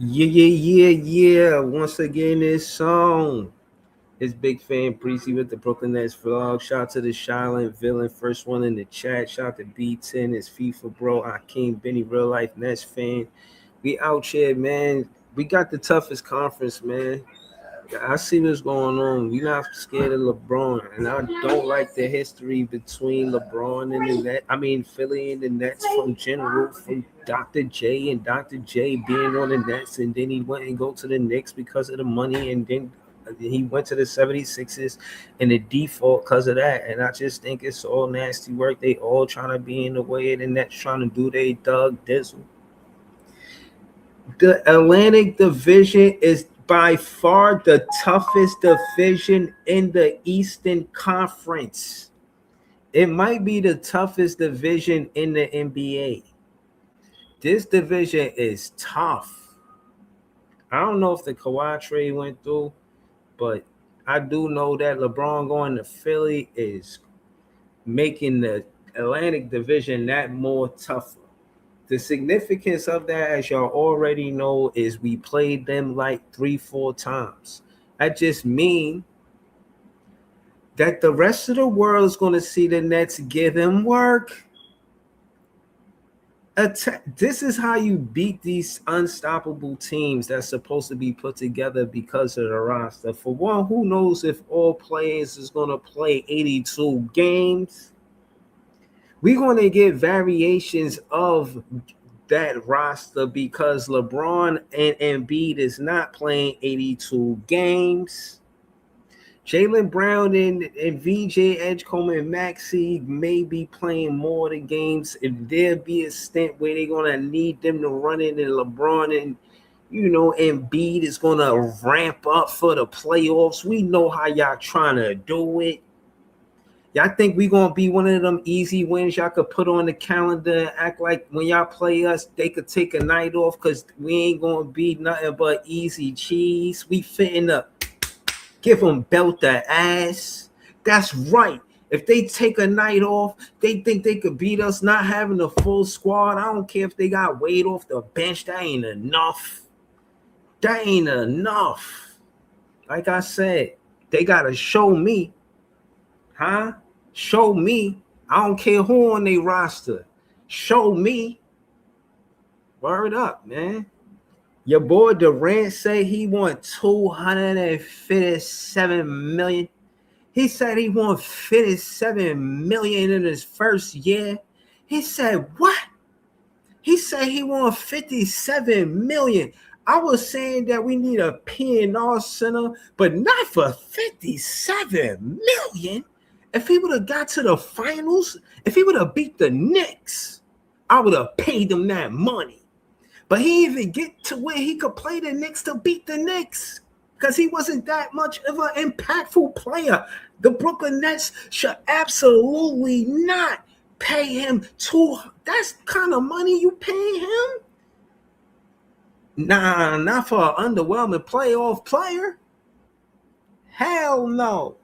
Yeah. Once again, this song is Big Fan Breezy with the Brooklyn Nets vlog. Shout out to the Silent Villain, first one in the chat. Shout out to B10, his FIFA bro, Akeem Benny, real life Nets fan. We out here, man. We got the toughest conference, man. I see what's going on. We're not scared of LeBron, and I don't like the history between LeBron and the Nets. I mean, Philly and the Nets from general, from Dr. J and Dr. J being on the Nets, and then he went and go to the Knicks because of the money, and then he went to the 76ers and the default because of that. And I just think it's all nasty work. They all trying to be in the way of the Nets, trying to do their Doug Dizzle. The Atlantic Division is by far the toughest division in the Eastern Conference. It might be the toughest division in the NBA. This division is tough. I don't know if the Kawhi trade went through, but I do know that LeBron going to Philly is making the Atlantic Division that more tougher. The significance of that, as y'all already know, is we played them like 3-4 times. That just means that the rest of the world is going to see the Nets give them work. This is how you beat these unstoppable teams that's supposed to be put together because of the roster. For one, who knows if all players is going to play 82 games? We're going to get variations of that roster because LeBron and Embiid is not playing 82 games. Jaylen Brown and VJ Edgecombe and Maxey may be playing more of the games. If there be a stint where they're going to need them to run it, and LeBron and Embiid is going to ramp up for the playoffs. We know how y'all trying to do it. Y'all think we gonna be one of them easy wins y'all could put on the calendar and act like when y'all play us, they could take a night off because we ain't gonna be nothing but easy cheese. We fitting up, give them belt their ass. That's right. If they take a night off, they think they could beat us not having a full squad. I don't care if they got Wade off the bench. That ain't enough. That ain't enough. Like I said, they gotta show me. Huh? Show me. I don't care who on their roster. Show me. Word up, man. Your boy Duren said he want $257 million. He said he want $57 million in his first year. He said what? He said he want $57 million. I was saying that we need a P&R center, but not for $57 million. If he would have got to the finals, if he would have beat the Knicks, I would have paid him that money. But he didn't even get to where he could play the Knicks to beat the Knicks because he wasn't that much of an impactful player. The Brooklyn Nets should absolutely not pay him that's kind of money you pay him? Nah, not for an underwhelming playoff player. Hell no.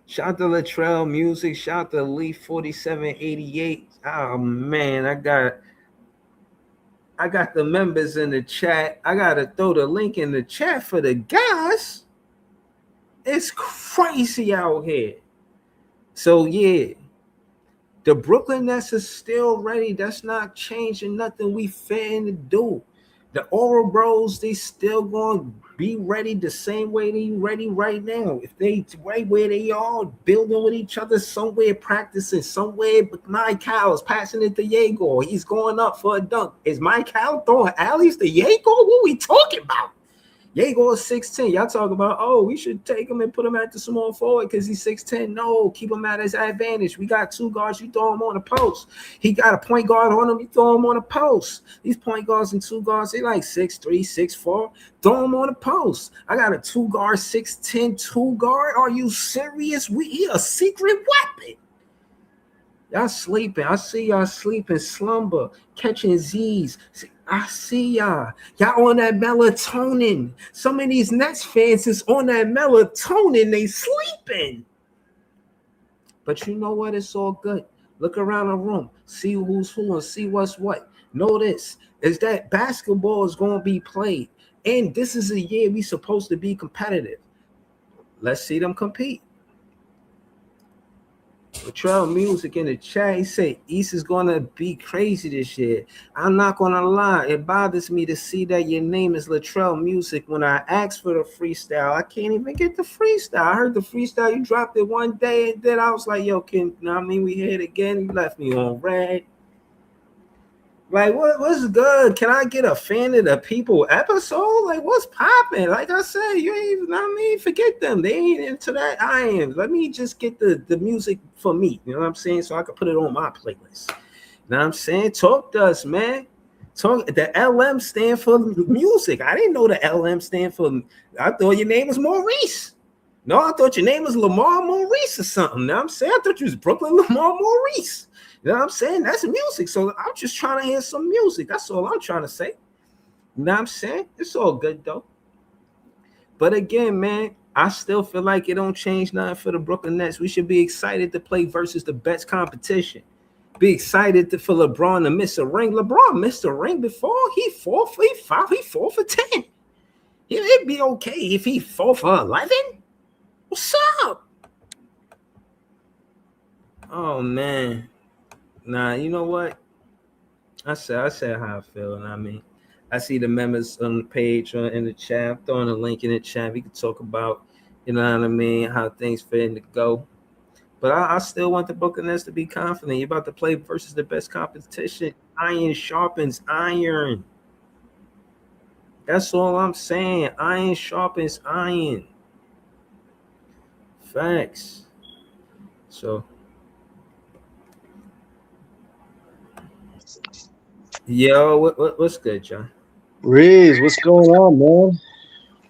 Shout out to Latrell Music. Shout out to Leaf 4788. Oh man, I got the members in the chat. I gotta throw the link in the chat for the guys. It's crazy out here. So yeah, The Brooklyn Nets is still ready. That's not changing nothing we finna do. The Oral Bros, they still going to be ready the same way they ready right now. If they right where they are, building with each other somewhere, practicing somewhere, but Mike Cowell's passing it to Jaeger. He's going up for a dunk. Is Mike Cowell throwing alleys to Jaeger? What are we talking about? Jaeger is 6'10". Y'all talk about, oh, we should take him and put him at the small forward because he's 6'10". No, keep him at his advantage. We got two guards, you throw him on the post. He got a point guard on him, you throw him on the post. These point guards and two guards, they like 6'3", 6'4". Throw him on the post. I got a two guard, 6'10", two guard. Are you serious? He a secret weapon. Y'all sleeping. I see y'all sleeping, slumber, catching Z's. I see y'all. Y'all on that melatonin. Some of these Nets fans is on that melatonin. They sleeping. But you know what? It's all good. Look around the room. See who's who and see what's what. Know this is that basketball is going to be played. And this is a year we supposed to be competitive. Let's see them compete. Latrell Music in the chat, he said East is gonna be crazy this year. I'm not gonna lie, it bothers me to see that your name is Latrell Music. When I asked for the freestyle, I can't even get the freestyle. I heard the freestyle, you dropped it one day, and then I was like, yo, we hear it again? You left me on red. Like, what's good? Can I get a fan of the people episode? Like, what's popping? Like I said, you ain't even, forget them. They ain't into that. I am. Let me just get the music for me. You know what I'm saying? So I can put it on my playlist. You know what I'm saying? Talk to us, man. Talk. The LM stand for music. I didn't know the LM stand for. I thought your name was Maurice. No, I thought your name was Lamar Maurice or something. You know what I'm saying? I thought you was Brooklyn Lamar Maurice. You know what I'm saying? That's music. So I'm just trying to hear some music. That's all I'm trying to say. You know what I'm saying? It's all good, though. But again, man, I still feel like it don't change nothing for the Brooklyn Nets. We should be excited to play versus the best competition. Be excited for LeBron to miss a ring. LeBron missed a ring before. He 4 for 10. It'd be okay if he 4 for 11. What's up? Oh, man. Nah, you know what? I said how I feel, and I mean, I see the members on the page or in the chat. I'm throwing a link in the chat. We can talk about, you know what I mean, how things fit to go. But I still want the Brooklyn Nets to be confident. You're about to play versus the best competition. Iron sharpens iron. That's all I'm saying. Iron sharpens iron. Facts. So. Yo, what's good, John? Reeves, what's going on, man?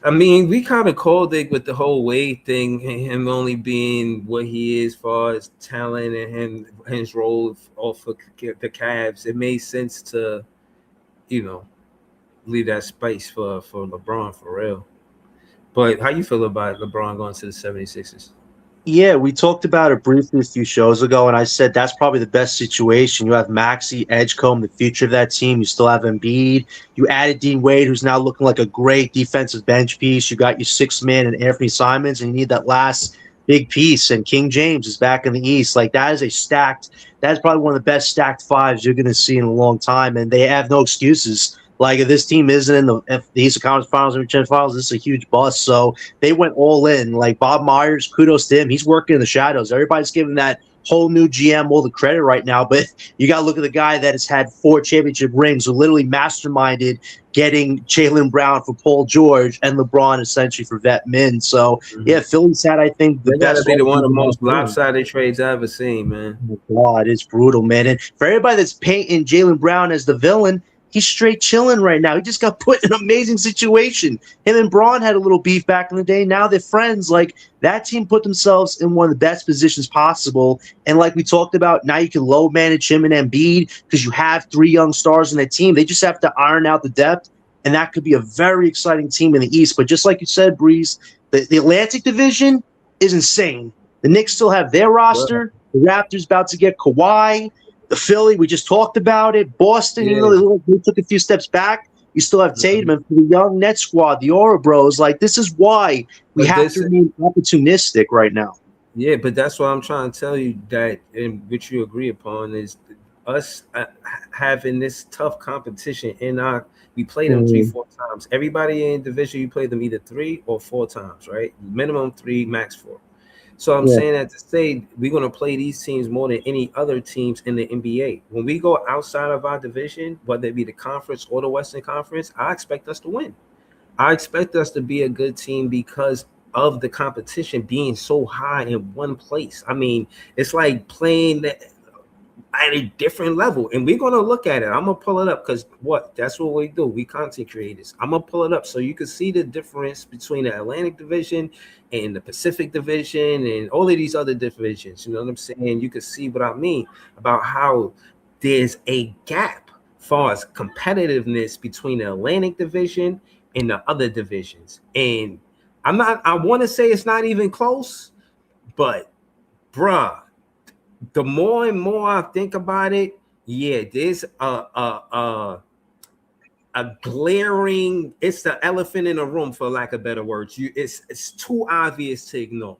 I mean, we kind of called it with the whole Wade thing, him only being what he is as far as talent and his role off of the Cavs. It made sense to, leave that space for LeBron for real. But how you feel about LeBron going to the 76ers? Yeah, we talked about it briefly a few shows ago, and I said that's probably the best situation. You have Maxey, Edgecombe, the future of that team. You still have Embiid. You added Dean Wade, who's now looking like a great defensive bench piece. You got your sixth man and Anthony Simons, and you need that last big piece. And King James is back in the East. Like, that is probably one of the best stacked fives you're going to see in a long time, and they have no excuses. Like, if this team isn't in the Eastern Conference Finals or Championship Finals, this is a huge bust. So they went all in. Like, Bob Myers, kudos to him. He's working in the shadows. Everybody's giving that whole new GM all the credit right now. But you got to look at the guy that has had 4 championship rings, who literally masterminded getting Jaylen Brown for Paul George and LeBron essentially for vet min. So, yeah, Philly's had, I think, the best. Got to be one of the most lopsided trades I've ever seen, man. Oh, God, it's brutal, man. And for everybody that's painting Jaylen Brown as the villain, he's straight chilling right now. He just got put in an amazing situation. Him and Braun had a little beef back in the day. Now they're friends. Like, that team put themselves in one of the best positions possible. And like we talked about, now you can low manage him and Embiid because you have 3 young stars in the team. They just have to iron out the depth, and that could be a very exciting team in the East. But just like you said, Breeze, the Atlantic Division is insane. The Knicks still have their roster. The Raptors about to get Kawhi. The Philly, we just talked about it. Boston, they took a few steps back. You still have Tatum. And for the young Net squad, the Aura Bros, like, this is why we have to remain opportunistic right now. Yeah, but that's what I'm trying to tell you, that and which you agree upon is us having this tough competition in our. We play them three, Mm, 4 times. Everybody in division, you play them either 3 or 4 times, right? Minimum three, max four. So I'm yeah, saying that to say we're gonna play these teams more than any other teams in the NBA. When we go outside of our division, whether it be the conference or the Western Conference, I expect us to win. I expect us to be a good team because of the competition being so high in one place. I mean, it's like playing at a different level, and we're gonna look at it. I'm gonna pull it up because what? That's what we do. We content creators. I'm gonna pull it up so you can see the difference between the Atlantic Division and the Pacific Division and all of these other divisions. You know what I'm saying? You can see what I mean about how there's a gap far as competitiveness between the Atlantic Division and the other divisions. And I'm not. I want to say it's not even close, but bruh, the more and more I think about it, yeah, there's a glaring. It's the elephant in the room, for lack of better words. It's too obvious to ignore.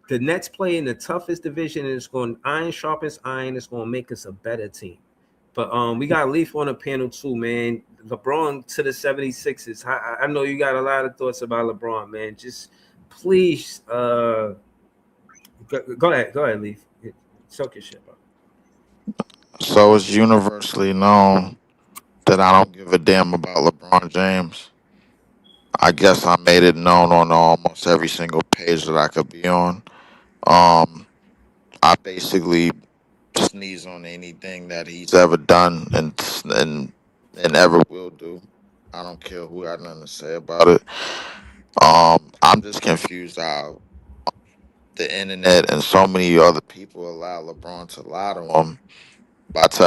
The Nets play in the toughest division, and it's going iron sharpens iron. It's going to make us a better team. But we got Leaf on the panel too, man. LeBron to the 76ers. I know you got a lot of thoughts about LeBron, man. Just please, go ahead, Leaf. Soak your shit, bro. So it's universally known that I don't give a damn about LeBron James. I guess I made it known on almost every single page that I could be on. Um, I basically sneeze on anything that he's ever done and ever will do. I don't care who had nothing to say about it. I'm just confused how the internet and so many other people allow LeBron to lie to him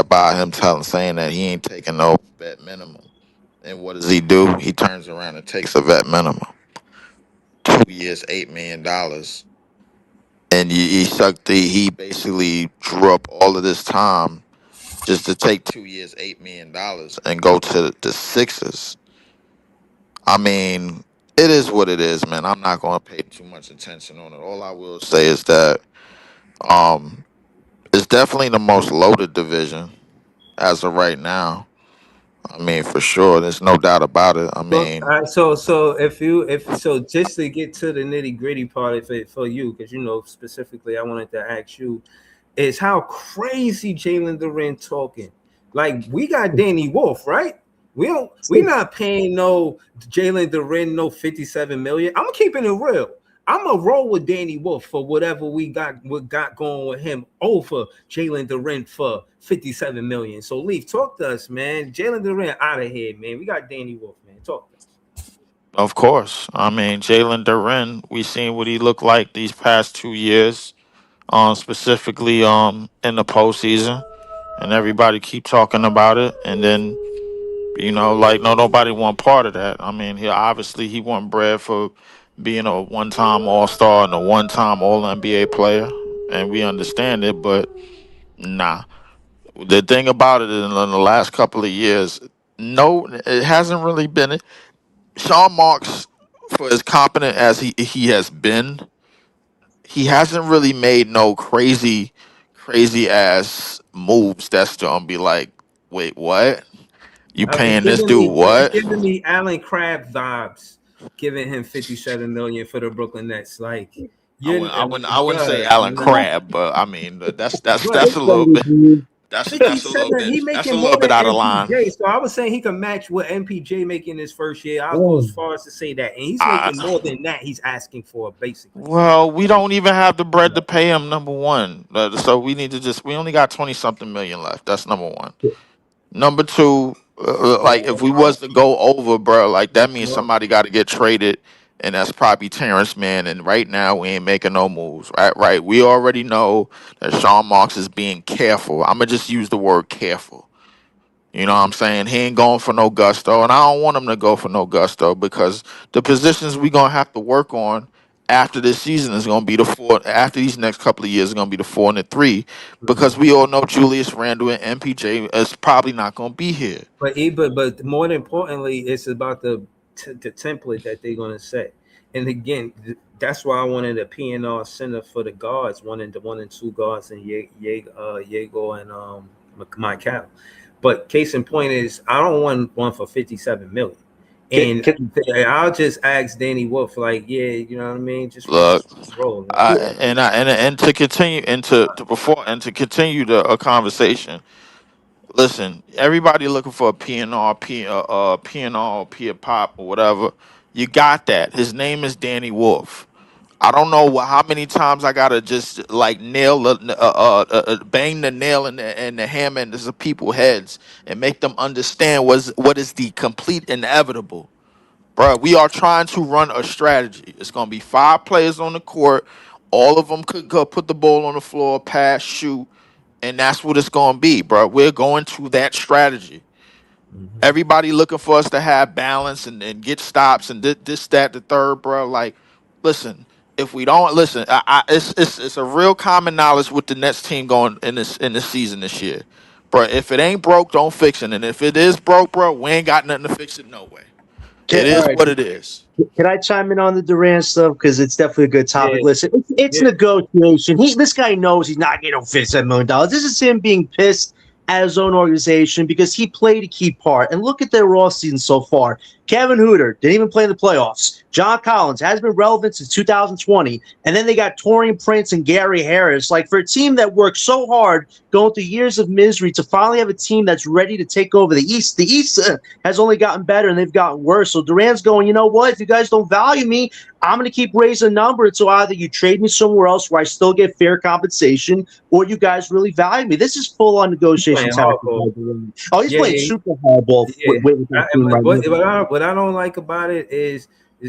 by him saying that he ain't taking no vet minimum. And what does he do? He turns around and takes a vet minimum, 2 years, $8 million, and he basically drew up all of this time just to take 2 years, $8 million, and go to the Sixers. I mean, it is what it is, man. I'm not going to pay too much attention on it. All I will say is that um, it's definitely the most loaded division as of right now. I mean, for sure, there's no doubt about it. I Well, mean, so if so, just to get to the nitty gritty part of it for you, because you know specifically, I wanted to ask you is how crazy Jalen Duren talking. Like we got Danny Wolf, right? We not paying no Jalen Duren no 57 million. I'm keeping it real. I'm gonna roll with Danny Wolf for whatever we got going with him over Jalen Duren for 57 million. So Leaf, talk to us, man. Jalen Duren out of here, man. We got Danny Wolf, man. Talk to us. of course. I mean, Jalen Duren, we seen what he looked like these past 2 years, specifically in the postseason, and everybody keep talking about it, and then like no nobody want part of that. I mean, he want bread for being a one-time All-Star and a one-time All NBA player, and we understand it, but nah. The thing about it in the last couple of years, no, it hasn't really been it. Sean Marks, for as competent as he has been, he hasn't really made no crazy ass moves that's gonna be like, wait, what? You paying this dude It's what? giving me Alan Crabb vibes, giving him 57 million for the Brooklyn Nets. Like you, I wouldn't say Alan bruh, Crabb, but I mean bruh, that's a little bit he that's a making little more bit than out of line. MPJ. So I was saying he can match what MPJ making his first year. I'll go as far as to say that, and he's making I, more than that. He's asking for basically. well, we don't even have the bread to pay him. Number one, so we only got 20 something million left. That's number one. Number two, like if we was to go over, bro, like that means Well, somebody got to get traded, and that's probably Terrence Mann. And right now, we ain't making no moves. Right, right. We already know that Sean Marks is being careful. I'm gonna just use the word careful. You know what I'm saying? He ain't going for no gusto, and I don't want him to go for no gusto because the positions we gonna have to work on after this season is gonna be the four. After these next couple of years is gonna be the 4 and the 3, because mhm. we all know Julius Randle and MPJ is probably not gonna be here. But more importantly, it's about the template that they're gonna set. And again, that's why I wanted a PNR center for the guards, one and two guards, and Yago and Michael. But case in point is, I don't want one for 57 million. Can, And can, I'll just ask Danny Wolf, like, yeah, you know what I mean, just for Look, this role. Like, yeah, and to continue and to before and to continue the a conversation. Listen, everybody looking for a PNR, PNR, or P pop or whatever. You got that. His name is Danny Wolf. I don't know how many times I gotta just like bang the nail in the hammer into the people's heads and make them understand what is the complete inevitable, bro. We are trying to run a strategy. It's gonna be 5 players on the court. All of them could go put the ball on the floor, pass, shoot, and that's what it's gonna be, bro. We're going to that strategy. mhm. Everybody looking for us to have balance and get stops and this, that, the third, bro. Like, listen, if we don't listen, it's a real common knowledge with the Nets team going in this season this year, bro. If it ain't broke, don't fix it, and if it is broke, bro, we ain't got nothing to fix it. No way. It can, All is right, what it is. can I chime in on the Duran stuff? Because it's definitely a good topic. yeah, Listen, it's yeah. negotiation. This guy knows he's not getting $57 million. This is him being pissed at his own organization because he played a key part. And look at their raw season so far. Kevin Hooter didn't even play in the playoffs. John Collins has been relevant since 2020. And then they got Torian Prince and Gary Harris. Like, for a team that worked so hard going through years of misery to finally have a team that's ready to take over the East has only gotten better and they've gotten worse. So Duran's going, you know what? If you guys don't value me, I'm going to keep raising the number until either you trade me somewhere else where I still get fair compensation or you guys really value me. This is full on He's negotiation playing tactics. hardball. Oh, he's Yeah, playing yeah, super hardball yeah. with that team right now. What I don't like about it is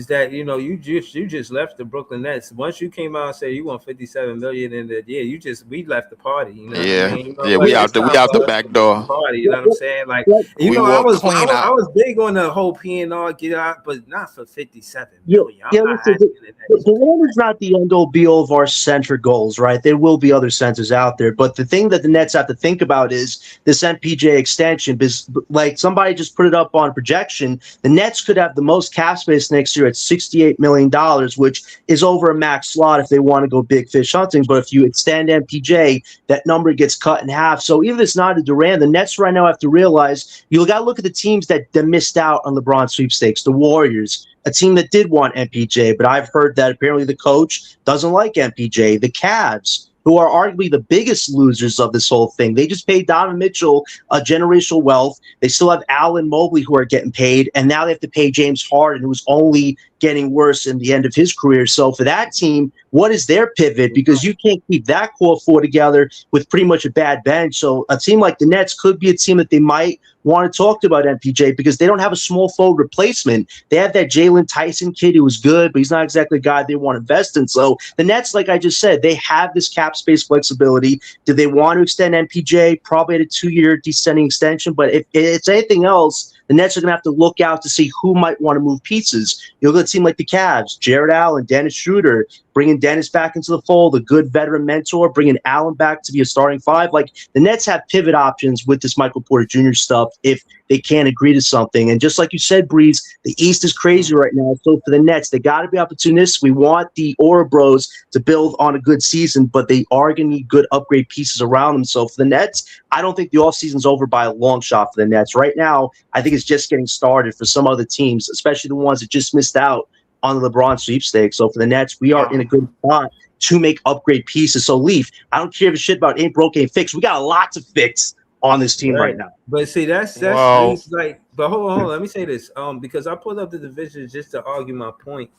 that, you know, you just left the Brooklyn Nets. Once you came out and said you want 57 million in the, yeah, we left the party. You know what I Yeah, mean? You know, yeah. like, We it's out the time we out the for us to back leave the door. party. You know What, what I'm what, saying? Like, what, you We know, walk clean I out. was big on the whole PNR get out, but not for 57 Yeah, million. I'm yeah. not Listen, asking the Nets to the do one that. is not the end all be all of our center goals, right? There will be other centers out there, but the thing that the Nets have to think about is this MPJ extension. Because, like, somebody just put it up on projection, the Nets could have the most cap space next year at $68 million, which is over a max slot if they want to go big fish hunting. But if you extend MPJ, that number gets cut in half. So even if it's not a Duran, the Nets right now have to realize you got to look at the teams that missed out on LeBron sweepstakes. The Warriors, a team that did want MPJ, but I've heard that apparently the coach doesn't like MPJ. The Cavs, who are arguably the biggest losers of this whole thing, they just paid Donovan Mitchell a generational wealth. They still have Allen Mobley who are getting paid, and now they have to pay James Harden, who's only getting worse in the end of his career. So for that team, what is their pivot? Because you can't keep that core four together with pretty much a bad bench. So a team like the Nets could be a team that they might want to talk to about MPJ because they don't have a small forward replacement. They have that Jalen Tyson kid who was good, but he's not exactly a guy they want to invest in. So the Nets, like I just said, they have this cap space flexibility. Do they want to extend MPJ? Probably at a 2-year descending extension. But if it's anything else, the Nets are going to have to look out to see who might want to move pieces. You'll get a team like the Cavs, Jared Allen, Dennis Schroeder, bringing Dennis back into the fold, a good veteran mentor, bringing Allen back to be a starting five. Like, the Nets have pivot options with this Michael Porter Jr. stuff if they can't agree to something. And just like you said, Breeze, the East is crazy right now. So for the Nets, they got to be opportunistic. We want the Aura Bros to build on a good season, but they are going to need good upgrade pieces around them. So for the Nets, I don't think the offseason's over by a long shot for the Nets. Right now, I think it's just getting started for some other teams, especially the ones that just missed out on the LeBron sweepstakes. So for the Nets, we are in a good spot to make upgrade pieces. So Leaf, I don't care if shit about ain't broke, ain't fixed. We got a lot to fix on this team right Right. now. But see, that's Well, it's like, but hold on, let me say this. Because I pulled up the divisions just to argue my point.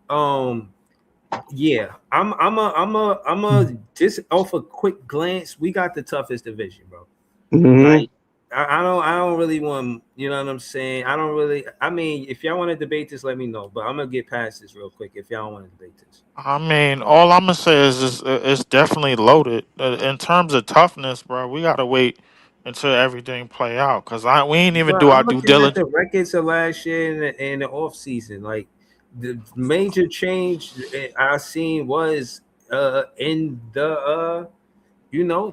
Um, yeah, I'm a just off a quick glance, we got the toughest division, bro. Mm-hmm. Like, I don't really want, you know what I'm saying? I don't really, I mean, if y'all want to debate this, let me know. But I'm gonna get past this real quick if y'all want to debate this. I mean, all I'm gonna say is it's definitely loaded in terms of toughness, bro. We gotta wait until everything play out because we ain't even But do our I'm due looking at the diligence. records of last year in the off season. Like, the major change I seen was in the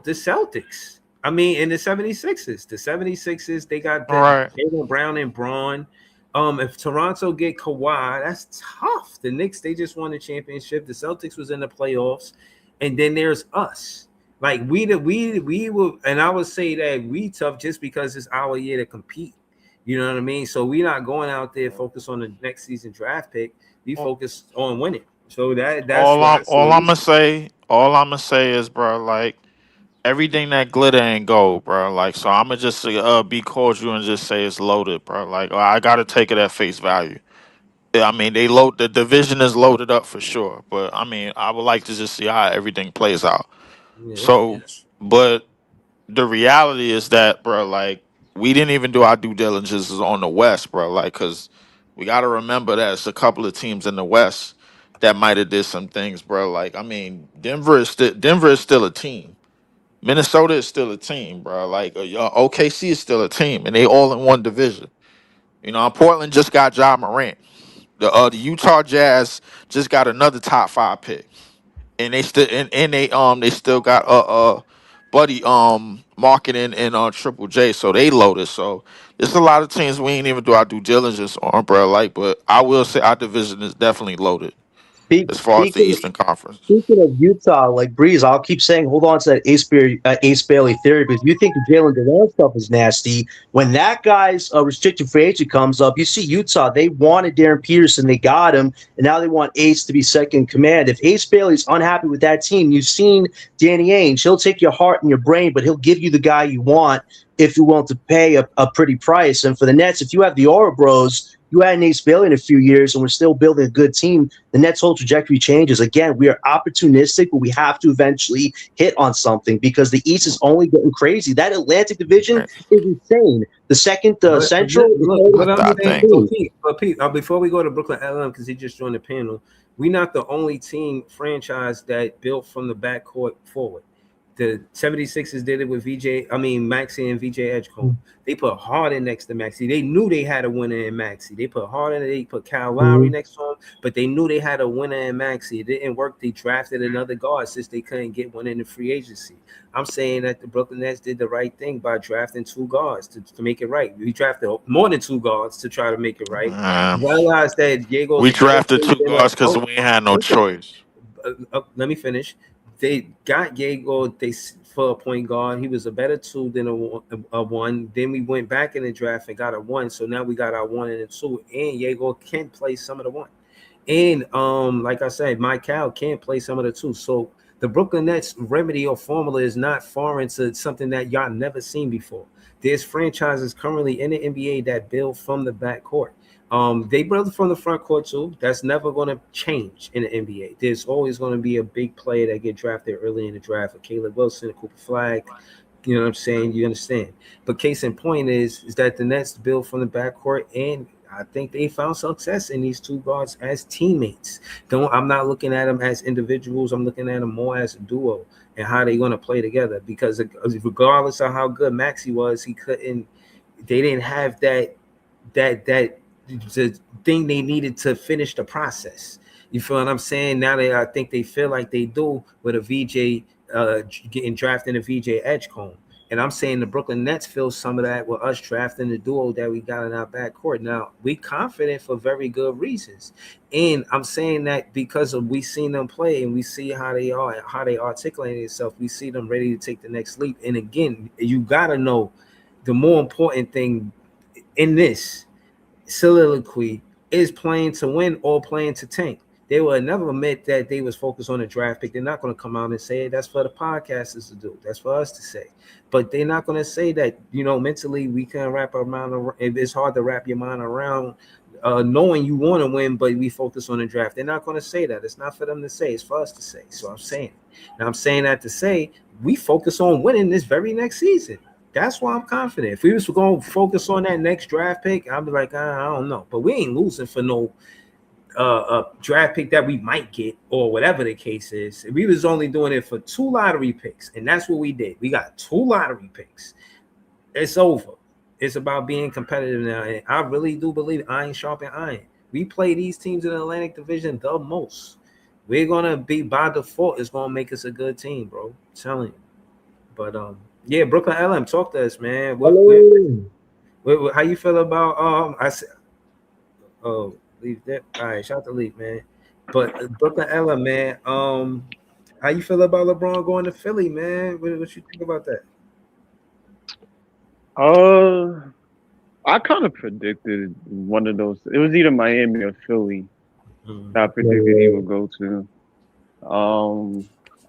the Celtics. I mean, in the 76ers. The 76ers, they got All the right. Jalen Brown and Braun. If Toronto get Kawhi, that's tough. The Knicks, they just won the championship. The Celtics was in the playoffs, and then there's us. Like we will, and I would say that we tough just because it's our year to compete. You know what I mean? So we're not going out there focus on the next season draft pick. We focus on winning. So that's All why I'm I say all I'm we. gonna say, all I'm gonna say is, bro, like everything that glitter ain't gold, bro. Like, so I'm gonna just be cordial and just say it's loaded, bro. Like, I gotta take it at face value. Yeah, I mean, the division is loaded up for sure, but I mean, I would like to just see how everything plays out. Yeah. So, but the reality is that, bro, like we didn't even do our due diligence on the West, bro. Like, cause we got to remember that it's a couple of teams in the West that might have did some things, bro. Like, I mean, Denver is still a team. Minnesota is still a team, bro. Like, OKC is still a team, and they all in one division. Portland just got Ja Morant. The Utah Jazz just got another top five pick, and they still got buddy marketing and Triple J, so they loaded. So there's a lot of teams we ain't even do our due diligence on, bro. Like, but I will say our division is definitely loaded as far as the Speaking Eastern Conference. Speaking of Utah, like Breeze, I'll keep saying, hold on to that Ace Bailey theory because you think the Jalen Duren stuff is nasty. When that guy's restricted free agent comes up, you see Utah, they wanted Darren Peterson, they got him, and now they want Ace to be second in command. If Ace Bailey's unhappy with that team, you've seen Danny Ainge, he'll take your heart and your brain, but he'll give you the guy you want if you're willing to pay a pretty price. And for the Nets, if you have the Aura Bros, you had an Ace Bailey in a few years, and we're still building a good team. The Nets' whole trajectory changes. Again, we are opportunistic, but we have to eventually hit on something because the East is only getting crazy. That Atlantic division Right. is insane. The second Central is Look, always but I'm I saying, think insane. Pete, before we go to Brooklyn LM, because he just joined the panel, we not the only team franchise that built from the backcourt forward. The 76ers did it with Maxey and VJ Edgecombe. They put Harden next to Maxey. They knew they had a winner in Maxey. They put Harden, they put Kyle Lowry Mhm. next to him, but they knew they had a winner in Maxey. It didn't work. They drafted another guard since they couldn't get one in the free agency. I'm saying that the Brooklyn Nets did the right thing by drafting two guards to make it right. We drafted more than two guards to try to make it right. um, Realize that Diego's we a better drafted player two than us. guards because Oh, we ain't had no listen, choice. let me finish. They got Diego for a point guard. He was a better two than a one. Then we went back in the draft and got a one. So now we got our one and a two. And Diego can play some of the one. And like I said, Mike Cal can play some of the two. So the Brooklyn Nets remedy or formula is not foreign to something that y'all never seen before. There's franchises currently in the NBA that build from the backcourt. They build from the front court too. That's never going to change in the NBA. There's always going to be a big player that get drafted early in the draft, a Caleb Wilson, a Cooper Flag. You know what I'm saying? You understand. But case in point is that the Nets build from the backcourt, and I think they found success in these two guards as teammates. I'm not looking at them as individuals. I'm looking at them more as a duo and how they're going to play together. Because regardless of how good Maxey was, he couldn't. They didn't have that the thing they needed to finish the process. You feel what I'm saying? Now I think they feel like they do with a VJ getting drafted in a VJ Edgecombe. And I'm saying the Brooklyn Nets feel some of that with us drafting the duo that we got in our backcourt. Now we confident for very good reasons, and I'm saying that because of we seen them play and we see how they are and how they articulate themselves. We see them ready to take the next leap. And again, you gotta know the more important thing in this soliloquy is playing to win or playing to tank. They will never admit that they was focused on a draft pick. They're not going to come out and say it. That's for the podcasters to do. That's for us to say. But they're not going to say that, mentally we can't wrap our mind around. It's hard to wrap your mind around knowing you want to win, but we focus on the draft. They're not going to say that. It's not for them to say. It's for us to say. So I'm saying it. Now I'm saying that to say we focus on winning this very next season. That's why I'm confident. If we was going to focus on that next draft pick, I'd be like, I don't know. But we ain't losing for no draft pick that we might get or whatever the case is. We was only doing it for two lottery picks, and that's what we did. We got two lottery picks. It's over. It's about being competitive now, and I really do believe iron sharpen iron. We play these teams in the Atlantic Division the most. We're gonna be by default. It's gonna make us a good team, bro. I'm telling you. But yeah, Brooklyn LM, talk to us, man. Hello. How you feel about Oh, Leaf that. All right, shout out to Leaf, man. But Brooklyn Ella, man. How you feel about LeBron going to Philly, man? What you think about that? Uh, I kind of predicted one of those. It was either Miami or Philly that I Mm-hmm. predicted he would go to.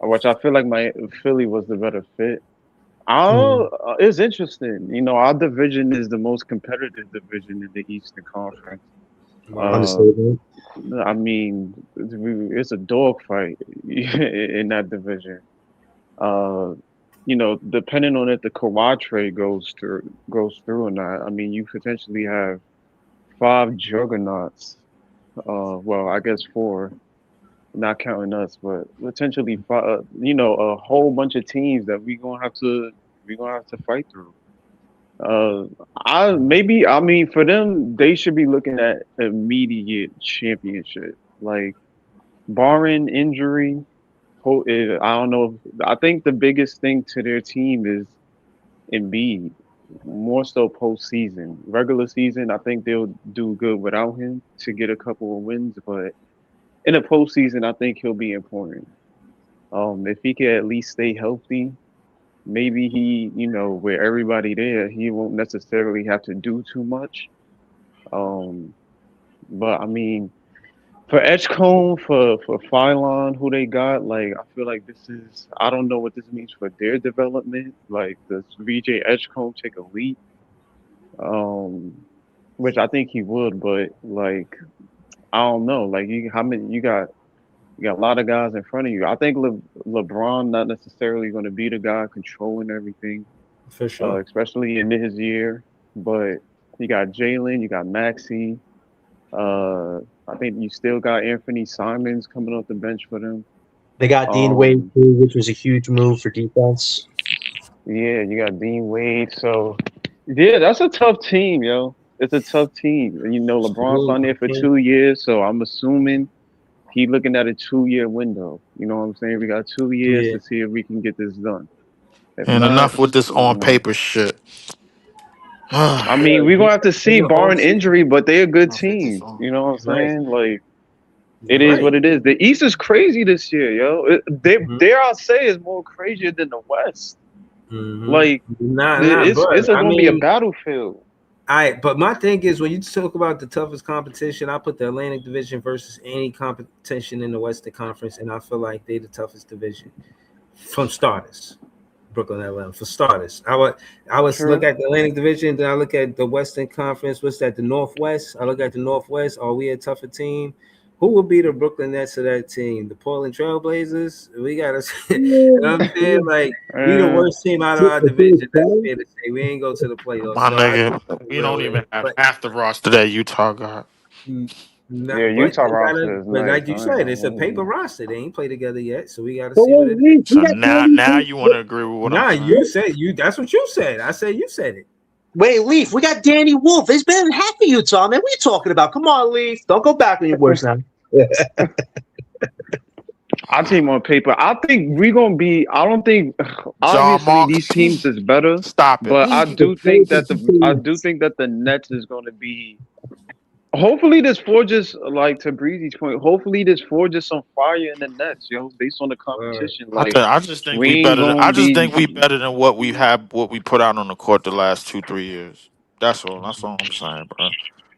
Which I feel like my Philly was the better fit. It's interesting. You know, our division is the most competitive division in the Eastern Conference. Wow. Uh, Understatement. I mean, it's a dogfight in that division. Uh, you know, depending on if the Kawhi trade goes through or not. I mean, you potentially have five juggernauts. Well, I guess four, not counting us, but potentially five. You know, a whole bunch of teams that we gonna have to fight through. Uh, I mean for them, they should be looking at immediate championship, like barring injury. I don't know. I think the biggest thing to their team is Embiid, more so postseason. Regular season, I think they'll do good without him to get a couple of wins, but in the postseason, I think he'll be important. If he can at least stay healthy, maybe with everybody there, he won't necessarily have to do too much. Um, but I mean, for Edgecombe, for Phylon, who they got, like I feel like this is I don't know what this means for their development. Like does VJ Edgecombe take a leap? Um, which I think he would, but like I don't know. Like how many you got a lot of guys in front of you. I think LeBron not necessarily going to be the guy controlling everything, For sure. especially in his year. But you got Jalen, you got Maxi. Uh, I think you still got Anthony Simons coming off the bench for them. They got Dean Wade Um, too, which was a huge move for defense. yeah, you got Dean Wade. So yeah, that's a tough team, yo. It's a tough team. And, LeBron signed there for Absolutely. 2 years, so I'm assuming he looking at a 2 year window. You know what I'm saying? We got 2 years Yeah. to see if we can get this done. If And not, enough with this on enough paper shit. I Enough mean, Yeah. we're gonna have to see In the barring offseason. injury, but they're a good with this team. on. You know what I'm Right. saying? Like it is Right. what it is. The East is crazy this year, yo. Mm-hmm. Dare I say is more crazier than the West. Mm-hmm. Like Nah, it's but it's I gonna be a mean, battlefield. but my thing is when you talk about the toughest competition, I put the Atlantic Division versus any competition in the Western Conference, and I feel like they the toughest division from starters. Brooklyn Atlanta for starters. I would look True. at the Atlantic Division, then I look at the Western Conference. What's that? The Northwest. I look at the Northwest. Are we a tougher team? Who will be the Brooklyn Nets of that team? The Portland Trailblazers. We gotta. You know what I'm saying? Like we the Uh, worst team out of our division. That's fair to say. We ain't go to the playoffs, My so I nigga, give them we real don't with even it. have But half the roster that Utah got. yeah, but Utah they gotta. roster is But nice. like you I ain't said, gonna it's a paper lie. roster. They ain't played together yet, so we gotta But see what wait, it is. we So got now you want to agree with what I'm Nah, saying? you said you. That's what you said. I said you said it. Wait, Leaf, we got Danny Wolf. He's better than half of Utah, man. What are you talking about? Come on, Leaf. Don't go back on your words now. Our team on paper, I think we're gonna be. I don't think John obviously Mark, these teams is better, stop it. but I do think that the Nets is gonna be. Hopefully, this forges like to Breezy's point. Hopefully, this forges some fire in the Nets, yo. Based on the competition, like I just think we we ain't better. gonna I just be. think we better than what we have, what we put out on the court the last 2-3 years. That's all. That's all I'm saying, bro.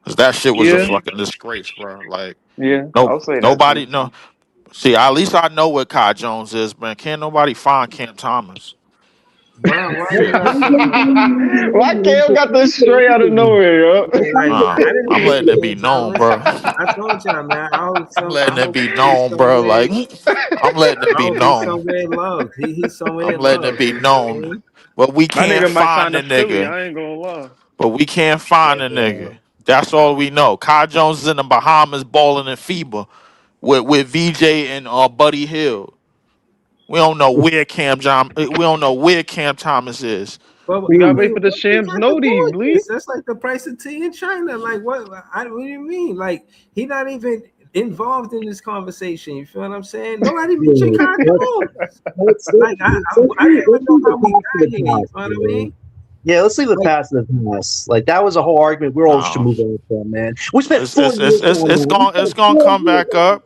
Cause that shit was a Yeah, fucking disgrace, bro. Like yeah, no, I'll say that too. nobody, no. See, at least I know what Kai Jones is, man. Can't nobody find Cam Thomas. Why you Shit. gotta say that? Why Cam got this straight out of nowhere, yo? Like I didn't I'm hate letting it Cam be known, Thomas. bro. I told y'all, man. I'm letting I it hope be he's known, bro. somewhere. Like I'm letting it I be hope he's known. somewhere loved. He's I'm somewhere letting it loved. be You know what I known. mean? But we That can't nigga might sign find to the Philly. nigga. I ain't gonna lie. But we can't find a Yeah. nigga. That's all we know. Kai Jones is in the Bahamas balling in FIBA with VJ and Buddy Hill. We don't know where We don't know where Cam Thomas is. But You I gotta wait mean, for the what you Shams got the Nodi, bleed. gorgeous? That's like the price of tea in China. Like what do you mean? Like he not even involved in this conversation. You feel what I'm saying? Nobody mentioned Kai Jones. Let's Like I didn't even know how we got here. You know what I man. mean? Yeah, let's leave the Like, past in the past. Like that was a whole argument. We all should No, move on from, man. We spent it's 4 years on that. We it's spent gonna four come years back on up.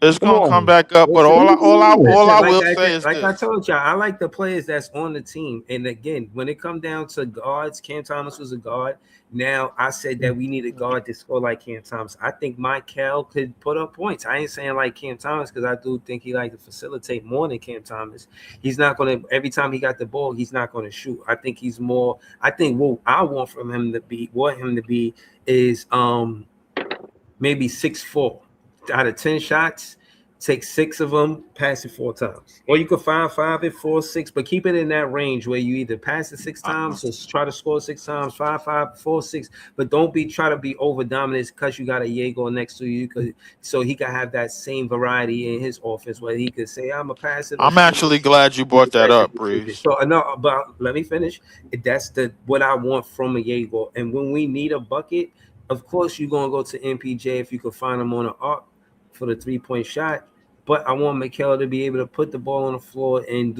It's Come gonna come on. back up. But listen, all I listen, will say is like I this. told y'all, I like the players that's on the team. And again, when it come down to guards, Cam Thomas was a guard. Now I said that we need a guard to score like Cam Thomas. I think Michael could put up points. I ain't saying like Cam Thomas because I do think he like to facilitate more than Cam Thomas. He's not gonna every time he got the ball, he's not gonna shoot. I think he's more. I think what I want him to be is maybe 6'4". Out of 10 shots, take 6 of them, pass it 4 times. Or you could find 5 at 4, 6, but keep it in that range where you either pass it 6 times or try to score 6 times, 5, 5, 4, 6. But don't be try to be over dominant because you got a Jaeger next to you, so he can have that same variety in his offense where he could say, I'm a pass it or I'm shoot it. actually glad you He brought can that catch the up, decision. Breeze. So no, but let me finish. That's the what I want from a Jaeger. And when we need a bucket, of course you're gonna go to MPJ if you could find him on an arc for the 3 point shot. But I want Mikel to be able to put the ball on the floor and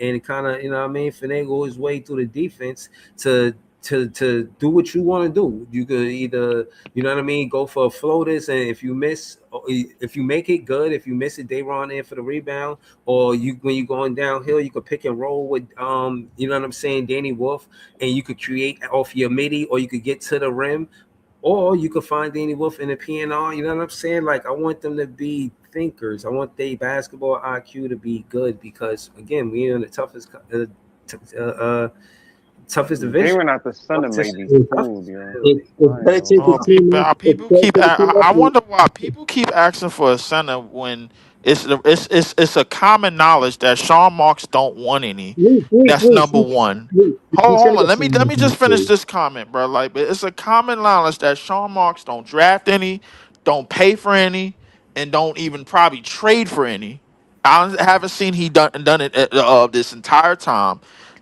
and kind of what I mean finagle his way through the defense to to do what you want to do. You could either what I mean go for floaters, and if you miss, if you make it good, if you miss it, they run in for the rebound, or you when you're going downhill, you could pick and roll with you know what I'm saying, Danny Wolf, and you could create off your midi, or you could get to the rim, or you could find Danny Wolf in the PNR. You know what I'm saying? Like I want them to be thinkers. I want their basketball IQ to be good because again, we're in the t- uh, uh, toughest They division. were not the center, Competition maybe is it. tough. food, yo. It's I ain't better gonna take lie. the Oh, team people, up. It's people better keep. take the team I up. wonder why people keep asking for a center when it's a common knowledge that Sean Marks don't want any. That's number one. He's gonna Hold on. get Let me just finish some. this comment, bro. Like, but it's a common knowledge that Sean Marks don't draft any, don't pay for any, and don't even probably trade for any. I haven't seen he done it this entire time.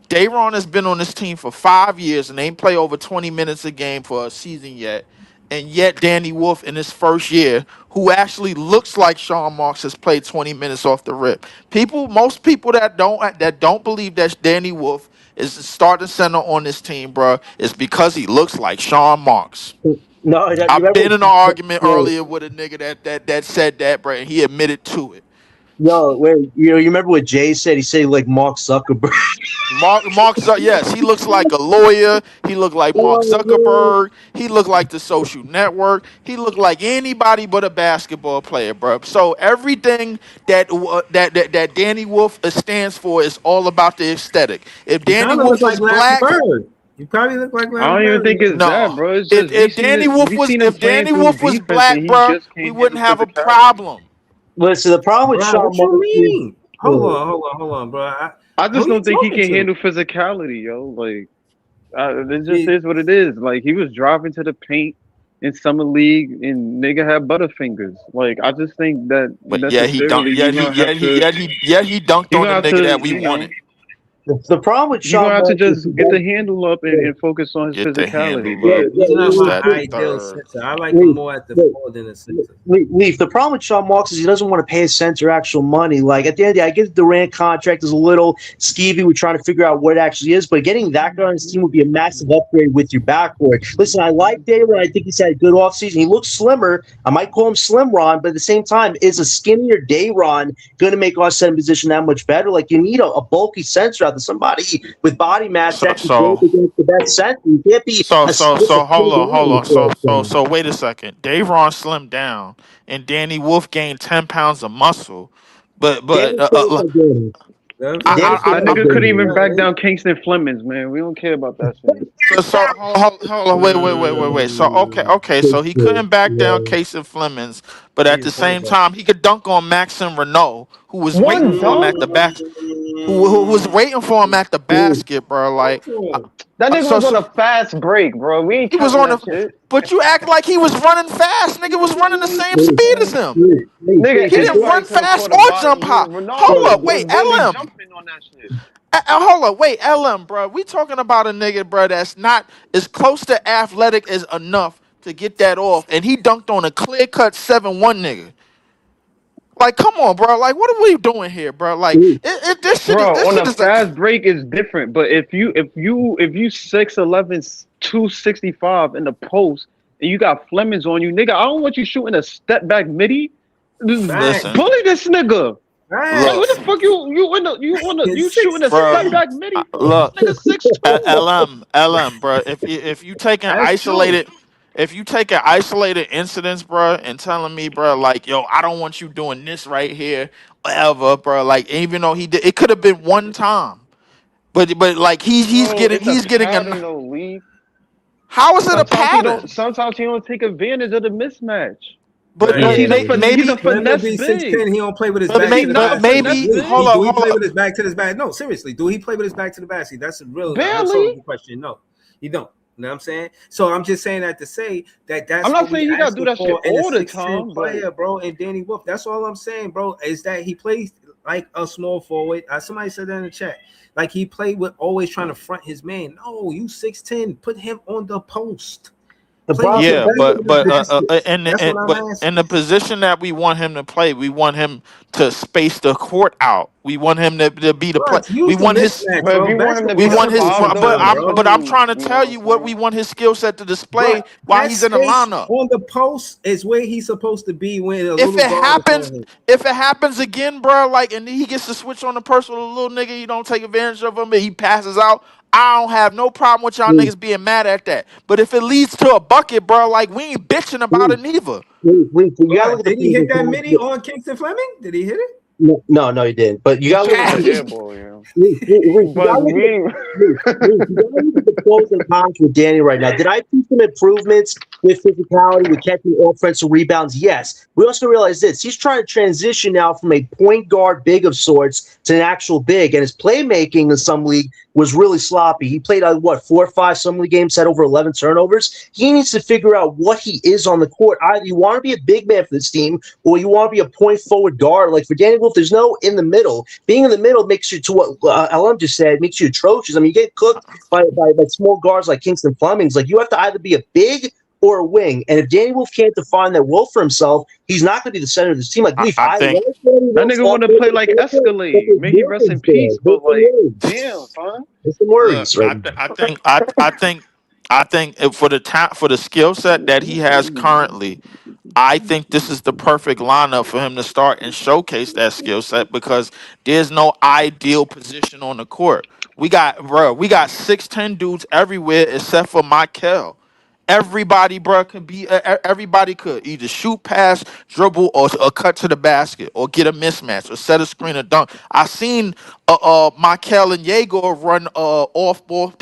Dayron has been on this team for 5 years and ain't play over 20 minutes a game for a season yet. And yet Danny Wolf in his first year, who actually looks like Sean Marks, has played 20 minutes off the rip. Most people that don't believe that Danny Wolf is the starting center on this team, bro, is because he looks like Sean Marks. No, you I've remember? been in an argument Yo, earlier with a nigga that said that, bro, and he admitted to it. yo, wait, you remember what Jay said? He said like Mark Zuckerberg. Yes, he looks like a lawyer. He looked like Mark Oh man, Zuckerberg. He looked like the social network. He looked like anybody but a basketball player, bro. So everything that Danny Wolf stands for is all about the aesthetic. If You Danny kind of look Wolf like was Larry black, Bird. You probably look like I Larry don't even Bird. think it's that, no. bro. It's just we seen him If playing Danny through Wolf was defense, and black, he bro, just we can't wouldn't handle have a physicality. problem. listen. The problem with Bro, Sean what you Marks is, mean? uh, Hold on, bro. I Who just you don't think he talking can to? handle physicality, yo. Like, it just Did, is what it is. Like, he was driving to the paint in summer league, and nigga had butterfingers. Like, I just think that But yeah, he dunked. necessarily Yet he dunked you're on the gonna have nigga to, that we wanted. the problem with you're Sean gonna have to Marks is just he get the does. handle up Yeah, and focus on his Get the physicality, handle yeah, up. bro. he's not This, my that, and the ideal third. center. I like him Leaf, more at the Leaf, four than the center. Leaf. The problem with Sean Marks is he doesn't want to pay his center actual money. Like at the end of the day, I get the Durant contract is a little skeevy. We're trying to figure out what it actually is, but getting that guy on his team would be a massive upgrade with your backcourt. Listen, I like David. I think he's had a good offseason. He looks slimmer. I might call him Slim Ron, but at the same time, is a skinnier Dayron going to make our center position that much better? Like you need a bulky center out there, somebody with body mass So that can go so against the best center. You can't be a hold on, hold on. skinny guy. So wait a second. Davron slimmed down, and Danny Wolf gained 10 pounds of muscle. But Danny Play's like Danny. That's I, what Danny I'm I, Play's That I, like nigga couldn't saying. Danny. even back down Kingston Flemings, man. We don't care about that shit. hold on, wait. So okay. So he couldn't back down Case and Flemings, but at He's a the point same guard. time, he could dunk on Maxim Renault, who was waiting One for him dunk? at the back, who was waiting for him at the basket, bro. Like, uh, That nigga so was on so a fast break, bro. We ain't he was counting on the, that shit. but you act like he was running fast. Nigga was running the same speed as him. Nigga, He didn't anybody run could have fast caught a or body. jump high. Renault Hold was up, wait, barely LM. jumping on that shit. Hold up, wait, LM, bro. We talking about a nigga, bro, that's not as close to athletic as enough to get that off, and he dunked on a clear cut 7-1 nigga. Like, come on, bro. Like, what are we doing here, bro? Like, Bro, this on shit a is a fast break is different. But if you 6'11", 265 in the post and you got Flemings on you, nigga, I don't want you shooting a step back midi. listen. Bully this nigga. Like Look, what Facts. the fuck you shooting Six a bro. step ten. back midi for? Look, Nigga 6'2". LM, bro. If you taking That's true. isolated, if you taking isolated incidents, bro, and telling me, bro, like, yo, I don't want you doing this right here, whatever, bro. Like, even though he did, it could have been one time, but like he's Bro, getting it's a he's getting pattern a. though, Lee. How is it a Sometimes he don't. pattern? Sometimes he don't take advantage of the mismatch But Nah, but yeah. he's a maybe For him to finesse be big. 6'10", he don't play with his but back He to the not a basket. finesse maybe Lee, hold big. do up, he hold play with up. his back to his back? No, seriously, do he play with his back to the basket? That's a real Barely. rhetorical question. No, you don't. You know what I'm saying? So I'm just saying that to say that I'm that's not what we saying he gotta do asking that shit for in a all the 6'10" time, but player, bro, and Danny Wolf. That's all I'm saying, bro, is that he plays like a small forward. Somebody said that in the chat. Like he played with always trying to front his man. No, you 6'10", put him on the post. The Play with problem, your Yeah, back the, to but the but basket. That's what I'm but in asking. the position that we want him to play, we want him to space the court out. We want him to be the Bro, play. it's We use the want his mismatch, if bro. you want him to we be Basketball the want simple his as five it but though, get, I'm bro. but I'm especially trying to you know what tell I'm you what we saying. want his skill set to display But while that he's in the space lineup. on the post is where he's supposed to be when a If little it guard is happens, on him. if it happens again, bro, like and he gets to switch on the person with a little nigga, you don't take advantage of him and he passes out. I don't have no problem with y'all niggas being mad at that. But if it leads to a bucket, bro, like we ain't bitching about it neither. you gotta look But at the did he hit previous that midi match. on Kingston Fleming? Did he hit it? No, no, you didn't. But you He gotta look shot at the the air Hey, ball, yeah. You But gotta look at we you gotta look at the pros and cons with Danny right now. Did I see some improvements with physicality, with catching offensive rebounds? Yes. We also realize this: he's trying to transition now from a point guard big of sorts to an actual big, and his playmaking in some league was really sloppy. He played what 4 or 5 some league games, had over 11 turnovers. He needs to figure out what he is on the court. Either you want to be a big man for this team, or you want to be a point forward guard. Like for Danny Wolf, there's no in the middle. Being in the middle makes you, to what LM just said, makes you atrocious. I mean, you get cooked by small guards like Kingston Flemings. Like you have to either be a big or a wing. And if Danny Wolf can't define that role for himself, he's not going to be the center of this team. Like, Leaf, I I think like Danny that Wolf's nigga want to offensive play like but Escalade. there's May he rest in worries peace. there. There's But some like, worries. damn, son. There's some look, worries right I think for for the skill set that he has currently, I think this is the perfect lineup for him to start and showcase that skill set because there's no ideal position on the court. We got 6'10" dudes everywhere except for Michael. Everybody, bro, could be. Everybody could either shoot, pass, dribble, or cut to the basket, or get a mismatch, or set a screen, or dunk. I seen Michael and Jaeger run off ball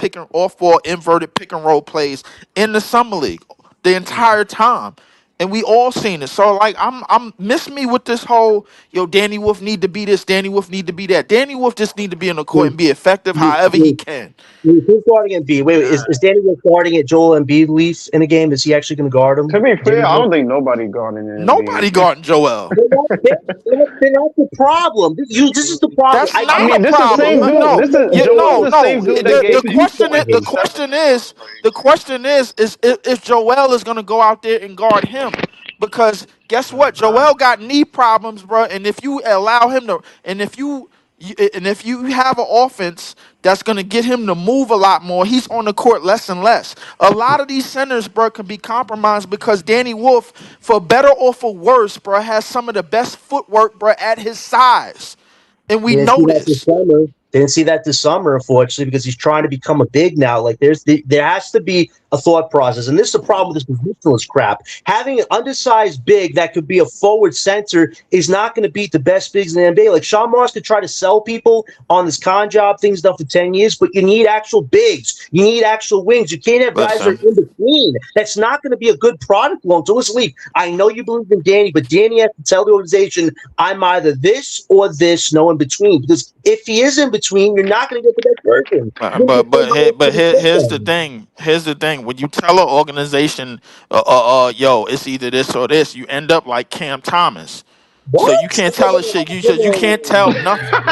inverted pick and roll plays in the summer league the entire time, and we all seen it. So like, I'm miss me with this whole Danny Wolf need to be this, Danny Wolf need to be that. Danny Wolf just need to be in the court and be effective however he can. Who's guarding Embiid? Wait, nah. is Danny Wolf guarding at Joel Embiid Leaf in a game? Is he actually going to guard To him? be fair, Danny I Wolf? don't think nobody guarding Nobody Embiid. guarding Joel. They're not the problem. This is the problem. That's I not a mean, this is the problem. same dude. No, This is Joel's no, the no. same dude that gave you 7. The question is if Joel is gonna go out there and guard him, because guess what? Joel got knee problems, bro. And if you allow him to, and if you have an offense that's gonna get him to move a lot more, he's on the court less and less. A lot of these centers, bro, can be compromised because Danny Wolf, for better or for worse, bro, has some of the best footwork, bro, at his size, and we They didn't see know that this this. summer. They didn't see that this summer, unfortunately, because he's trying to become a big now. Like there has to be a thought process, and this is the problem with this positionless crap. Having an undersized big that could be a forward center is not going to beat the best bigs in the NBA. Like Sean Moss could try to sell people on this con job thing's done for 10 years, but you need actual bigs. You need actual wings. You can't have guys that Listen, are in between. That's not going to be a good product long. So let's leave. I know you believe in Danny, but Danny has to tell the organization I'm either this or this, no in between. Because if he is in between, you're not going to get the best version. You're gonna get somebody else to fit here's the them. thing. Here's the thing. When you tell an organization, yo, it's either this or this, you end up like Cam Thomas. So you What? can't tell a shit. You can't tell nothing.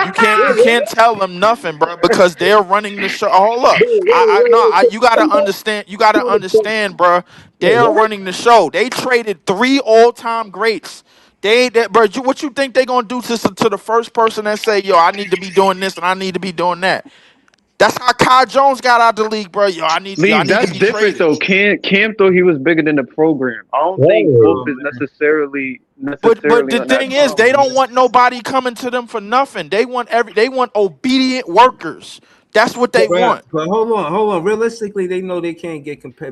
You can't tell them nothing, bro, because they're running the show. Hold up, no, you gotta understand. You gotta understand, bro. They're What? running the show. They traded 3 all-time greats They ain't that, bro. What you think they gonna do to the first person that say, "Yo, I need to be doing this and I need to be doing that"? That's how Kai Jones got out the league, bro. Yo, I Leave. need to That's be different traded. though. Cam thought he was bigger than the program. I don't think Wolf Hey, Oh is man. But necessarily the on that thing is, time. they don't want nobody coming to them for nothing. They want obedient workers. That's what they want. But hold on. Realistically, they know they can't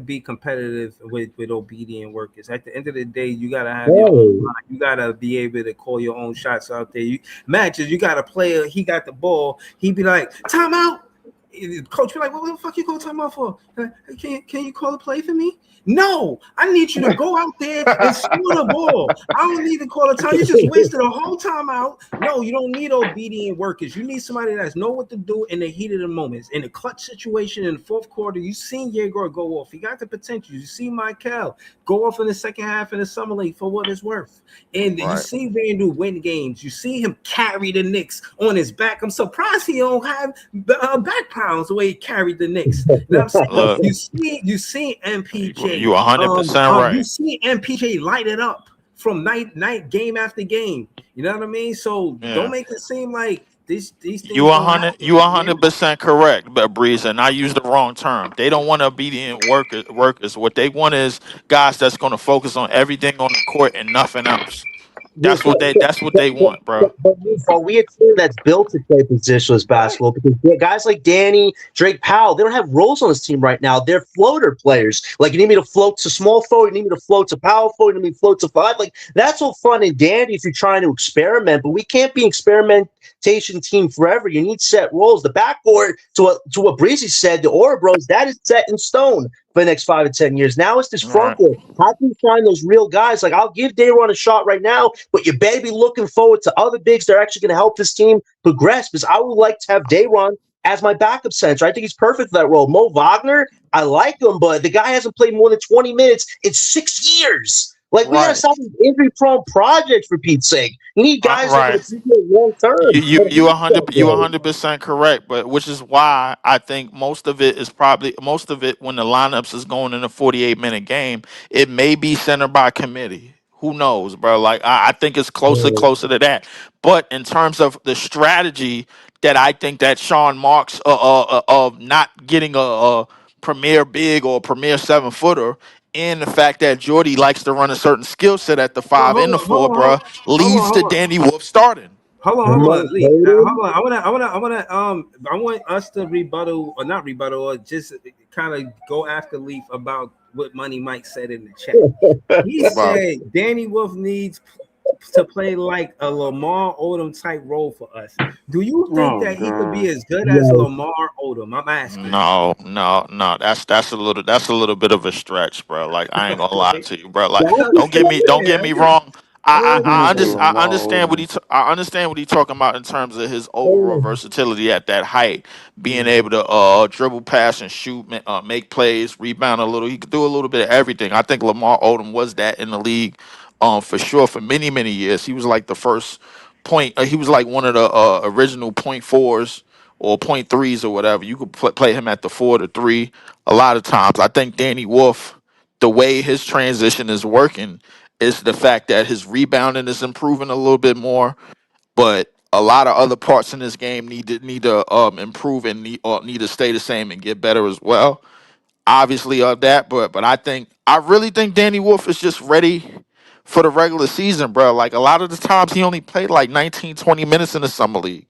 be competitive with obedient workers. At the end of the day, you gotta have your own hey. line. You gotta be able to call your own shots out there. Matches, you got a player. He got the ball. He be like, timeout. Coach be like, what the fuck you call timeout for? Can you call a play for me? No, I need you to go out there and score the ball. I don't need to call a time. You just wasted a whole timeout. No, you don't need obedient workers. You need somebody that's know what to do in the heat of the moments. In the clutch situation in the fourth quarter, you seen Yegor go off. He got the potential. You see Michael go off in the second half in the summer league for what it's worth. And you Right. see Randall win games. You see him carry the Knicks on his back. I'm surprised he don't have back pounds the way he carried the Knicks. You know what I'm saying? Look, You see MPJ. you 100% You right. see MPJ light it up from night game after game. You know what I mean? So don't Yeah. make it seem like these things don't You happen. Man. 100% correct, but Breeze, and I used the wrong term. They don't want obedient workers. What they want is guys that's going to focus on everything on the court and nothing else. Yeah, That's what they want, bro. but we a team that's built to play positionless basketball because guys like Danny, Drake Powell, they don't have roles on this team right now. They're floater players. Like, you need me to float to small forward, you need me to float to power forward, you need me to float to five. Like, that's all fun and dandy if you're trying to experiment, but we can't be an experimentation team forever. You need set roles. The backcourt, to what Breezy said, the Aura Bros, that is set in stone for the next 5 to 10 years. Now it's this All front right. court. How can you find those real guys? Like, I'll give Dayron a shot right now, but you better be looking forward to other bigs that are actually going to help this team progress, because I would like to have Dayron as my backup center. I think he's perfect for that role. Mo Wagner, I like him, but the guy hasn't played more than 20 minutes in 6 years. Like, we got to Right. stop these injury-prone projects, for Pete's sake. You need guys that are going Right. to contribute long-term. You 100% correct, but which is why I think most of it when the lineups is going in a 48-minute game, it may be centered by committee. Who knows, bro? Like I think it's closer to that. But in terms of the strategy that I think that Sean Marks of not getting a premier big or a premier 7-footer, and the fact that Jordy likes to run a certain skill set at the Hold 5 and the on, 4, bro, leads to hold on. Danny Wolf starting. Hold on, Mo Lee. Hayden? Hold on. I want us to rebuttal or not rebuttal or just kind of go after Leaf about what Money Mike said in the chat. He About said Danny Wolf needs to play like a Lamar Odom type role for us. Do you think Oh that he could be god. as good as No. Lamar Odom? I'm asking. no. That's a little bit of a stretch, bro. Like I ain't gonna lie to you, bro. Like That's I'm saying, don't get me wrong. I'm Nigga said saying. I Lamar understand Odom. I understand what he's talking about in terms of his overall versatility at that height, being Mhm. able to dribble, pass, and shoot, make plays, rebound a little. He could do a little bit of everything. I think Lamar Odom was that in the league, for sure. For many years, he was like the first point. He was like one of the original point fours or point threes or whatever. You could play him at the 4 to 3 a lot of times. I think Danny Wolf, the way his transition is working, is the fact that his rebounding is improving a little bit more, but a lot of other parts in this game need to improve and need to stay the same and get better as well. Obviously, of that, but I really think Danny Wolf is just ready for the regular season, bro. Like a lot of the times he only played like 19, 20 minutes in the summer league.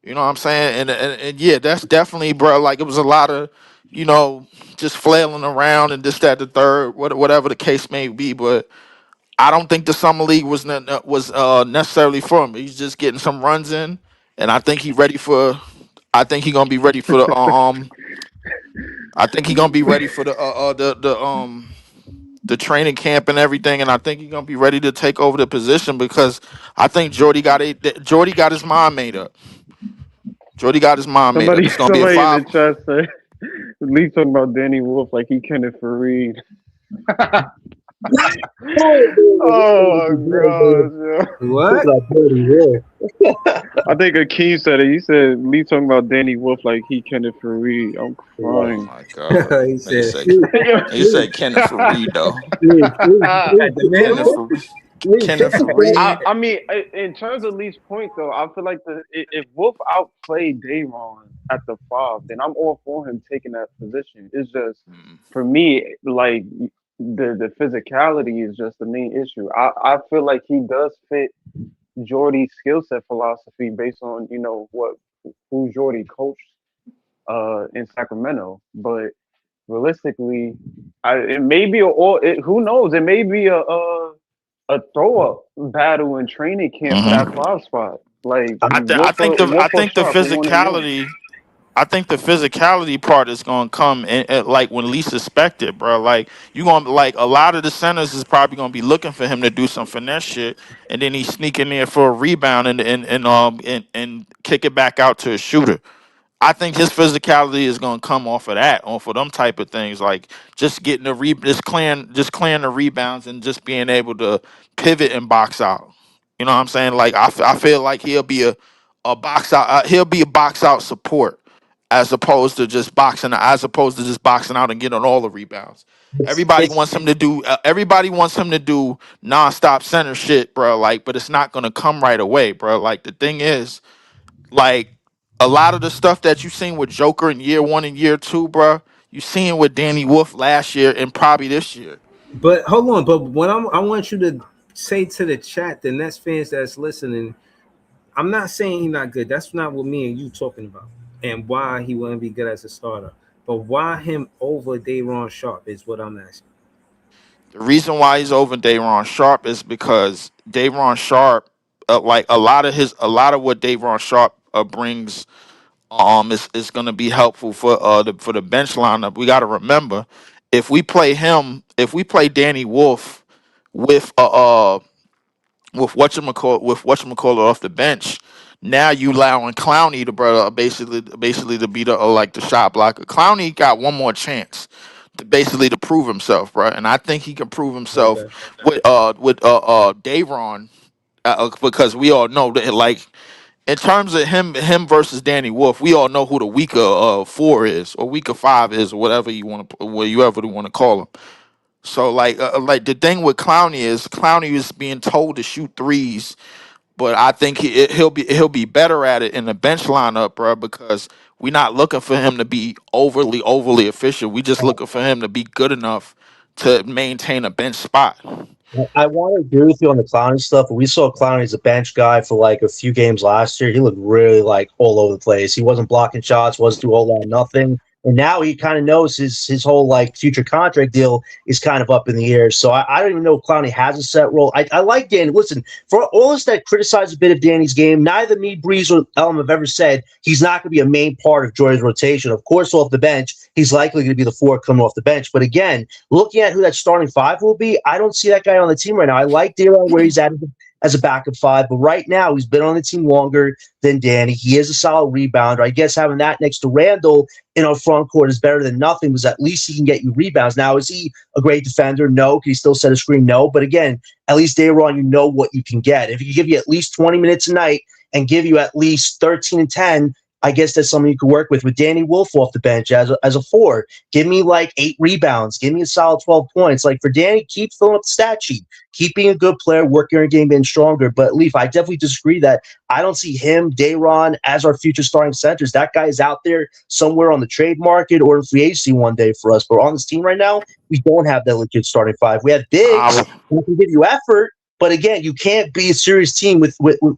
You know what I'm saying? And yeah, that's definitely, bro. Like it was a lot of, you know, just flailing around and this, that, the third, whatever the case may be. But I don't think the summer league was necessarily for him. He's just getting some runs in, and I think he ready for. I think he gonna be ready for the I think he gonna be ready for the training camp and everything, and I think he's gonna be ready to take over the position because I think Jordy got his mind made up. Jordy got his mind made up. Somebody It's gonna be a somebody in five. the chat said Lee talking about Danny Wolf like he Kenneth Fareed. Oh my gosh, What? yeah. I think Akeem said it. He said Lee talking about Danny Wolf like he Kenneth Fareed. I'm Oh crying. my god! He said They say Kenneth Fareed though. at the Kenneth minimum. Fareed. Fifty Nah, we points. ain't. I mean, in terms of least point though, I feel like if Wolf outplayed Dayron at the 5, then I'm all for him taking that position. It's just for me, like the physicality is just the main issue. I feel like he does fit Jordy's skill set philosophy based on what who Jordy coached in Sacramento, but realistically, it may be who knows? It may be a throw up battle in training camp for that Hmm. 5 spot. Like I Wolf or think the Sharp, one or the other. physicality. I think the physicality part is gonna come in, like when least suspected, bro. Like you gonna like a lot of the centers is probably gonna be looking for him to do some finesse shit, and then he's sneaking there for a rebound and kick it back out to a shooter. I think his physicality is gonna come off of them type of things, like just getting just clearing the rebounds and just being able to pivot and box out. You know what I'm saying? Like I feel like a box out. He'll be a box out support as opposed to just boxing out and getting all the rebounds. It's Everybody wants him to do nonstop center shit, bro. Like, but it's not gonna come right away, bro. Like the thing is, like a lot of the stuff that you seen with Joker in year 1 and year 2, bro, you seen with Danny Wolf last year and probably this year. But hold on. But what I want you to say to the chat, the Nets fans that's listening, I'm not saying he's not good. That's not what me and you talking about, and why he wouldn't be good as a starter. But why him over Dayron Sharp is what I'm asking. The reason why he's over Dayron Sharp is because Dayron Sharp, like a lot of what Dayron Sharp brings, is going to be helpful for the bench lineup. We got to remember, if we play Danny Wolf with with whatchamacallit off the bench. Now you allowing Clowney to brother basically to be the like the shot blocker. Clowney got one more chance to basically to prove himself, bro. And I think he can prove himself Okay. with Dayron, because we all know that, like, in terms of him versus Danny Wolf, we all know who the weaker 4 is, or weaker 5 is, or whatever you want to, where you ever want to call him. So like the thing with Clowney is being told to shoot threes, but I think he'll be better at it in the bench lineup, bro, because we're not looking for him to be overly efficient. We just looking for him to be good enough to maintain a bench spot. I want to agree with you on the Clowney stuff, but we saw Clowney as a bench guy for like a few games last year. He looked really like all over the place. He wasn't blocking shots, wasn't doing a whole lot of nothing. And now he kind of knows his whole like future contract deal is kind of up in the air. So I don't even know if Clowney has a set role. I like Danny. Listen, for all us that criticize a bit of Danny's game, neither me, Breeze, or Elm have ever said he's not going to be a main part of Jordan's rotation. Of course, off the bench, he's likely going to be the 4 coming off the bench. But again, looking at who that starting 5 will be, I don't see that guy on the team right now. I like Daron where he's at as a backup 5, but right now he's been on the team longer than Danny. He is a solid rebounder. I guess having that next to Randall in our front court is better than nothing, because at least he can get you rebounds. Now, is he a great defender? No. Can he still set a screen? No. But again, at least Daron, you know what you can get. If he can give you at least 20 minutes a night and give you at least 13 and 10, I guess that's something you could work with Danny Wolf off the bench as a 4. Give me like 8 rebounds. Give me a solid 12 points. Like for Danny, keep filling up the stat sheet. Keep being a good player, working your game, being stronger. But Leaf, I definitely disagree that I don't see him, Dayron, as our future starting centers. That guy is out there somewhere on the trade market or in free agency one day for us. But on this team right now, we don't have that legit starting 5. We have bigs who can give you effort. But again, you can't be a serious team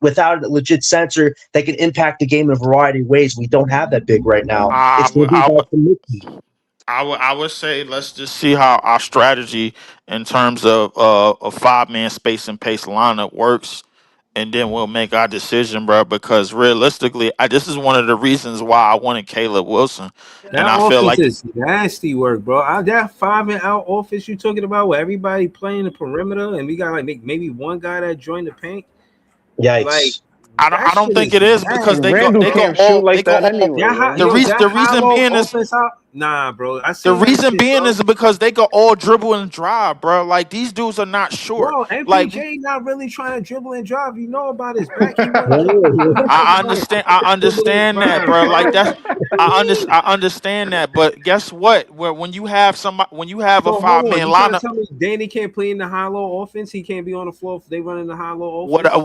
without a legit center that can impact the game in a variety of ways. We don't have that big right now. It's going to be about the Mickey. I would say let's just see how our strategy in terms of a 5-man space and pace lineup works, and then we'll make our decision, bro. Because realistically, this is one of the reasons why I wanted Caleb Wilson, and That I feel offense like is nasty work, bro. That 5 and out offense you talking about, where everybody playing the perimeter and we got like maybe one guy that joined the paint. Like Yikes. I that don't shit think is it is because nasty. Randall can't shoot like that That anyway, high, yo. the yo, reason that high low being is offense out. Nah, bro. I the seen that reason shit, being bro. is because they can all dribble and drive, bro. Like these dudes are not short. Bro, Like MPJ not really trying to dribble and drive. You know about his back. He want to. He want to talk about I dribble and understand that, drive, bro. Like bro. I understand that, but guess what? When you have somebody, when you have a So hold on, 5-man you trying to lineup, tell me Danny can't play in the hollow offense? He can't be on the floor if they running the hollow what? offense?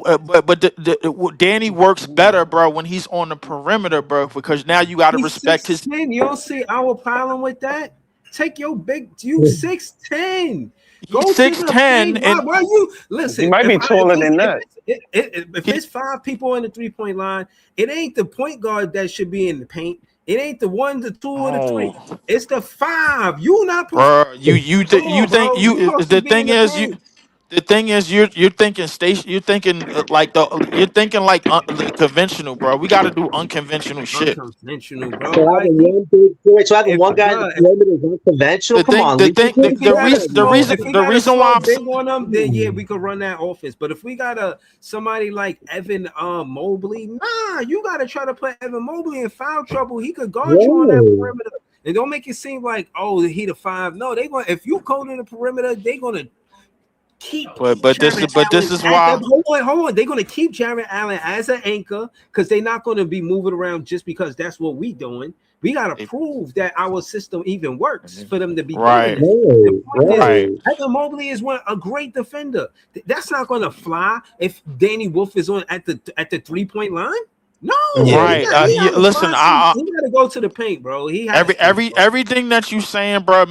Danny works better, bro, when he's on the perimeter, bro, because now you got to He's respect his. 6'10". You don't see our problem with that? Take your big you 6'10". He's Go to six the ten, paint. Why? and Why you He listen? might be taller than that. If he, it's 5 people in the 3-point line, it ain't the point guard that should be in the paint. It ain't the 1, the 2, or the 3. oh, It's the 5. You not supposed. bro, Come you on, think bro. You you supposed to the be in thing the is you. paint. The thing is, you're thinking station. You're thinking you're thinking like the conventional, bro. We got to do unconventional shit. Unconventional, bro. So Like having one big, wait, so having if one guy in the bro, perimeter is unconventional. Come on, Lee. if he got a small, if he The got a reason small why big on him, Come then yeah, on. we could run that offense. But if we got a somebody like Evan Mobley, nah, you gotta try to put Evan Mobley in foul trouble. He could guard you on that Whoa. perimeter. And don't make it seem like he the 5. No, they going if you code in the perimeter, they gonna keep Jared but this Allen is at why. the hold on. They're gonna keep Jared Allen as an anchor because they're not gonna be moving around just because that's what we doing. We gotta prove that our system even works for them to be doing Right, that. The Right, point is, right. right. Evan Mobley is a great defender. That's not gonna fly if Danny Wolf is on at the 3-point line. No, Mhm. Right. he Yeah, gotta listen, find some. He gotta go to the paint, bro. He has to, bro. everything that you saying, bro.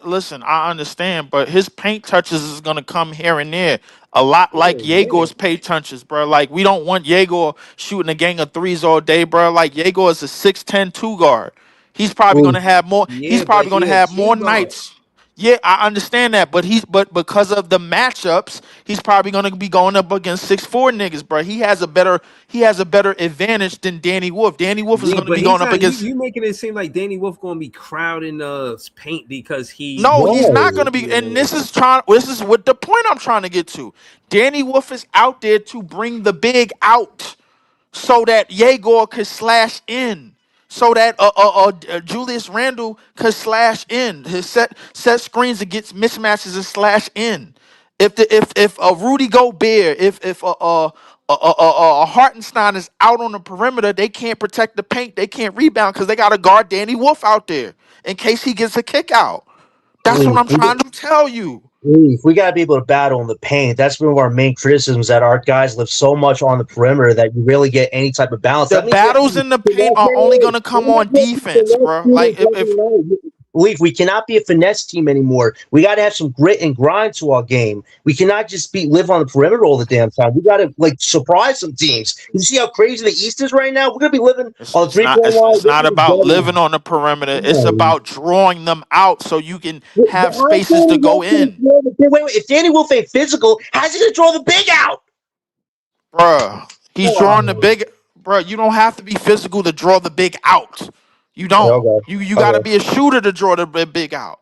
Listen. I understand, but his paint touches is gonna come here and there, a lot like Yeah, yeah. Yego's paint touches, bro. Like we don't want Yego shooting a gang of threes all day, bro. Like Yego is a 6'10" guard. He's probably Ooh, gonna have more. He's Yeah, but probably gonna he a have more two guard. nights. Yeah, I understand that, but because of the matchups, he's probably gonna be going up against 6'4" niggas, bro. He has a better advantage than Danny Wolf. Danny Wolf is Yeah, gonna but be he's going up not. You against. you making it seem like Danny Wolf gonna be crowding paint because he. No, he's not no. gonna be, and Yeah. this is what the point I'm trying to get to. Danny Wolf is out there to bring the big out so that Yegor could slash in, so that Julius Randle could slash in. His set screens against mismatches and slash in. If a Rudy Gobert, if a Hartenstein is out on the perimeter, they can't protect the paint, they can't rebound because they got to guard Danny Wolf out there in case he gets a kick out. That's what Leaf, I'm trying to tell you. we got to be able to battle in the paint. That's one of our main criticisms that our guys live so much on the perimeter that you really get any type of balance. The That means we have to battles be in the paint finesse. are only No, gonna we come have on to be defense, finesse bro. Like shooters every night. Leaf, we cannot be a finesse team anymore. We got to have some grit and grind to our game. We cannot just live on the perimeter all the damn time. We got to like surprise some teams. You see how crazy the East is right now? We're gonna be living on the 3-point line. it's We're not gonna be about dead. living on the perimeter. It's No. about drawing them out so you can But have how's spaces to Danny go Wolf going to in, draw the big? Wait, if Danny Wolf ain't physical, how's he going to draw the big out? bruh. He's drawing the Oh, big, bruh. You don't have to be physical to draw the big out. You don't. okay, You got to okay. be a shooter to draw the big out.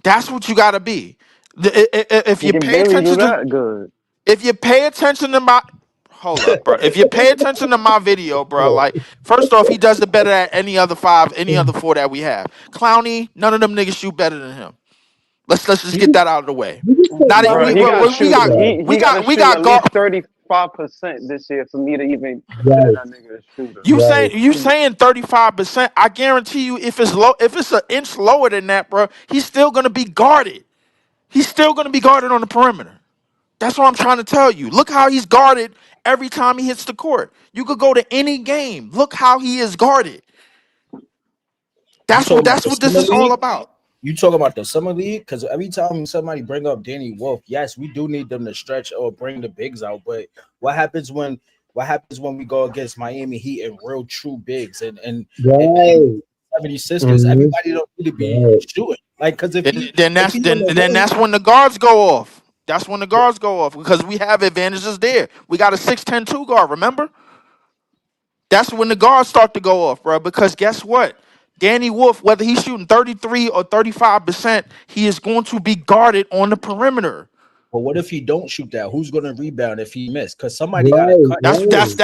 That's what you got to be. If He you can pay barely do attention to that good. if you pay attention to my hold up, bro. If you pay attention to my video, bro, Oh, like first off, he does it better at any other four that we have. Clowney, none of them niggas shoot better than him. Let's just you get just that out of the way. you just said Not Clowney Bro, we he was got to we shoot. got yeah, He got to we shoot got at guard. least 35% this year for me to even consider right, that nigga a shooter. right. You saying 35%? I guarantee you, if it's low, if it's an inch lower than that, bro, he's still gonna be guarded. He's still gonna be guarded on the perimeter. That's what I'm trying to tell you. Look how he's guarded every time he hits the court. You could go to any game. Look how he is guarded. You talking about That's the what this summer is all league? about. You talk about the summer league? Because every time somebody bring up Danny Wolf, yes, we do need them to stretch or bring the bigs out. But what happens when we go against Miami Heat and real true bigs and Right. 76ers? Mm-hmm. Everybody don't need to be Right. shooting. Like because if he's on the Then wing, that's when the guards go off. That's when the guards go off because we have advantages there. We got a 6'10" guard, remember? That's when the guards start to go off, bro. Because guess what? Danny Wolf, whether he's shooting 33 or 35%, he is going to be guarded on the perimeter. but what if he don't shoot that? Who's going to rebound if he missed? Because somebody got to Right. cut. Right.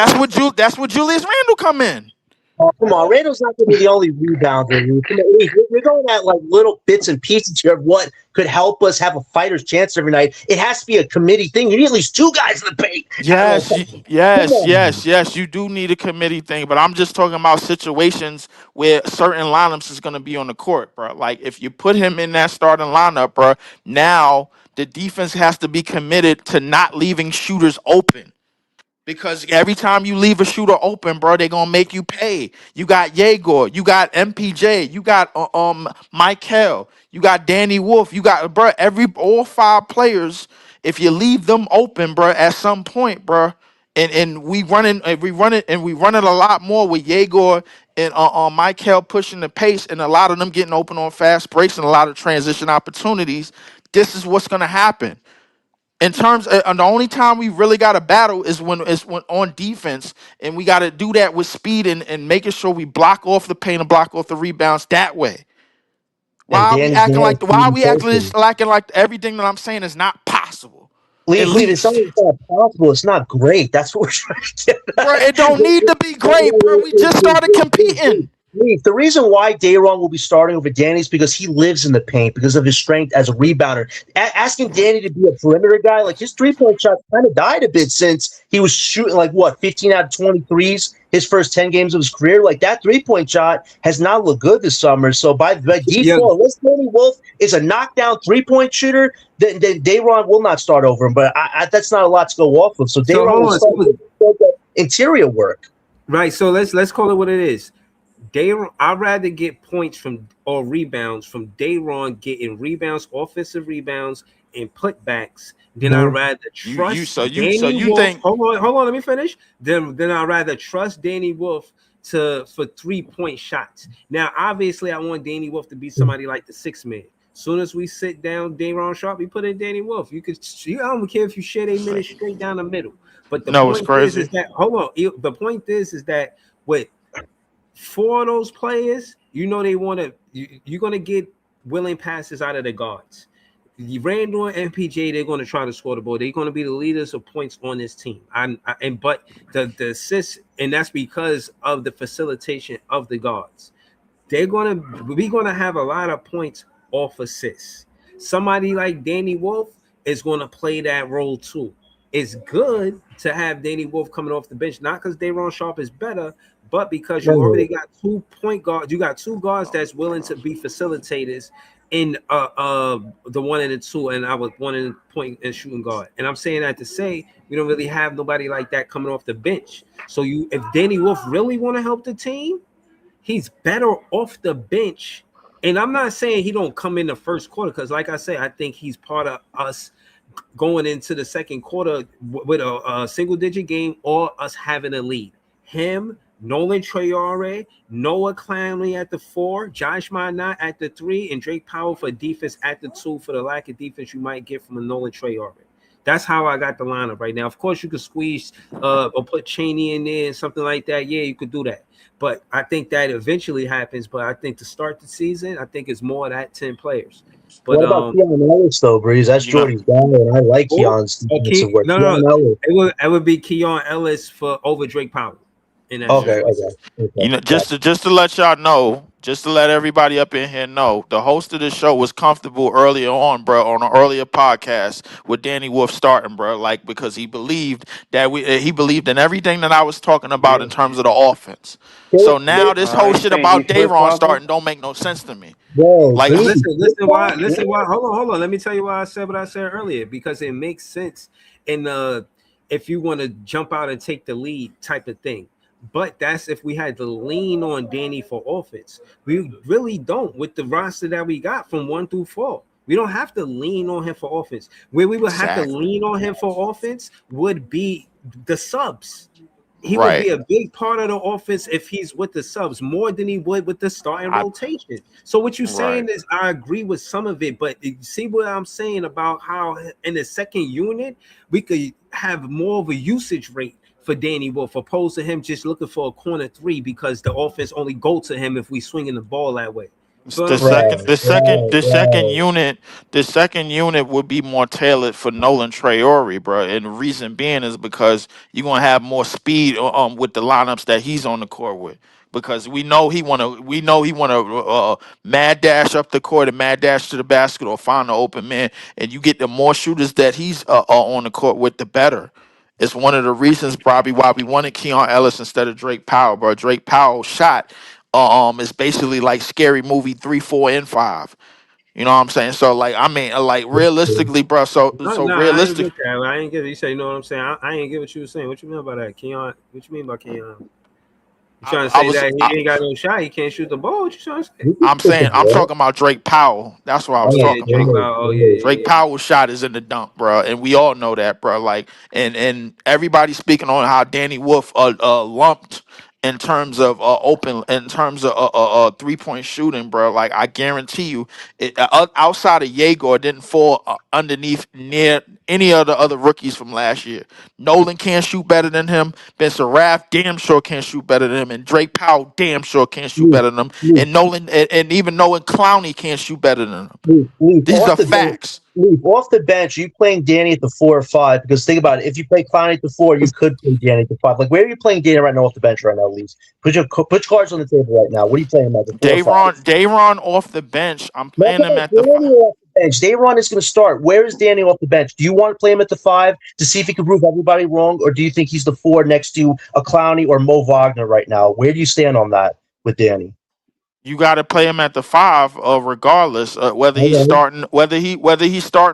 That's what Julius Randle come in. Oh, come on, Randall's not going to be the only rebounder. Come on, we're going at like little bits and pieces here of what could help us have a fighter's chance every night. It has to be a committee thing. You need at least two guys in the paint. Yes, Come yes, on. yes, yes. You do need a committee thing, but I'm just talking about situations where certain lineups is going to be on the court, bro. Like if you put him in that starting lineup, bro, now the defense has to be committed to not leaving shooters open. Because every time you leave a shooter open, bro, they're gonna make you pay. You got Yegor, you got MPJ, you got Michael, you got Danny Wolf, you got bro, all five players. If you leave them open, bro, at some point, bro, and we run it a lot more with Yegor and Michael pushing the pace, and a lot of them getting open on fast breaks and a lot of transition opportunities. This is what's gonna happen in terms of, and the only time we really got to battle is when on defense, and we got to do that with speed and making sure we block off the paint and block off the rebounds that way. And Danny's going to Why are we acting coaching. like everything that I'm saying is not possible? At Leave. least, It's not possible. It's not great. That's what we're trying to get bro, at. it don't need to be great, bro. We just started competing. The reason why Dayron will be starting over Danny is because he lives in the paint because of his strength as a rebounder. Asking Danny to be a perimeter guy, like his 3-point shot kind of died a bit since he was shooting like what 15 out of 23s his first 10 games of his career. Like that 3-point shot has not looked good this summer. So by default, unless Danny Wolf is a knockdown 3-point shooter, then Dayron will not start over him. But that's not a lot to go off of. So Dayron will start that interior work. Right. So let's call it what it is. I'd rather get points from or rebounds from Dayron getting rebounds, offensive rebounds, and putbacks. Then I'd rather trust Danny Wolf. Hold on, let me finish. Then I'd rather trust Danny Wolf for 3-point shots. Now, obviously, I want Danny Wolf to be somebody like the 6-man. Soon as we sit down, Dayron Sharp, we put in Danny Wolf. I don't care if you share 8 minutes straight down the middle. But the point is that the point is that with 4 of those players, they want to. You're gonna get willing passes out of the guards. Randall and MPJ, they're going to try to score the ball. They're going to be the leaders of points on this team. But the assists, and that's because of the facilitation of the guards. We're going to have a lot of points off assists. Somebody like Danny Wolf is going to play that role too. It's good to have Danny Wolf coming off the bench, not because Dayron Sharp is better, but because you already got 2 point guards. You got 2 guards that's willing to be facilitators in the 1 and the 2, and I was 1 and point and shooting guard. And I'm saying that to say we don't really have nobody like that coming off the bench. So if Danny Wolf really want to help the team, he's better off the bench. And I'm not saying he don't come in the first quarter, because like I said, I think he's part of us going into the second quarter with a single-digit game or us having a lead. Him, Nolan Traore, Noah Clowney at the 4, Josh Minot at the 3, and Drake Powell for defense at the 2 for the lack of defense you might get from a Nolan Traore. That's how I got the lineup right now. Of course, you could squeeze or put Cheney in there and something like that. Yeah, you could do that. But I think that eventually happens. But I think to start the season, I think it's more of that 10 players. But what about Keon Ellis though, Breeze? That's Jordy's guy, and I like Keon's defensive work. No. It would be Keon Ellis for over Drake Powell. Okay. Just to let y'all know, just to let everybody up in here know, the host of the show was comfortable earlier on, bro, on an earlier podcast with Danny Wolf starting, bro, like because he believed that he believed in everything that I was talking about in terms of the offense. So now this whole shit about Dayron starting don't make no sense to me. Whoa, like, listen why. Hold on. Let me tell you why I said what I said earlier, because it makes sense in if you want to jump out and take the lead type of thing. But that's if we had to lean on Danny for offense. We really don't with the roster that we got from 1 through 4. We don't have to lean on him for offense. Where we would have to lean on him for offense would be the subs. He would be a big part of the offense if he's with the subs more than he would with the starting rotation. So what you're saying is I agree with some of it, but you see what I'm saying about how in the second unit we could have more of a usage rate for Danny Wolf, opposed to him just looking for a corner 3 because the offense only go to him if we swinging the ball that way. The second unit would be more tailored for Nolan Traore, bro. And the reason being is because you're gonna have more speed with the lineups that he's on the court with. because we know he want to mad dash up the court and mad dash to the basket or find the open man, and you get the more shooters that he's on the court with, the better. It's one of the reasons probably why we wanted Keon Ellis instead of Drake Powell, bro. Drake Powell shot is basically like Scary Movie 3, 4, and 5. You know what I'm saying? So like, I mean, like realistically, bro. So No, so no, I ain't realistic. get that. I ain't get it. You say, you know what I'm saying? I ain't get what you were saying. What you mean by that, Keon? What you mean by Keon? You trying to I say was that he ain't got no shot? He can't shoot the ball? What you trying to say? I'm saying I'm talking about Drake Powell. That's what I Oh was yeah, talking Drake about. Bell. Oh yeah, Drake yeah, Powell's shot is in the dump, bro, and we all know that, bro. Like, and everybody speaking on how Danny Wolf lumped in terms of open, in terms of 3-point shooting, bro. Like, I guarantee you, outside of Yegor, it didn't fall underneath near any of the other rookies from last year. Nolan can't shoot better than him. Spencer Raff damn sure can't shoot better than him, and Drake Powell damn sure can't shoot Leaf, better than him. Leaf, And Nolan and even Nolan Clowney can't shoot better than him. Leaf, These off are the bench. facts. Leaf, off the bench. Are you playing Danny at the 4 or 5? Because think about it. If you play Clowney at the 4, you could play Danny at the 5. Like, where are you playing Danny right now off the bench right now, Leaf? Put your cards on the table right now. What are you playing him at the 4 or 5? Dayron off the bench. I'm Nothing playing him about at the Danny 5. off the bench. Dayron is going to start. Where is Danny off the bench? Do you want to play him at the 5 to see if he can prove everybody wrong, or do you think he's the 4 next to a Clowney or Mo Wagner right now? Where do you stand on that with Danny? You got to play him at the 5, regardless Okay. whether he's starting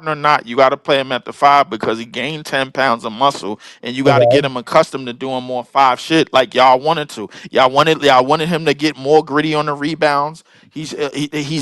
or not. You got to play him at the 5 because he gained 10 pounds of muscle, and you got to get Okay. him accustomed to doing more 5 shit like y'all wanted to. Y'all wanted him to get more gritty on the rebounds. He's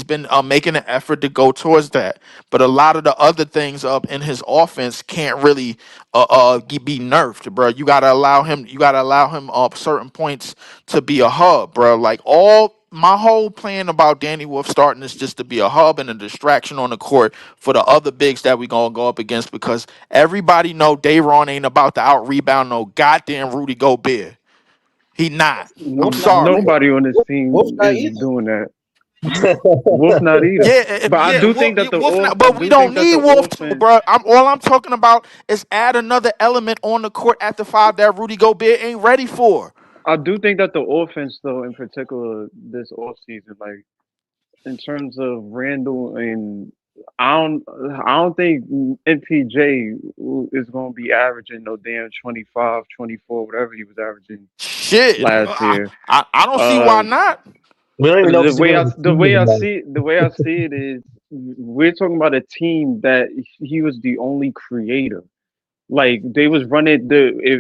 been making an effort to go towards that, but a lot of the other things up in his offense can't really be nerfed, bro. You got to allow him. You got to allow him certain points to be a hub, bro. Like all my whole plan about Danny Wolf starting is just to be a hub and a distraction on the court for the other bigs that we gonna go up against, because everybody know Dayron ain't about to out rebound no goddamn Rudy Gobert. He not. I'm Wolf not sorry. either. Nobody on this Wolf team not is either. doing that. Wolf not either. But I Yeah, do think that Wolf not, I but we do think don't that need the Wolf to, offense. bro. All I'm talking about is add another element on the court at the 5 that Rudy Gobert ain't ready for. I do think that the offense, though, in particular, this offseason, like in terms of Randall and I don't think MPJ is going to be averaging no damn 25, 24, whatever he was averaging Shit, last year. I don't see Uh, why not. We don't even know if he's going to the season. the way I see it is we're talking about a team that he was the only creator. Like they was running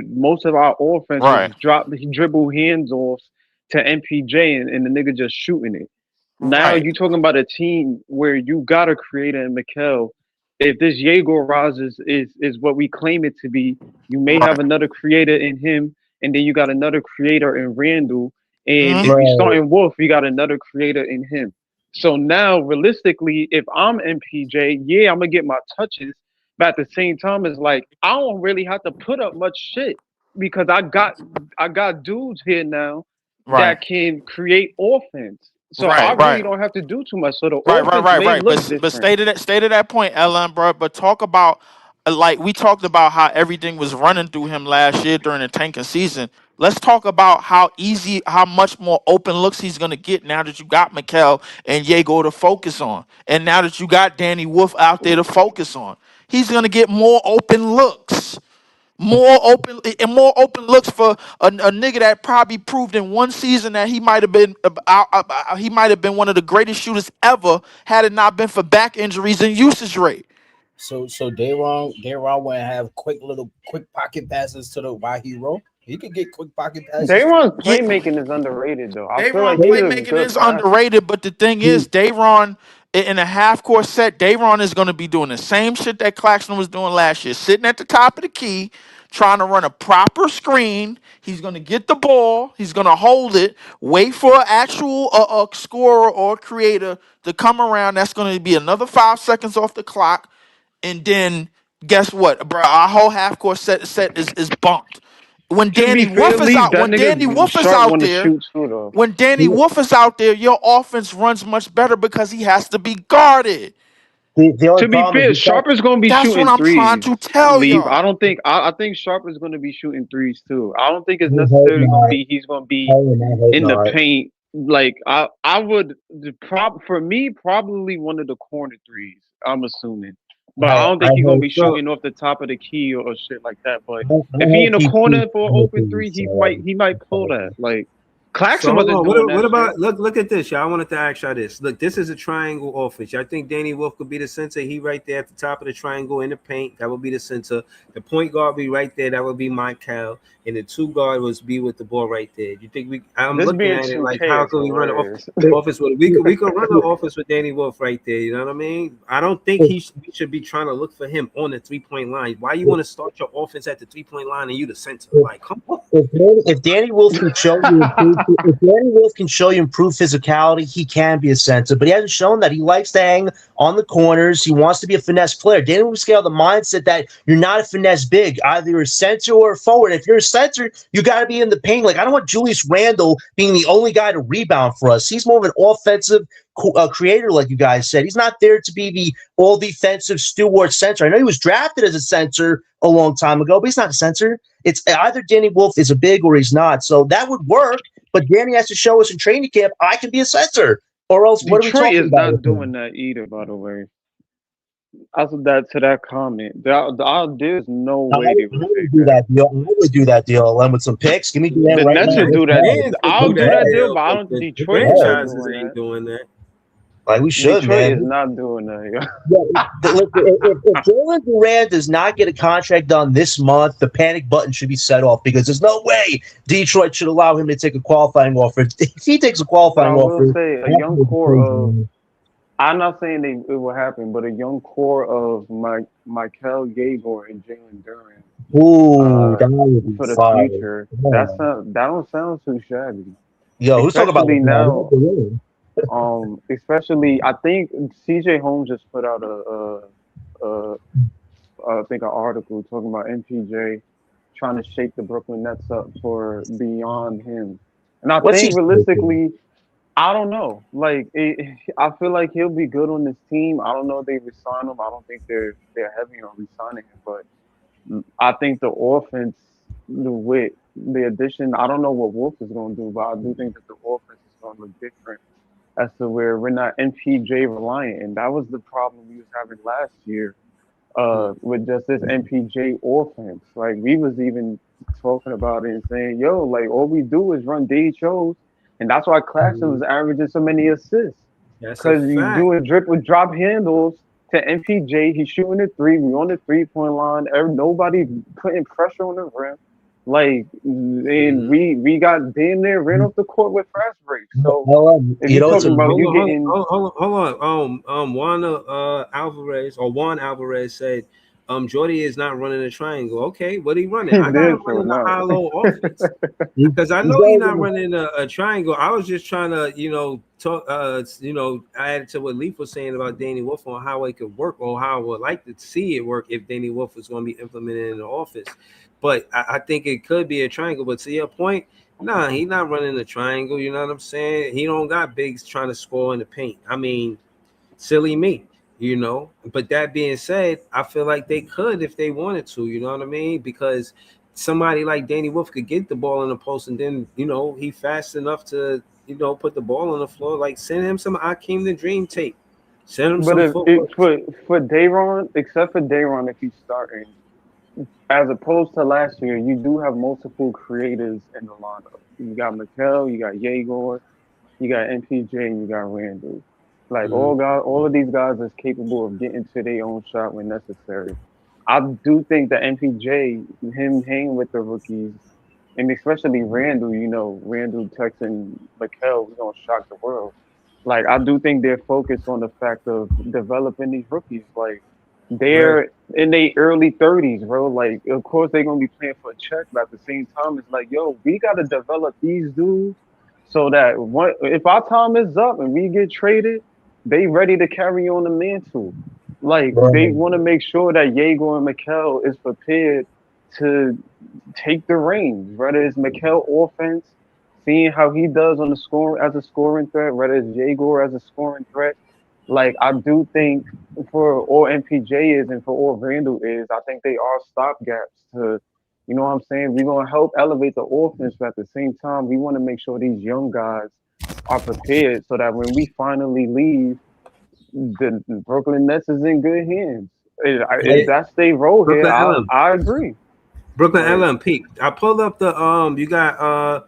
most of our offense was Right, dribble hands off to MPJ and the nigga just shooting it. Now right, you talking about a team where you got a creator in Mikel. If this Jago Raz is what we claim it to be, you may have right. another creator in him, and then you got another creator in Randall. And Mhm. if you Right. start in Wolf, you got another creator in him. So now, realistically, if I'm MPJ, yeah, I'm gonna get my touches, but at the same time, it's like I don't really have to put up much shit because I got dudes here now Right, that can create offense. So I right, really right. don't have to do too much. So the Right, right, offense right, may right. look But different. stay to that point, Ellen, bro. But talk about like we talked about how everything was running through him last year during the tanking season. Let's talk about how much more open looks he's gonna get now that you got Mikel and Diego to focus on, and now that you got Danny Wolf out there to focus on. He's gonna get more open looks. More open looks for a nigga that probably proved in one season that he might have been he might have been one of the greatest shooters ever had it not been for back injuries and usage rate. So Dayron want to have quick pocket passes to the wide hero. He could get quick pocket passes too. Dayron's Yeah, playmaking is underrated though. I feel like Dayron he's a playmaking good is passer. underrated, but the thing is, Dayron in a half court set, Dayron is going to be doing the same shit that Claxton was doing last year, sitting at the top of the key, trying to run a proper screen. He's going to get the ball, he's going to hold it, wait for an actual scorer or creator to come around. That's going to be another 5 seconds off the clock, and then guess what, bro? Our whole half court set is bumped. To be fair, Leaf, that When Danny nigga Wolf is sharp out want to there, shoot too though. your offense runs much better because he has to be guarded. The only To be problem is fair, Sharp is going to be That's what shooting I'm trying threes. to tell Leave. y'all. I don't think. I think Sharp is going to be shooting threes too. I don't think it's I hope necessarily going to not. be. He's going to be I hope in the not. paint. Like I would for me probably one of the corner threes. I'm assuming, but I don't I think he's going to hope be So shooting off the top of the key or shit like that. But I if he in hope a he corner shoots for an open three, penalties. he might pull that. Like So Claxton hold wasn't on. doing What that shit. about look at this, y'all? I wanted to ask y'all this. Look, this is a triangle offense. I think Danny Wolf could be the center. He right there at the top of the triangle in the paint. That would be the center. The point guard be right there. That would be Michael. And the two guard was be with the ball right there. You think we? I'm This looking being at it like 2K how is could we run an hilarious. office with it? We could run the office with Danny Wolf right there. You know what I mean? I don't think we should be trying to look for him on the 3-point line. Why you want to start your offense at the 3-point line and you the center? Like, come on. If Danny Wolf can show you if Danny Wolf can show you improved physicality, he can be a center. But he hasn't shown that. He likes to hang on the corners. He wants to be a finesse player. Danny Wolf's got the mindset that you're not a finesse big. Either you're a center or a forward. If you're a center, you got to be in the paint. Like I don't want Julius Randle being the only guy to rebound for us. He's more of an offensive creator, like you guys said. He's not there to be the all defensive Stewart center. I know he was drafted as a center a long time ago, but he's not a center. It's either Danny Wolf is a big or he's not. So that would work. But Danny has to show us in training camp, I can be a center. Or else, what are we Detroit talking is about not with him? doing that either, by the way. After that, to that comment, there's no I way they would would take do that. that deal. I would do that deal. Along with some picks. Give me Durant The right Nets now. would The do that. fans would I'll do do that that deal, deal, but I but don't. the Detroit is not franchises doing ain't that. doing that. Like we should, Detroit is man. not doing that. Yeah, if Jalen Duren does not get a contract done this month, the panic button should be set off because there's no way Detroit should allow him to take a qualifying offer. If he takes a But I qualifying will offer, say, a that's young gonna be core of. crazy. I'm not saying it will happen, but a young core of Michael Gabor and Jalen Duren Ooh, uh, that would be for the fire. future. Yeah. That don't sound too shabby, Yo, who's talking about especially LeBron? now. Especially I think CJ Holmes just put out a I think an article talking about MPJ trying to shake the Brooklyn Nets up for beyond him, and I What's he think thinking? realistically, I don't know. Like I feel like he'll be good on this team. I don't know if they resign him. I don't think they're heavy on resigning him, but I think the offense, with the addition, I don't know what Wolf is going to do, but I do think that the offense is going to look different as to where we're not MPJ reliant, and that was the problem we was having last year with just this MPJ offense. Like we was even talking about it and saying, "Yo, like all we do is run DHOs," and that's why Claxton was averaging so many assists That's a because you fact. do a drip with drop handles to MPJ. He's shooting the three. We on the 3-point line. Nobody putting pressure on the rim. Like, and Mhm. we got damn near ran off the court with fast breaks. So if You you're know, it's a talking about Hold you on, getting hold on. Juan Juan Alvarez said, Jordy is not running a triangle. Okay, what he running? I got this him or running a not, high-low offense because I he's know he's not already running a triangle. I was just trying to, talk, add to what Leaf was saying about Danny Wolf on how it could work or how I would like to see it work if Danny Wolf was going to be implemented in the office. But I think it could be a triangle. But to your point, nah, he not running a triangle. You know what I'm saying? He don't got bigs trying to score in the paint. I mean, silly me, But that being said, I feel like they could if they wanted to. You know what I mean? Because somebody like Danny Wolf could get the ball in the post, and then he fast enough to put the ball on the floor. Like send him some Akeem the Dream tape. Send him but some if it, footwork. for Dayron, except for Dayron, if he's starting, as opposed to last year, you do have multiple creators in the lineup. You got Mikel, you got Yegor, you got MPJ, and you got Randall. Like Mhm. all of these guys is capable of getting to their own shot when necessary. I do think that MPJ, him hanging with the rookies, and especially Randall, Randall texting Mikel, we're gonna shock the world. Like I do think they're focused on the fact of developing these rookies. Like Right. they're in their early 30s, bro. Like of course they're gonna be playing for a check, but at the same time, it's like, yo, we gotta develop these dudes so that if our time is up and we get traded, they ready to carry on the mantle. Like they right. want to make sure that Yegor and Mikel is prepared to take the reins, whether it's Mikel offense, seeing how he does on the score as a scoring threat, whether it's Jaegor as a scoring threat. Like I do think for all MPJ is and for all Randall is, I think they are stopgaps to, you know what I'm saying? We're gonna help elevate the offense, but at the same time, we want to make sure these young guys are prepared so that when we finally leave, the Brooklyn Nets is in good hands. If Hey, that's their role here, Brooklyn I LM. I agree. Brooklyn Like, LMP. I pulled up the you got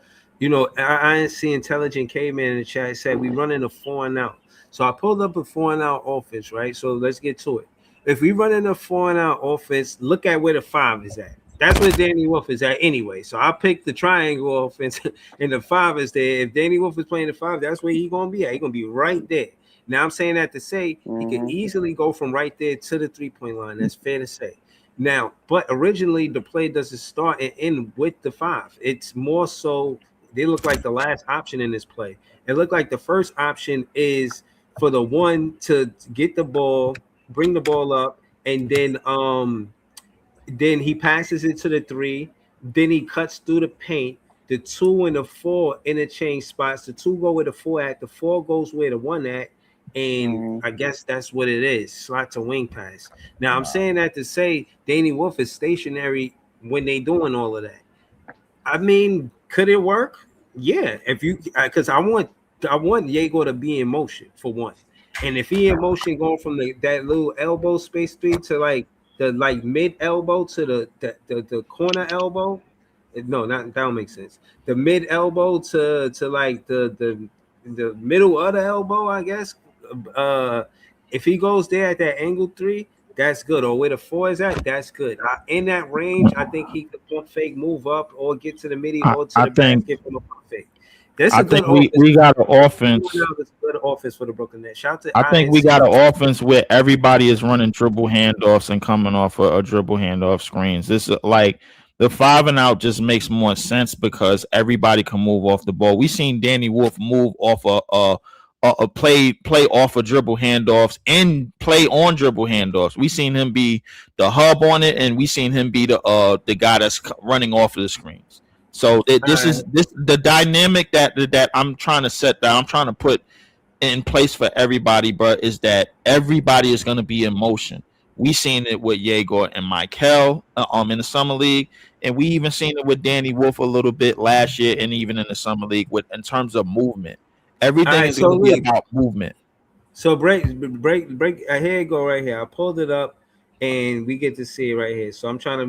I see intelligent caveman in the chat said we running a 4-and-out. So I pulled up a 4-and-out offense, right? So let's get to it. If we run in a 4-and-out offense, look at where the 5 is at. That's where Danny Wolf is at anyway. So I picked the triangle offense and the 5 is there. If Danny Wolf is playing the 5, that's where he's gonna be at. He's gonna be right there. Now I'm saying that to say he could mm-hmm. easily go from right there to the 3-point line. That's fair to say. Now, but originally the play doesn't start and end with the 5. It's more so they look like the last option in this play. It looked like the first option is for the 1 to get the ball, bring the ball up, and then he passes it to the 3. Then he cuts through the paint. The 2 and the 4 interchange spots. The 2 go where the 4 at. The 4 goes where the 1 at. And Mm-hmm. I guess that's what it is. Slot to wing pass. Now I'm saying that to say Danny Wolf is stationary when they doing all of that. I mean, could it work? Yeah. If you because I want Diego to be in motion for one. And if he in motion going from that little elbow space 3 to like the mid elbow to the corner elbow, no, not that don't make sense. The mid elbow to like the middle of the elbow, I guess. Uh, if he goes there at that angle 3, that's good. Or where the 4 is at, that's good. In that range, I think he could pump fake, move up, or get to the midi I, or to I the think basket from a pump fake. That's I a think good we, offense. we got an offense. It's a good offense for the Brooklyn Nets. Shout out to I think we INC. got an offense where everybody is running dribble handoffs and coming off a dribble handoff screens. This is like the 5-and-out just makes more sense because everybody can move off the ball. We seen Danny Wolf move off a play off of dribble handoffs and play on dribble handoffs. We seen him be the hub on it, and we seen him be the guy that's running off of the screens. So this is the dynamic that I'm trying to set down. I'm trying to put in place for everybody, but is that everybody is going to be in motion. We seen it with Yegor and Michael in the summer league, and we even seen it with Danny Wolf a little bit last year, and even in the summer league with in terms of movement. Everything is So going to be Lee, about movement. so break. Here you go right here. I pulled it up, and we get to see it right here. So I'm trying to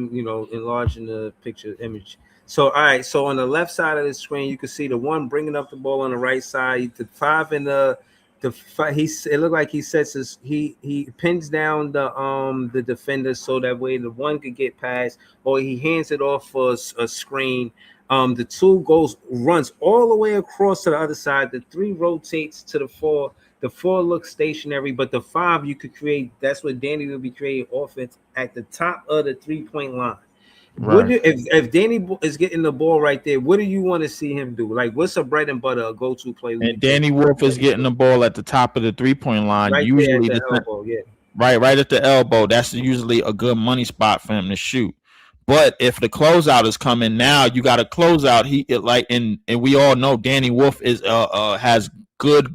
enlarge in the picture image. So all right. So on the left side of the screen, you can see the 1 bringing up the ball on the right side. The 5 in the 5. It looked like he sets his he pins down the defender so that way the 1 could get past, or he hands it off for a screen. The 2 runs all the way across to the other side. The 3 rotates to the 4. The 4 looks stationary, but the 5 you could create. That's what Danny will be creating offense at the top of the 3-point line. Right. If Danny is getting the ball right there, what do you want to see him do? Like, what's a bread and butter, a go-to play? And Danny Wolf is getting the ball at the top of the 3-point line. Right Usually there at the elbow, yeah. right at the elbow. That's usually a good money spot for him to shoot. But if the closeout is coming now, you got a closeout. And we all know Danny Wolf is has good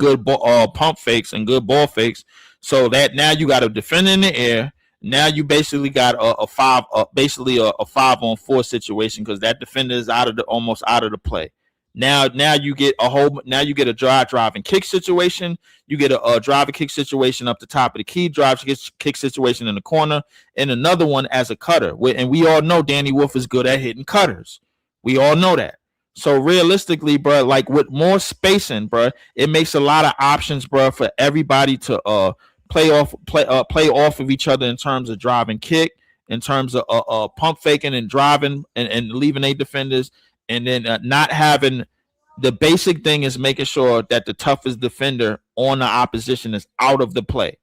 pump fakes and good ball fakes. So that now you got a defender in the air. Now you basically got a 5-on-4 situation because that defender is almost out of the play. Now you get a drive and kick situation. You get a drive and kick situation up the top of the key, drive kick situation in the corner, and another one as a cutter. And we all know Danny Wolf is good at hitting cutters. We all know that. So realistically, bro, like with more spacing, bro, it makes a lot of options, bro, for everybody to play off of each other in terms of drive and kick, in terms of pump faking and driving and leaving eight defenders. And then not having the basic thing is making sure that the toughest defender on the opposition is out of the play.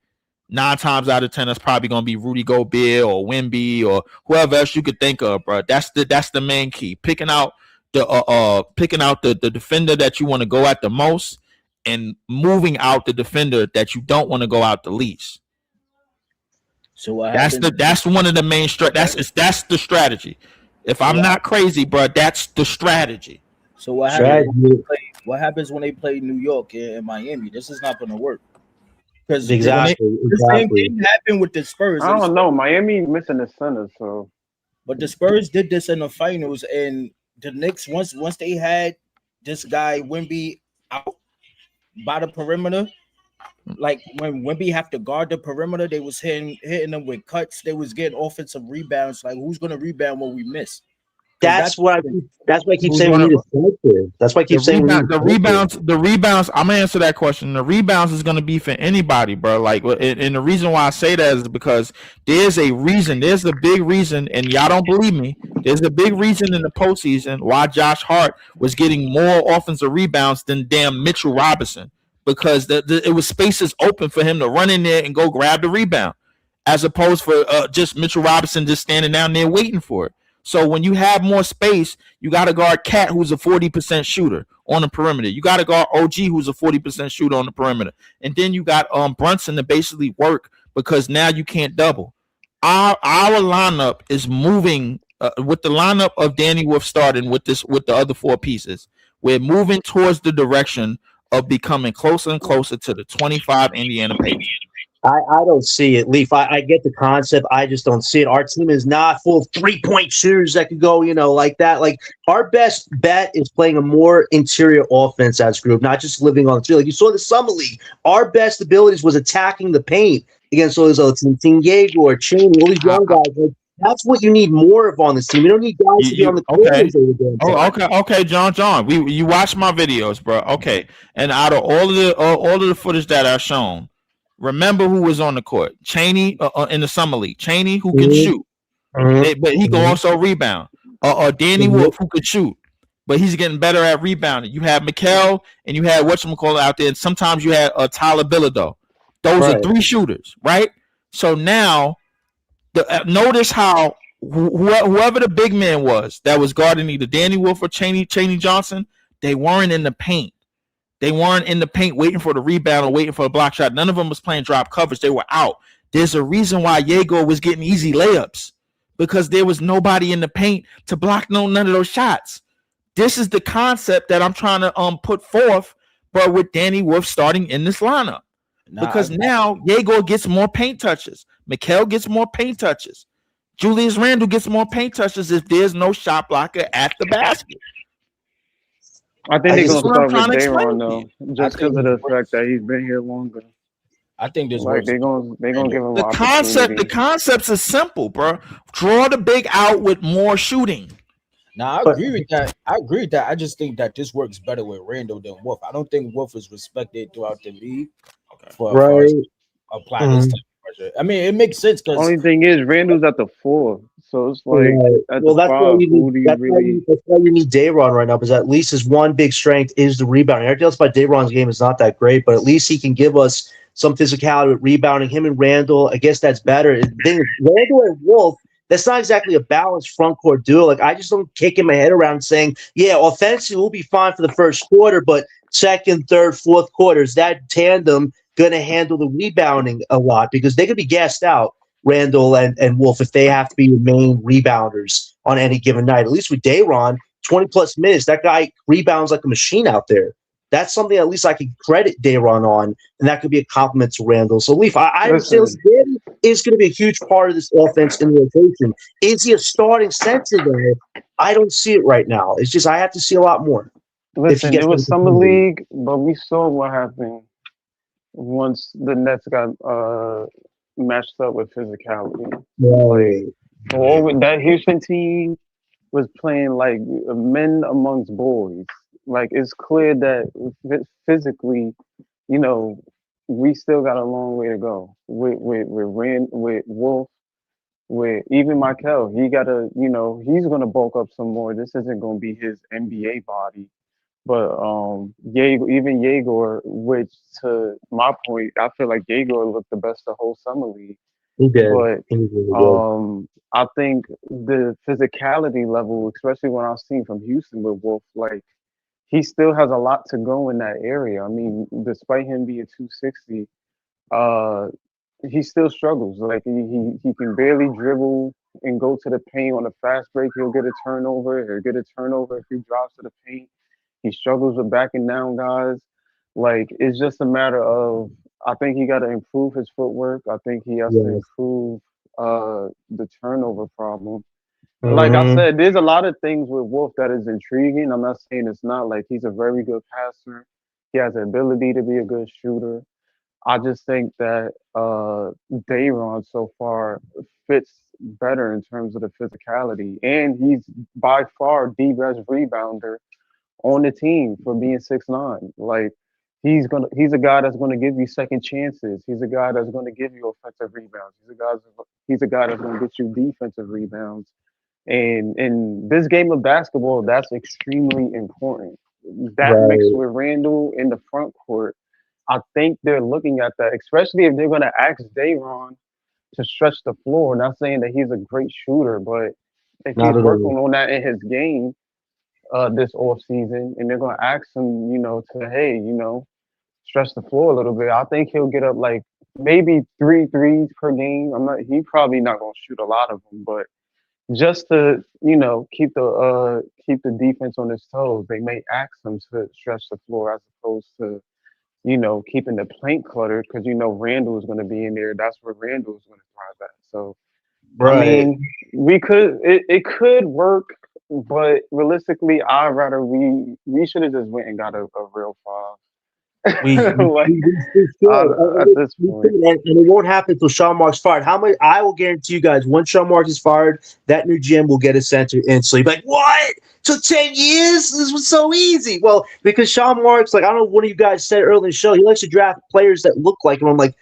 9 times out of 10, that's probably going to be Rudy Gobert or Wemby or whoever else you could think of, bro. That's the main key. Picking out the defender that you want to go at the most and moving out the defender that you don't want to go out the least. So that's one of the main that's the strategy. If I'm not crazy, bro, that's the strategy. So what happens when they play New York and Miami? This is not going to work. Because Exactly. the same Exactly. thing happened with the Spurs. I don't know. Miami missing the center, so But the Spurs did this in the finals, and the Knicks once they had this guy Wemby out by the perimeter, like when Wemby have to guard the perimeter, they was hitting them with cuts. They was getting offensive rebounds. Like who's gonna rebound when we miss? Because That's what I keep. That's why I keep Who's saying we gonna need a center. That's why I the keep saying we need rebound? a The center. rebounds. The rebounds. I'm gonna answer that question. The rebounds is gonna be for anybody, bro. Like, and the reason why I say that is because there's a reason. There's a big reason, and y'all don't believe me. There's a big reason in the postseason why Josh Hart was getting more offensive rebounds than damn Mitchell Robinson, because it was spaces open for him to run in there and go grab the rebound, as opposed for just Mitchell Robinson just standing down there waiting for it. So when you have more space, you got to guard Cat, who's a 40% shooter on the perimeter. You got to guard OG, who's a 40% shooter on the perimeter. And then you got Brunson to basically work, because now you can't double. Our lineup is moving with the lineup of Danny Wolf starting with the other four pieces. We're moving towards the direction of becoming closer and closer to the 25 Indiana Pacers. I don't see it, Leaf. I get the concept. I just don't see it. Our team is not full of 3-point shooters that could go, like that. Like our best bet is playing a more interior offense as a group, not just living on the field. Like you saw the summer league. Our best abilities was attacking the paint against all those other teams. Diego, Cheney, all these young guys. Like, that's what you need more of on this team. You don't need guys to be on the Okay? corners all the damn time. Okay, John. You watch my videos, bro. Okay, and out of all of the footage that I've shown, remember who was on the court? Cheney in the summer league. Cheney, who can Mhm, shoot, mhm, but he can mhm, also rebound. Or Danny mhm. Wolf, who could shoot, but he's getting better at rebounding. You have Mikal, and you had whatchamacallit out there, and sometimes you had Tyler Bilodeau. Those are Right. three shooters, right? So now, notice how whoever the big man was that was guarding either Danny Wolf or Cheney Johnson, they weren't in the paint. They weren't in the paint waiting for the rebound or waiting for a block shot. None of them was playing drop coverage. They were out. There's a reason why Diego was getting easy layups, because there was nobody in the paint to block none of those shots. This is the concept that I'm trying to put forth, but with Danny Wolf starting in this lineup. Because now Diego gets more paint touches. Mikal gets more paint touches. Julius Randle gets more paint touches if there's no shot blocker at the basket. I think I they're just gonna What I'm start with trying to explain Daron to you. though, just because of the fact that he's been here longer. I think this Like works. they're gonna give him The an opportunity. concepts is simple, bro. Draw the big out with more shooting. Now I But agree with that. I agree with that. I just think that this works better with Randall than Wolf. I don't think Wolf is respected throughout the league for far as right. applying this type of pressure. I mean, it makes sense because Only thing is Randall's at the 4, so it's like Right. at Well, the 5. Who do you really? that's why you need Dayron right now, because at least his one big strength is the rebounding. Everything else about Dayron's game is not that great, but at least he can give us some physicality with rebounding. Him and Randall, I guess that's better. The thing is, Randall and Wolf, that's not exactly a balanced front court duo. Like I just don't kick in my head around saying, yeah, offensively we'll be fine for the first quarter, but second, third, fourth quarters, that tandem gonna handle the rebounding a lot because they could be gassed out. Randall and Wolf if they have to be your main rebounders on any given night. At least with Dayron, 20 plus minutes, that guy rebounds like a machine out there. That's something at least I can credit Dayron on, and that could be a compliment to Randall. So, Leaf, I would say Listen, Danny is going to be a huge part of this offense in the rotation. Is he a starting center there? I don't see it right now. It's just I have to see a lot more if he listen. It gets was the summer opportunity. league, but we saw what happened once the Nets got matched up with physicality. Like Right. that Houston team was playing like men amongst boys. Like it's clear that physically, you know, we still got a long way to go with Wolf, with even Michael. He gotta, he's gonna bulk up some more. This isn't gonna be his NBA body. But even Yegor, which to my point, I feel like Yegor looked the best the whole summer league. He did. But He was really good. I think the physicality level, especially when I've seen from Houston with Wolf, like he still has a lot to go in that area. I mean, despite him being 260, uh, he still struggles. Like he can barely dribble and go to the paint on a fast break. He'll get a turnover. He'll get a turnover if he drops to the paint. He struggles with backing down guys. Like it's just a matter of I think he got to improve his footwork. I think he has to Yes. improve the turnover problem. Like I Mhm. said, there's a lot of things with Wolf that is intriguing. I'm not saying it's not. Like he's a very good passer. He has the ability to be a good shooter. I just think that Dayron so far fits better in terms of the physicality, and he's by far the best rebounder on the team for being 6'9". Like he's a guy that's gonna give you second chances. He's a guy that's gonna give you offensive rebounds. He's a guy that's gonna get you defensive rebounds. And in this game of basketball, that's extremely important. That mixed Right. with Randall in the front court, I think they're looking at that, especially if they're gonna ask Dayron to stretch the floor. Not saying that he's a great shooter, but if Not he's at all. working on that in his game, this off season, and they're gonna ask him, to hey, stretch the floor a little bit. I think he'll get up like maybe three threes per game. He probably not gonna shoot a lot of them, but just to keep the defense on his toes, they may ask him to stretch the floor as opposed to keeping the paint cluttered because Randall is going to be in there. That's where Randall is going to thrive at. So I Right. mean, it could work, but realistically, I'd rather we should have just went and got a real five. Like We should. at this We should. point. And it won't happen until Sean Mark's fired. How many? I will guarantee you guys, once Sean Mark is fired, that new GM will get a center instantly. Like, what? Took 10 years? This was so easy. Well, because Sean Mark's like, I don't know, one of you guys said earlier in the show, he likes to draft players that look like him. I'm like,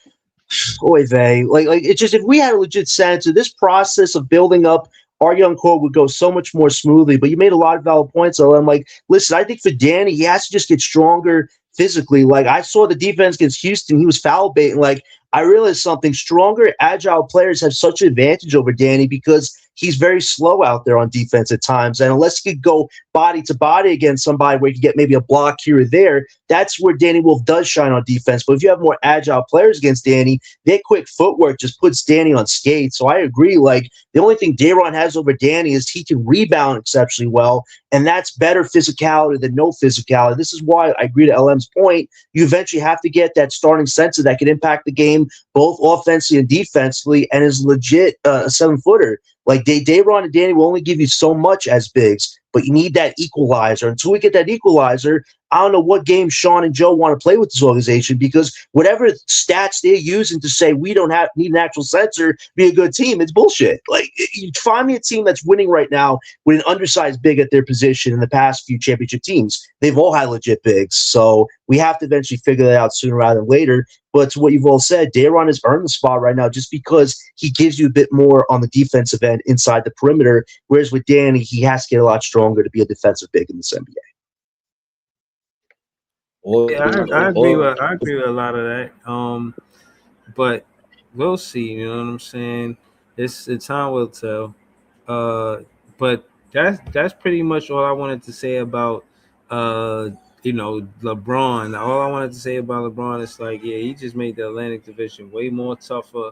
boy, they like it's just if we had a legit center, this process of building up our young core would go so much more smoothly. But you made a lot of valid points. So I'm like, listen, I think for Danny, he has to just get stronger physically. Like I saw the defense against Houston, he was foul baiting. Like I realized something stronger, agile players have such an advantage over Danny because he's very slow out there on defense at times. And unless he could go body to body against somebody where he could get maybe a block here or there, that's where Danny Wolf does shine on defense. But if you have more agile players against Danny, their quick footwork just puts Danny on skates. So I agree. Like the only thing Dayron has over Danny is he can rebound exceptionally well, and that's better physicality than no physicality. This is why I agree to LM's point. You eventually have to get that starting center that can impact the game both offensively and defensively, and is legit a 7-footer. Like Dayron and Danny will only give you so much as bigs, but you need that equalizer. Until we get that equalizer, I don't know what game Sean and Joe want to play with this organization because whatever stats they're using to say we don't need an actual center to be a good team, it's bullshit. Like you find me a team that's winning right now with an undersized big at their position in the past few championship teams. They've all had legit bigs. So we have to eventually figure that out sooner rather than later. But to what you've all said, Dayron has earned the spot right now just because he gives you a bit more on the defensive end inside the perimeter. Whereas with Danny, he has to get a lot stronger to be a defensive big in this NBA. Yeah, I agree with a lot of that. But we'll see. You know what I'm saying? It's the time will tell. Uh, but that's pretty much all I wanted to say about LeBron. All I wanted to say about LeBron is like, yeah, he just made the Atlantic Division way more tougher.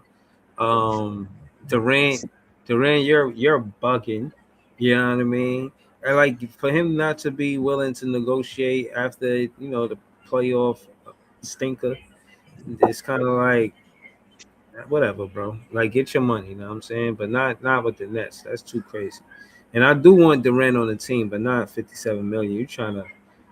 Um, Durant, Durant, you're bugging. You know what I mean? And like for him not to be willing to negotiate after the playoff stinker, it's kind of like whatever, bro. Like get your money, you know what I'm saying? But not with the Nets. That's too crazy. And I do want Duren on the team, but not 57 million. You trying to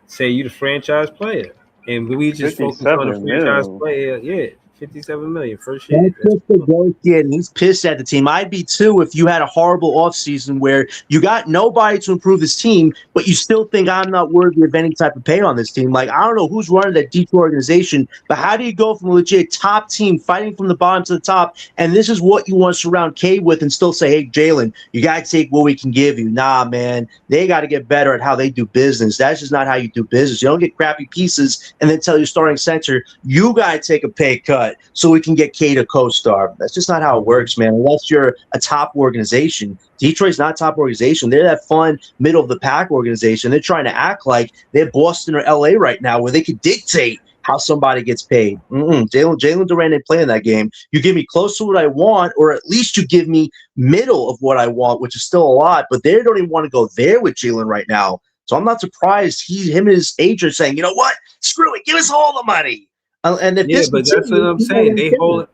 say you the franchise player, and we just focus on the 57 franchise mil. player. Yeah, 57 million first year. That's That's just negotiating. He's pissed at the team. I'd be too if you had a horrible offseason where you got nobody to improve this team, but you still think I'm not worthy of any type of pay on this team. Like, I don't know who's running that Detroit organization, but how do you go from a legit top team fighting from the bottom to the top, and this is what you want to surround Cade with and still say, hey, Jalen, you got to take what we can give you. Nah, man, they got to get better at how they do business. That's just not how you do business. You don't get crappy pieces and then tell your starting center, you got to take a pay cut so we can get Cade a co-star. That's just not how it works, man. Unless you're a top organization. Detroit's not a top organization. They're that fun middle of the pack organization. They're trying to act like they're Boston or LA right now where they could dictate how somebody gets paid. Jalen Duren ain't playing that game. You give me close to what I want, or at least you give me middle of what I want, which is still a lot, but they don't even want to go there with Jalen right now. So I'm not surprised him and his agent are saying, you know what? Screw it. Give us all the money. And if Yeah, this but that's what continues, I'm people saying. won't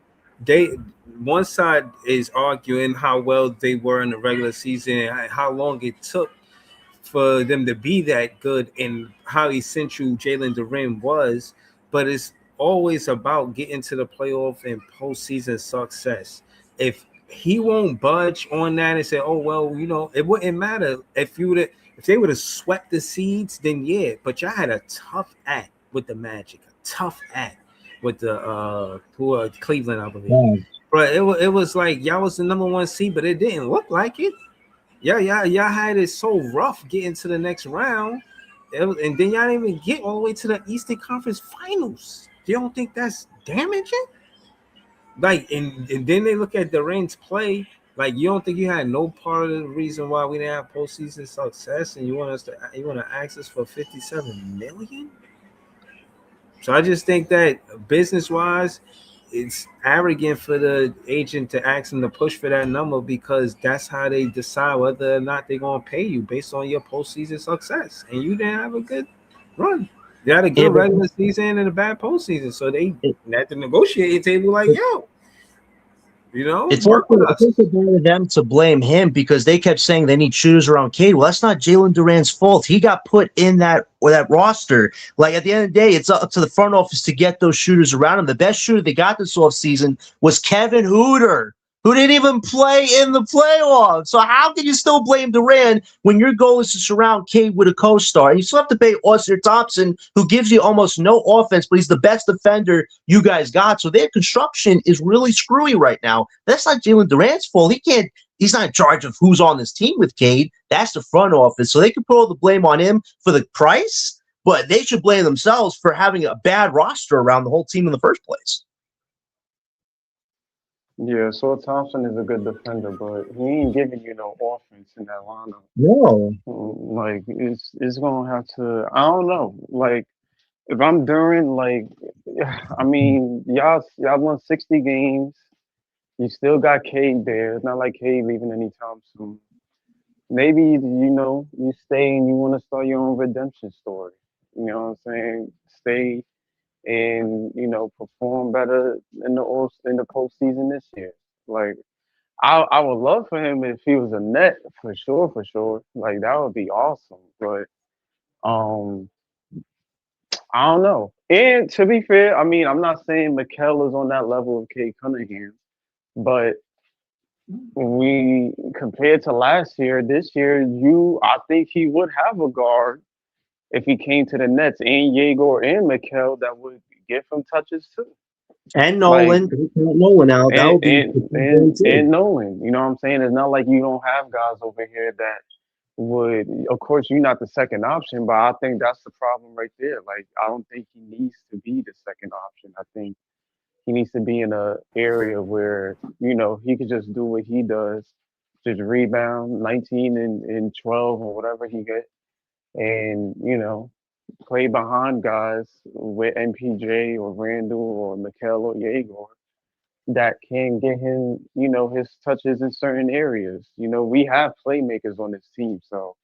care. They one side is arguing how well they were in the regular season and how long it took for them to be that good and how essential Jalen Duren was, but it's always about getting to the playoff and postseason success. If he won't budge on that and say, "Oh well, it wouldn't matter if they would have swept the seeds, then yeah." But y'all had a tough act with the Magic, a tough act with the Cleveland, I believe. Yeah. But it was like y'all was the number one seed, but it didn't look like it. Yeah, y'all had it so rough getting to the next round, and then y'all didn't even get all the way to the Eastern Conference Finals. You don't think that's damaging? Like, and then they look at the Reigns play. Like, you don't think you had no part of the reason why we didn't have postseason success, and you want to ask us for 57 million? So I just think that business wise, it's arrogant for the agent to ask them to push for that number because that's how they decide whether or not they're gonna pay you based on your postseason success. And you didn't have a good run. You had a Yeah, good but regular season and a bad postseason. So they it, at the negotiating table, like, yo, It's work with also us. better of them to blame him because they kept saying they need shooters around Cade. Well, that's not Jalen Duran's fault. He got put in that roster. Like at the end of the day, it's up to the front office to get those shooters around him. The best shooter they got this offseason was Kevin Hooter, who didn't even play in the playoffs. So how can you still blame Duran when your goal is to surround Cade with a co-star? You still have to pay Austin Thompson, who gives you almost no offense, but he's the best defender you guys got. So their construction is really screwy right now. That's not Jalen Durant's fault. He's not in charge of who's on this team with Cade. That's the front office. So they can put all the blame on him for the price, but they should blame themselves for having a bad roster around the whole team in the first place. Yeah, so Thompson is a good defender, but he ain't giving you no offense in that lineup. No. Like it's gonna have to. I don't know. Like if I'm Duran, like I mean, y'all won 60 games. You still got Cade there. It's not like Cade leaving anytime soon. Maybe you stay and you want to start your own redemption story. You know what I'm saying? Stay and perform better in the postseason this year. Like I would love for him if he was a net for sure, for sure. Like that would be awesome. But um, I don't know. And to be fair, I mean I'm not saying Mikal is on that level of Kate Cunningham, but we compared to last year, this year, I think he would have a guard if he came to the Nets and Yegor and Mikal that would give him touches too. And Like Nolan out. That and would be and and, and Nolan, you know what I'm saying? It's not like you don't have guys over here that would. Of course, you're not the second option, but I think that's the problem right there. Like I don't think he needs to be the second option. I think he needs to be in a area where he could just do what he does, just rebound 19 and 12 or whatever he get, and play behind guys with MPJ or Randall or Mikal or Yegor that can get him, his touches in certain areas. We have playmakers on this team, so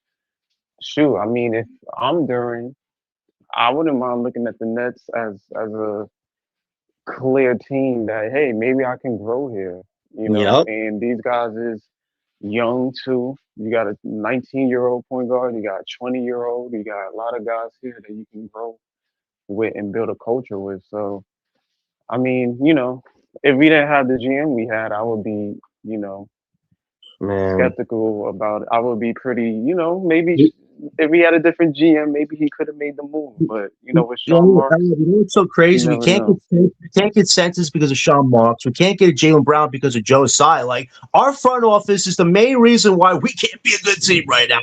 shoot. I mean, if I'm Duran, I wouldn't mind looking at the Nets as a clear team that hey, maybe I can grow here. Yep. And these guys is young too. You got a 19-year-old point guard. You got a 20-year-old. You got a lot of guys here that you can grow with and build a culture with. So, I mean, if we didn't have the GM we had, I would be, Man. skeptical about it. I would be pretty, maybe if we had a different GM, maybe he could have made the move. But with Sean Marks, What's so you crazy? never know. We can't get Census because of Sean Marks. We can't get a Jalen Brown because of Joe Tsai. Like our front office is the main reason why we can't be a good team right now.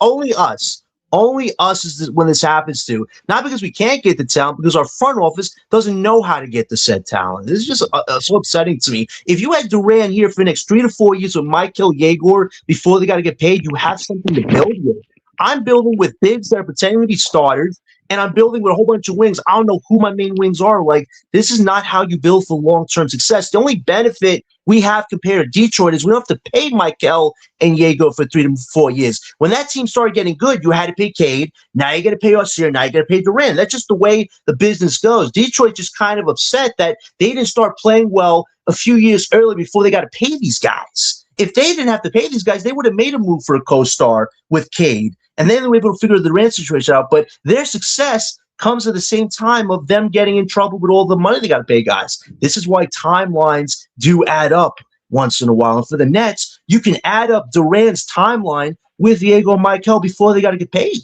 Only us. Only us is when this happens to. Not because we can't get the talent, because our front office doesn't know how to get the said talent. This is just so upsetting to me. If you had Duran here for the next 3 to 4 years with Michael Yegor before they got to get paid, you have something to build with. I'm building with bigs that are pretending to be starters and I'm building with a whole bunch of wings. I don't know who my main wings are. Like, this is not how you build for long-term success. The only benefit we have compared to Detroit is we don't have to pay Michael and Diego for 3 to 4 years. When that team started getting good, you had to pay Cade. Now you got to pay Osir. Now you got to pay Duren. That's just the way the business goes. Detroit just kind of upset that they didn't start playing well a few years early before they got to pay these guys. If they didn't have to pay these guys, they would have made a move for a co-star with Cade, and then they were able to figure the Durant situation out. But their success comes at the same time of them getting in trouble with all the money they got to pay guys. This is why timelines do add up once in a while. And for the Nets, you can add up Durant's timeline with Diego and Michael before they got to get paid.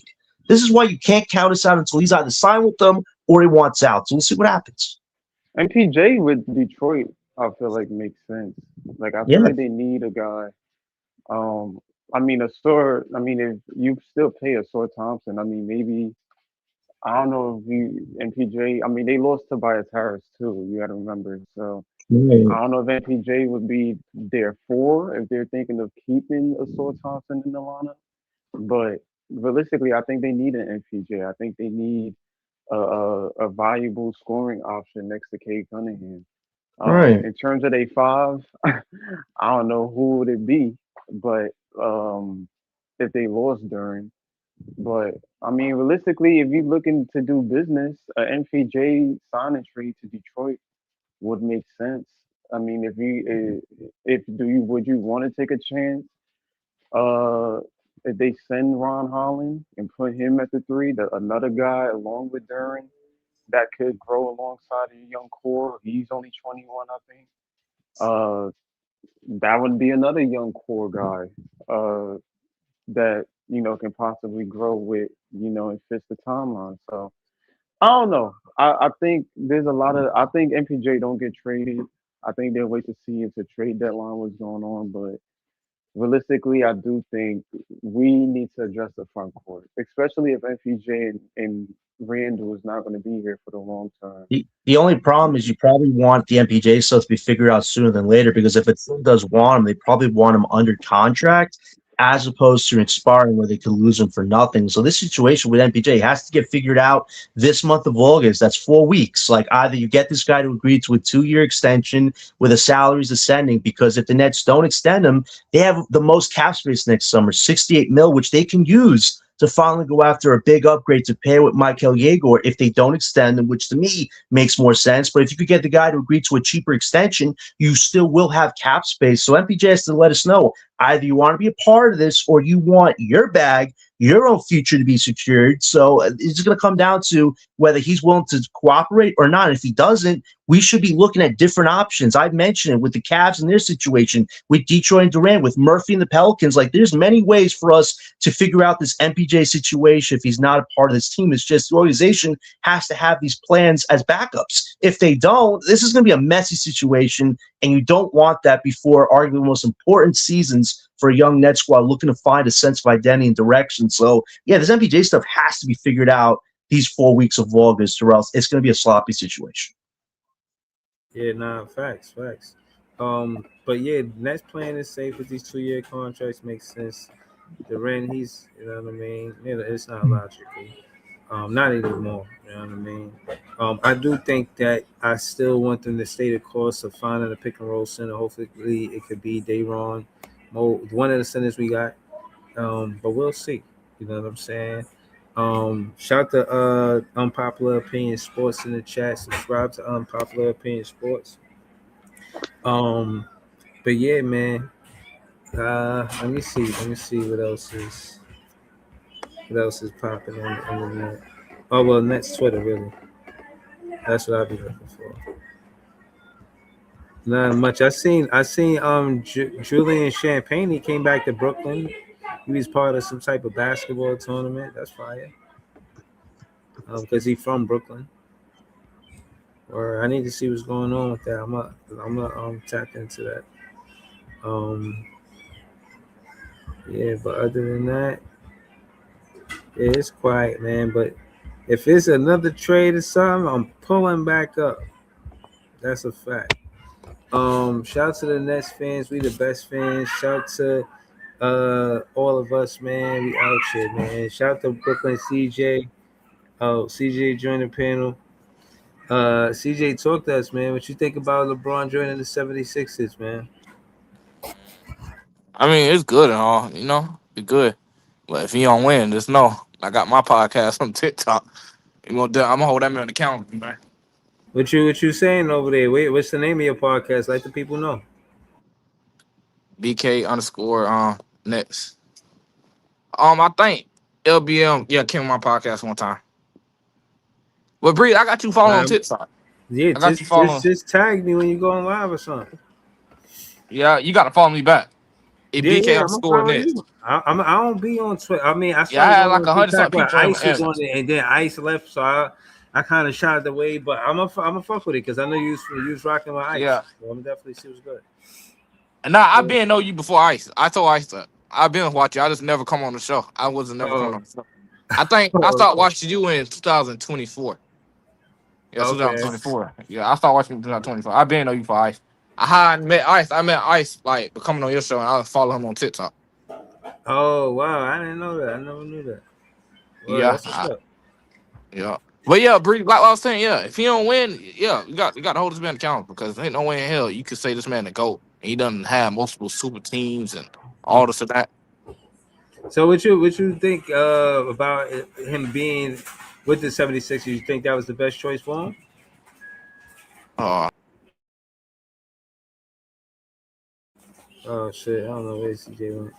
This is why you can't count us out until he's either signed with them or he wants out. So we'll see what happens. MPJ with Detroit, I feel like makes sense. Like I Yeah. feel like they need a guy. Um, I mean, a store. I mean, if you still pay a Sore Thompson, I mean, maybe I don't know if you MPJ. I mean, they lost Tobias Harris too. You got to remember. So I don't know if MPJ would be their four if they're thinking of keeping a Sore Thompson in the lineup. But realistically, I think they need an MPJ. I think they need a valuable scoring option next to Cade Cunningham. Right. In terms of a five, I don't know who would it be, but if they lost Duren. But I mean, realistically, if you're looking to do business, an MPJ sign and trade to Detroit would make sense. I mean, if do you would you want to take a chance? Uh, if they send Ron Holland and put him at the three, another guy along with Duren that could grow alongside a young core. He's only 21, I think. Uh, that would be another young core guy that can possibly grow with and fits the timeline. So I don't know. I think there's a lot of. I think MPJ don't get traded. I think they'll wait to see if the trade deadline was going on, but realistically, I do think we need to address the front court, especially if MPJ and Randall is not going to be here for the long term. The only problem is you probably want the MPJ stuff to be figured out sooner than later, because if a team does want him, they probably want him under contract as opposed to expiring where they could lose him for nothing. So this situation with MPJ has to get figured out this month of August. That's 4 weeks. Like, either you get this guy to agree to a 2-year extension with the salaries ascending, because if the Nets don't extend him, they have the most cap space next summer, 68 mil, which they can use to finally go after a big upgrade to pair with Michael Yegor if they don't extend him, which to me makes more sense. But if you could get the guy to agree to a cheaper extension, you still will have cap space. So MPJ has to let us know either you want to be a part of this or you want your bag, your own future to be secured. So it's going to come down to whether he's willing to cooperate or not. If he doesn't, we should be looking at different options. I've mentioned it with the Cavs and their situation, with Detroit and Durant, with Murphy and the Pelicans. Like, there's many ways for us to figure out this MPJ situation if he's not a part of this team. It's just the organization has to have these plans as backups. If they don't, this is going to be a messy situation, and you don't want that before arguably the most important seasons for a young Nets squad looking to find a sense of identity and direction. So, yeah, this MPJ stuff has to be figured out these 4 weeks of August, or else it's going to be a sloppy situation. Yeah, nah, facts. But yeah, Nets plan is safe with these 2-year contracts makes sense. Duren, he's, you know what I mean? It's not logical. Not anymore. You know what I mean? I do think that I still want them to stay the course of finding a pick and roll center. Hopefully, it could be Dayron, one of the centers we got. But we'll see. You know what I'm saying? Shout to Unpopular Opinion Sports in the chat. Subscribe to Unpopular Opinion Sports. But yeah, man. Let me see what else is popping on the net. Oh well, Nets Twitter really. That's what I'll be looking for. Not much. I seen Julian Champagne. He came back to Brooklyn. He was part of some type of basketball tournament. That's fire. Because he's from Brooklyn. Or I need to see what's going on with that. I'm gonna tap into that. Yeah, but other than that, yeah, it's quiet, man. But if it's another trade or something, I'm pulling back up. That's a fact. Shout to the Nets fans. We the best fans. Shout to all of us, man. We out here, man. Shout to Brooklyn CJ. Oh, CJ joined the panel. CJ, talk to us, man. What you think about LeBron joining the 76ers, man? I mean, it's good and all, it's good. But if he don't win, just know I got my podcast on TikTok. I'm gonna hold that man accountable, man. What you saying over there? Wait, what's the name of your podcast? Let the people know. BK underscore next. I think LBM came on my podcast one time. Well, Bree, I got you following on TikTok. Yeah, I got just you following. just tag me when you go on live or something. Yeah, you got to follow me back. It Yeah, BK yeah, I'm gonna underscore follow next. you. I don't be on Twitter. I mean, I Yeah, I started had going like on 100 TikTok something where people in Ice was my on it, and then Ice left, so I kind of shot the way. But I'm a fuck with it because I know you was rocking with Ice. Yeah. So I'm definitely see what's good. And now I've Yeah. been know you before Ice. I told Ice that. I've been watching. I just never come on the show. I wasn't never coming Oh, on the show. I think I oh, started okay. watching you in 2024. Yeah, Okay. 2024. Yeah, I started watching in 2024. I've been know you for Ice. I had met Ice. I met Ice like coming on your show, and I follow him on TikTok. Oh wow, I didn't know that. I never knew that. Well, Yeah, that's what's up. yeah. But yeah, Bree, like I was saying, yeah, if he don't win, yeah, you got to hold this man accountable because there ain't no way in hell you could say this man to go. He doesn't have multiple super teams and all this and that. So what you think about him being with the 76ers? You think that was the best choice for him? Uh, Oh shit, I don't know where CJ went.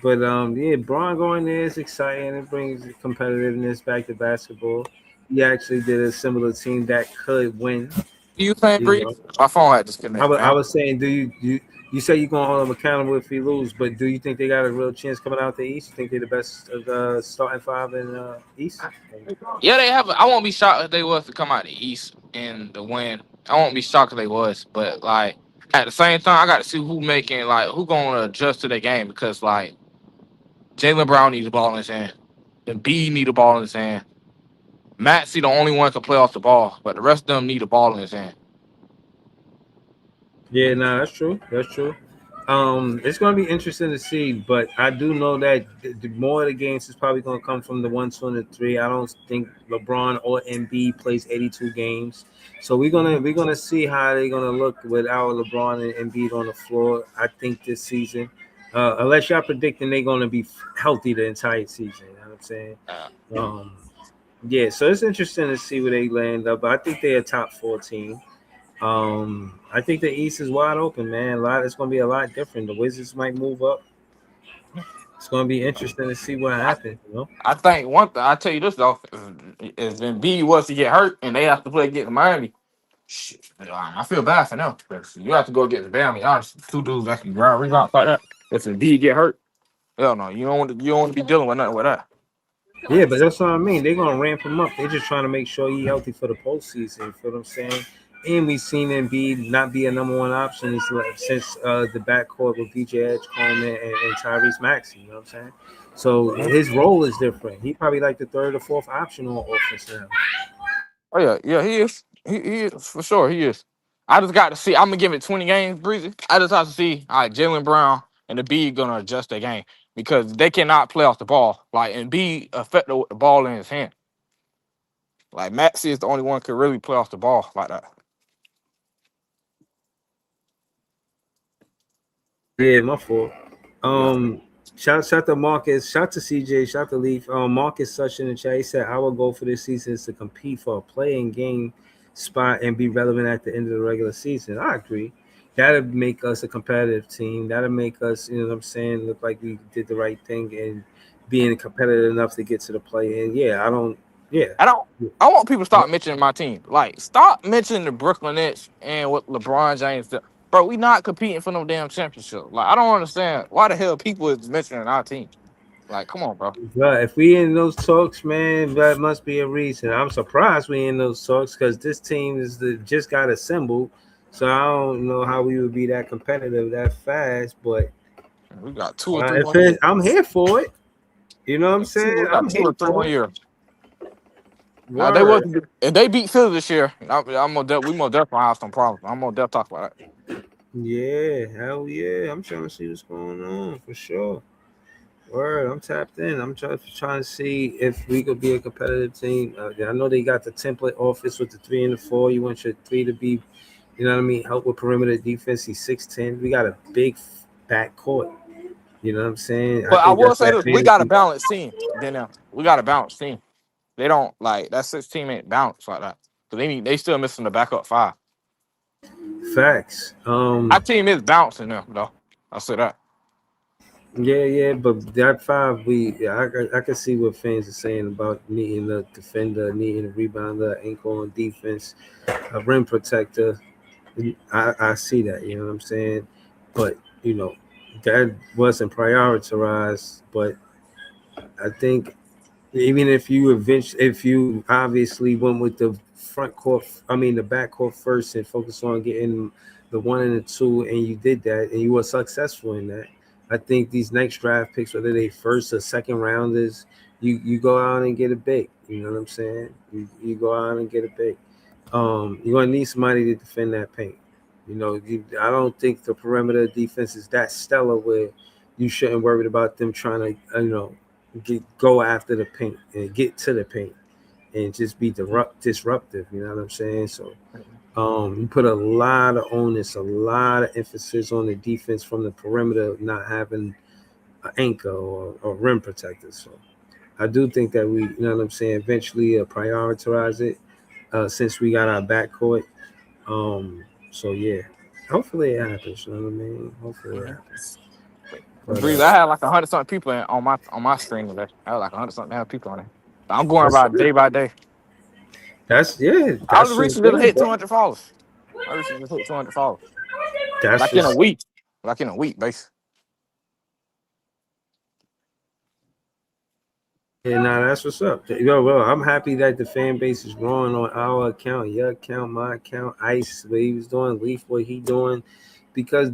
But yeah, Braun going there is exciting. It brings competitiveness back to basketball. He actually did a similar team that could win. you saying, You Bree? know, My phone had I disconnected, was, I man. was saying, do you say you're gonna hold them accountable if he lose? But do you think they got a real chance coming out the East? You think they're the best of the starting five in East? Yeah, they have. I won't be shocked if they was to come out the East and the win. I won't be shocked if they was, but like at the same time, I got to see who gonna adjust to their game because like Jalen Brown needs the ball in his hand, and B need the ball in his hand. Maxey the only one can play off the ball, but the rest of them need the ball in his hand. Yeah, no, that's true. That's true. It's going to be interesting to see, but I do know that more of the games is probably going to come from the 1, 2, and the 3. I don't think LeBron or Embiid plays 82 games, so we're gonna see how they're gonna look without LeBron and Embiid on the floor. I think this season, unless y'all predicting they're going to be healthy the entire season, you know what I'm saying? Uh, Um, yeah, so it's interesting to see where they land up. But I think they're a top 14. I think the East is wide open, man. It's gonna be a lot different. The Wizards might move up. It's gonna be interesting to see what I, happens. You know. I think one thing I tell you this though, if Embiid was to get hurt and they have to play against Miami, shit, I feel bad for them. You have to go against Miami. Honestly, two dudes that can ground rebounds like that. If Embiid get hurt, hell no, you don't want to be dealing with nothing with that. Yeah, but that's what I mean. They're gonna ramp him up. They're just trying to make sure he's healthy for the postseason. You feel what I'm saying? And we've seen Embiid not be a number one option since the backcourt with BJ Edgecombe and Tyrese Maxey. You know what I'm saying? So his role is different. He probably like the third or fourth option on offense now. Oh yeah, he is. He is for sure. He is. I just got to see. I'm gonna give it 20 games, Breezy. I just have to see. All right, Jalen Brown and the B gonna adjust their game because they cannot play off the ball. Like and be effective with the ball in his hand. Like Maxi is the only one who can really play off the ball like that. Yeah, my fault. Yeah. Shout to Marcus, shout to CJ, shout to Leaf. Marcus such in the chat. He said our goal for this season is to compete for a playing game spot and be relevant at the end of the regular season. I agree. That'll make us a competitive team. That'll make us, you know what I'm saying, look like we did the right thing and being competitive enough to get to the play. And yeah, I don't yeah. I don't. I want people to stop mentioning my team. Like, stop mentioning the Brooklyn Nets and what LeBron James did. Bro, we not competing for no damn championship. Like, I don't understand why the hell people is mentioning our team. Like, come on, bro. But if we in those talks, man, that must be a reason. I'm surprised we in those talks because this team just got assembled. So I don't know how we would be that competitive that fast. But We got 2 or 3 1 years. I'm here for it. You know what I'm saying? We got I'm two here or three for one it. year. Now they Word. wasn't. If they beat Philly this year, we more definitely have some problems. I'm gonna definitely talk about that. Yeah, hell yeah. I'm trying to see what's going on for sure. Word, I'm tapped in. I'm trying to see if we could be a competitive team. I know they got the template office with the 3 and the 4. You want your 3 to be, you know what I mean, help with perimeter defense. He's 6'10". We got a big back court. You know what I'm saying? I But I think will that's say that this: we got a fantasy balanced team. Then we got a balanced team. They don't like that 6 team ain't balanced like that. So they still missing the backup 5. facts. Our team is bouncing them though. I'll say that. Yeah, but that 5, I can see what fans are saying about needing a defender, needing a rebounder, ankle on defense, a rim protector. I see that, you know what I'm saying? But, that wasn't prioritized. But I think even if you obviously went with the the back court first and focus on getting the 1 and the 2, and you did that and you were successful in that, I think these next draft picks, whether they first or second rounders, you go out and get a big. You know what I'm saying? You go out and get a big. You're gonna need somebody to defend that paint. I don't think the perimeter defense is that stellar where you shouldn't worry about them trying to, go after the paint and get to the paint and just be disruptive. You know what I'm saying? So, you put a lot of onus, a lot of emphasis on the defense from the perimeter, not having an anchor or rim protector. So, I do think that we, you know what I'm saying, eventually prioritize it since we got our backcourt. So yeah, hopefully it happens. You know what I mean? Hopefully it happens. But Breeze, I had like 100 something people on my screen today. I had like 100 something people on it. I'm going about day by day. That's I was that's just recently good, hit bro. 200 followers. I recently just hit 200 followers. That's Like in a just week. Basically. Yeah, nah, that's what's up. Well, I'm happy that the fan base is growing on our account, your account, my account, Ice, what he was doing, Leaf, what he doing, because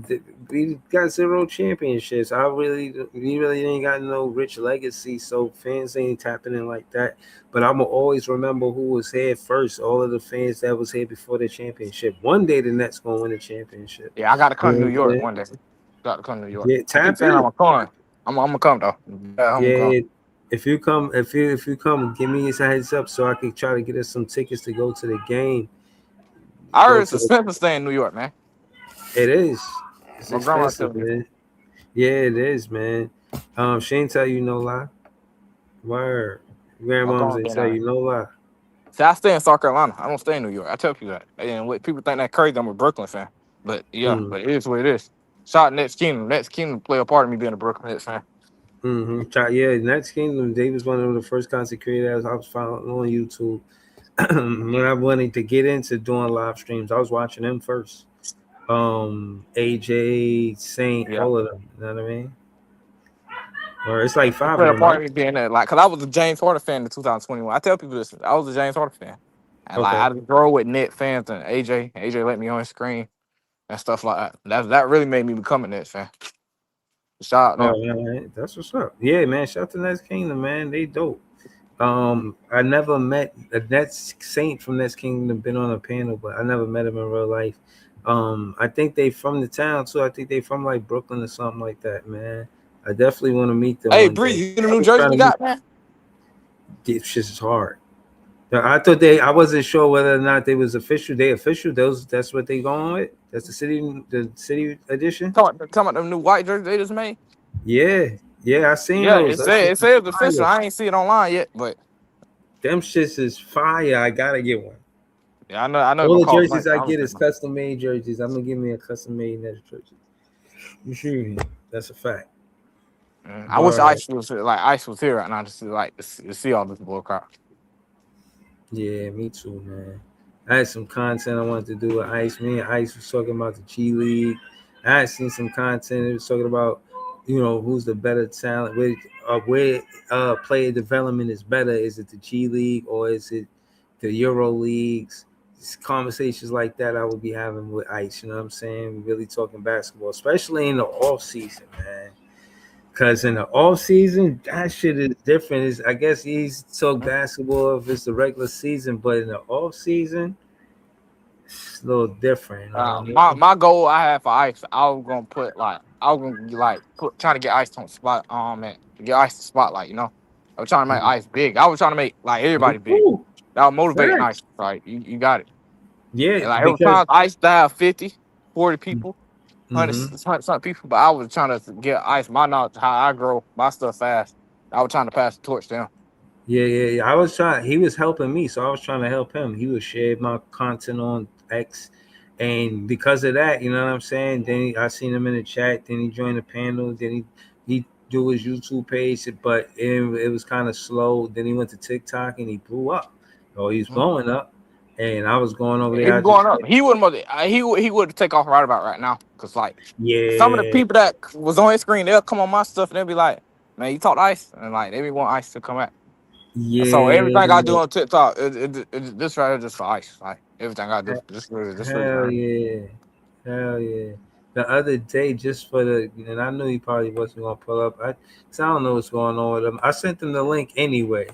we got 0 championships. We really ain't got no rich legacy, so fans ain't tapping in like that. But I'm gonna always remember who was here first. All of the fans that was here before the championship. One day the Nets gonna win the championship. Yeah, I gotta You come to know New what I'm York saying? one day. Got to come to New York. Yeah, I keep tap saying I'm in. gonna come. I'm gonna come though. Yeah, I'm gonna come. Yeah, if you come, give me a heads up so I can try to get us some tickets to go to the game. I heard Go it's to the. expensive staying in New York, man. It is. It's My grandma expensive, telling me. man. Yeah, it is, man. She ain't tell you no lie. Word. My Grandmoms grandma ain't been tell on it. you no lie. See, I stay in South Carolina. I don't stay in New York. I tell people that. And what people think that crazy, I'm a Brooklyn fan. But yeah, Mm. but it is what it is. Shout out Nets Kingdom. Nets Kingdom play a part of me being a Brooklyn Nets fan. Yeah, Next Kingdom. They was one of the first content creators I was following on YouTube. When I wanted to get into doing live streams, I was watching them first. AJ, Saint, Yeah. all of them. You know what I mean? Or it's like They 5 of play a them, part right? of me being there. Like, cause I was a James Harden fan in 2021. I tell people this. I was a James Harden fan. And like Okay. I just grow with Net fans and AJ. AJ let me on his screen and stuff like that. That really made me become a Nets fan. Shout out Oh, them. yeah, man. That's what's up. Yeah, man. Shout out to Nets Kingdom, man. They dope. I never met a Nets Saint from Nets Kingdom. Been on a panel, but I never met him in real life. I think they from the town too. I think they from like Brooklyn or something like that, man. I definitely want to meet them Hey, one Bree, day. you in the I've New been Jersey trying we to meet. got, man? This shit is hard. I thought I wasn't sure whether or not they was official. They official. That's what they going with. That's the city edition. Talking about them new white jerseys they just made. Yeah, I seen Yeah, those. it That shit says is it's official. fire. I ain't see it online yet, but Them shits is fire. I gotta get one. yeah, I know it's All gonna the cost money. jerseys I I get understand. is custom made jerseys. I'm gonna give me a custom made Nets jersey. You sure? That's a fact. I wish But Ice was here right now to see all this bull crap. yeah, me too, man. I had some content I wanted to do with Ice. Me and Ice was talking about the G League. I had seen some content. It was talking about, who's the better talent, where player development is better. Is it the G League or is it the Euro leagues? Conversations like that I would be having with Ice. You know what I'm saying? Really talking basketball, especially in the off season, man. Because in the off season, that shit is different. I guess he's talk basketball if it's the regular season, but in the off season, it's a little different. You know what I mean? My goal I had for Ice, I was gonna put like I was gonna like trying to get Ice on spot. Man, get Ice the spotlight. I was trying to make Ice big. I was trying to make like everybody big. Ooh, That was motivating Ice. facts. Right, you got it. Yeah, And like it was because times Ice to have 50, 40 people, 100, mm-hmm. 100 something people, but I was trying to get Ice my knowledge how I grow my stuff fast. I was trying to pass the torch to him. Yeah. I was trying. He was helping me, so I was trying to help him. He would share my content on X, and because of that, you know what I'm saying. Then I seen him in the chat. Then he joined the panel. Then he do his YouTube page, but it was kind of slow. Then he went to TikTok and he blew up. Oh, he's blowing up, and I was going over He there. I was just going up. He wouldn't. He would take off right about right now. Cause like some of the yeah, people that was on his screen, they'll come on my stuff and they'll be like, "Man, you talk to Ice," and like they be want Ice to come at. And so everything I do yeah. on TikTok, this right here just for Ice. Like everything I do, this for Hell him. yeah. Hell yeah. The other day, just for and I knew he probably wasn't going to pull up. So I don't know what's going on with him. I sent him the link anyway.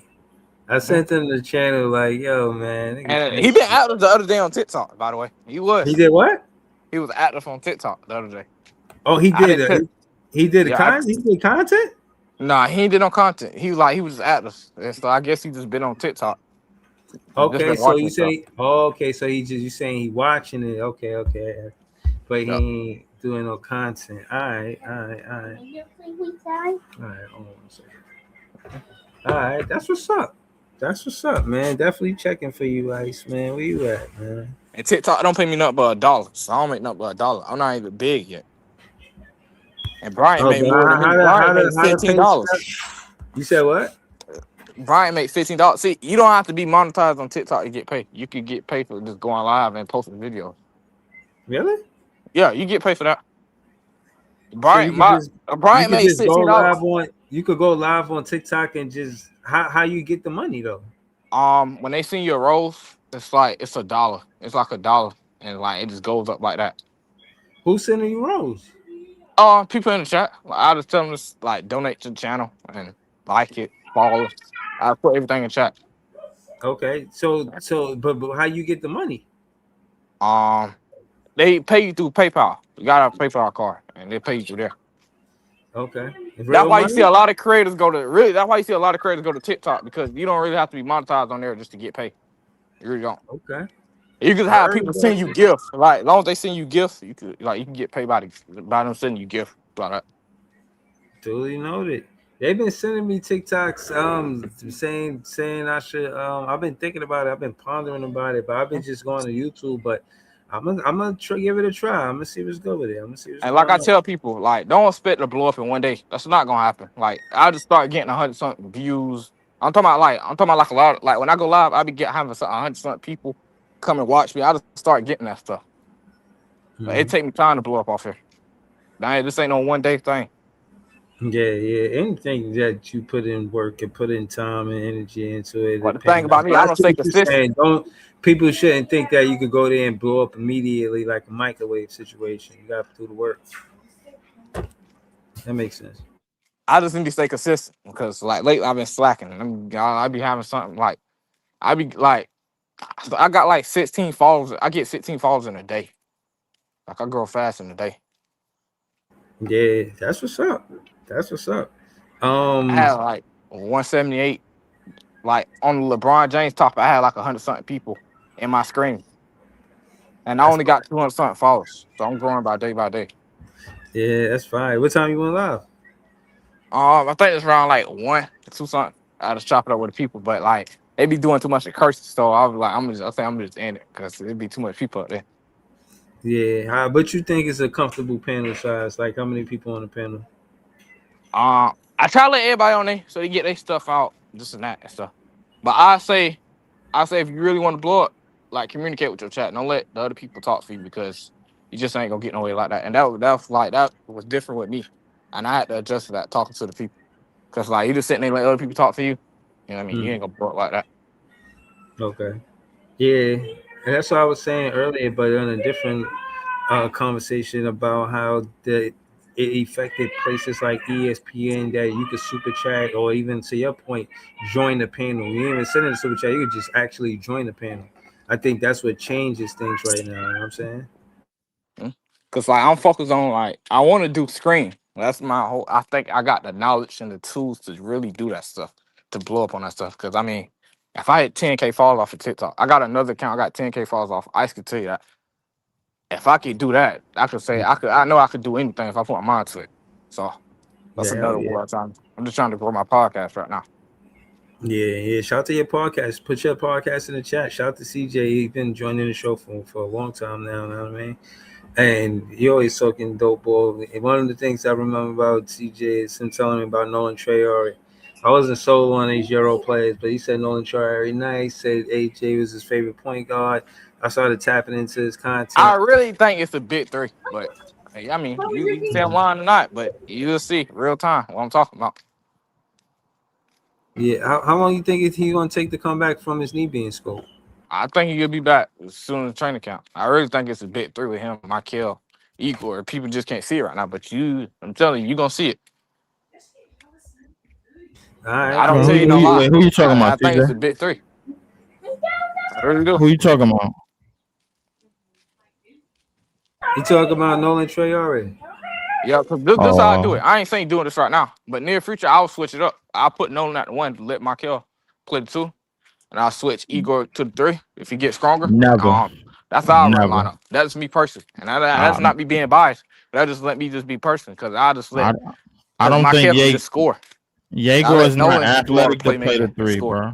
I sent him the channel, like, yo, man. And he been active the other day on TikTok. By the way, he He did what? He was active on TikTok the other day. Oh, he I did. didn't. He did Yeah, he did content? nah, he ain't did no content. He was just active. And so I guess he just been on TikTok. Just Okay, been so watching you stuff. say, okay, so you saying he watching it. Okay. But he Yep. ain't doing no content. All right. All right, hold on a second. All right, that's what's up. That's what's up, man. Definitely checking for you, Ice, man. Where you at, man? And TikTok don't pay me nothing but $1, so I don't make nothing but $1. I'm not even big yet. And Brian Oh, made but more than me. Brian made how the pay $15. step? You said what? Brian made $15. See, you don't have to be monetized on TikTok to get paid. You could get paid for just going live and posting videos. Really? Yeah, you get paid for that. So you Brian could made just go live $16. on you could go live on TikTok and just how you get the money though? When they send you a rolls, it's $1. It's like $1, and like it just goes up like that. Who's sending you rolls? People in the chat. Like, I just tell them to like donate to the channel and like it, follow. I put everything in chat. Okay, but how you get the money? They pay you through PayPal. You got a PayPal card, and they pay you through there. Okay, That's real why you money? see a lot of creators go to That's why you see a lot of creators go to TikTok, because you don't really have to be monetized on there just to get paid. You really don't. Okay, You can I have heard people that. send you gifts. Like as long as they send you gifts, you can get paid by them sending you gifts. Like that. Duly noted. They've been sending me TikToks saying I should I've been thinking about it, I've been pondering about it, but I've been just going to YouTube, but I'm gonna give it a try. I'm gonna see what's good with it. I'm gonna see what's And like going I on. tell people, like don't expect to blow up in one day. That's not gonna happen. Like I just start getting 100 something views. I'm talking about like a lot. Like when I go live, I be having 100 something people come and watch me. I just start getting that stuff. But it take me time to blow up off here. This ain't no one day thing. Yeah. Anything that you put in work and put in time and energy into it, But the it pays thing about off. me, But I I don't see stay what you're consistent. saying. People shouldn't think that you could go there and blow up immediately like a microwave situation. You got to do the work. That makes sense. I just need to stay consistent because like lately I've been slacking. I be having something like I be like I got like 16 followers. I get 16 followers in a day. Like I grow fast in a day. Yeah, that's what's up. That's what's up. I had like 178. Like on the LeBron James top, I had like 100 something people in my screen, and I That's only got 200 something followers. So I'm growing by day. Yeah, that's fine. What time you went live? I think it's around like 1 2 something. I just chop it up with the people, but like they be doing too much of curses, so I was like, I think I'm just end it because it'd be too much people up there. Yeah, but you think it's a comfortable panel size? Like how many people on the panel? I try to let everybody on there so they get their stuff out, this and that and stuff. But I say if you really want to blow up, like communicate with your chat. Don't let the other people talk for you because you just ain't gonna get nowhere like that. And that was different with me, and I had to adjust to that talking to the people because like you just sitting there let other people talk to you. You know what I mean? You ain't gonna blow up like that. Okay. Yeah, and that's what I was saying earlier, but on a different conversation about how it affected places like ESPN that you could super chat or even to your point, join the panel. You ain't even send in a super chat, you could just actually join the panel. I think that's what changes things right now. You know what I'm saying? Cause like I'm focused on like I want to do screen. That's my whole. I think I got the knowledge and the tools to really do that stuff, to blow up on that stuff. Cause I mean, if I hit 10K falls off of TikTok, I got another account. I got 10K falls off. I can tell you that if I could do that, I could say I could. I know I could do anything if I put my mind to it. So that's Yeah, hell another yeah. word time. I'm just trying to grow my podcast right now. Yeah, yeah. Shout out to your podcast. Put your podcast in the chat. Shout out to CJ. He's been joining the show for a long time now. You know what I mean? And he always talking dope ball. And one of the things I remember about CJ is him telling me about Nolan Traore. I wasn't sold on these Euro players, but he said Nolan Traore nice. Said AJ was his favorite point guard. I started tapping into his I content. really think it's a big three, but hey, I mean, you can say I'm lying or not, but you'll see real time what I'm talking about. Yeah, how long you think he's gonna take to come back from his knee being scoped? I think he'll be back as soon as the training camp. I really think it's a big three with him, Michael, Igor. People just can't see it right now, but I'm telling you, you're gonna see it. All right, I don't Well, tell you no lie. who you talking I about, think it's TJ? a big three. I really do. Who you talking about? you talking about Nolan Traore? Yeah, because this how I do it. Oh, I ain't saying doing this right now, but near future, I'll switch it up. I'll put Nolan at the one to let Michael play the two, and I'll switch Igor to the three if he gets stronger. never, That's how I run never. mine up. That's me personally, and that's Um, not me being biased. That just let me just be personal because I just I let I because don't think Michael can just score. I Jaeger let is not Nolan do all the athletic to play the playmaking and three, score. bro.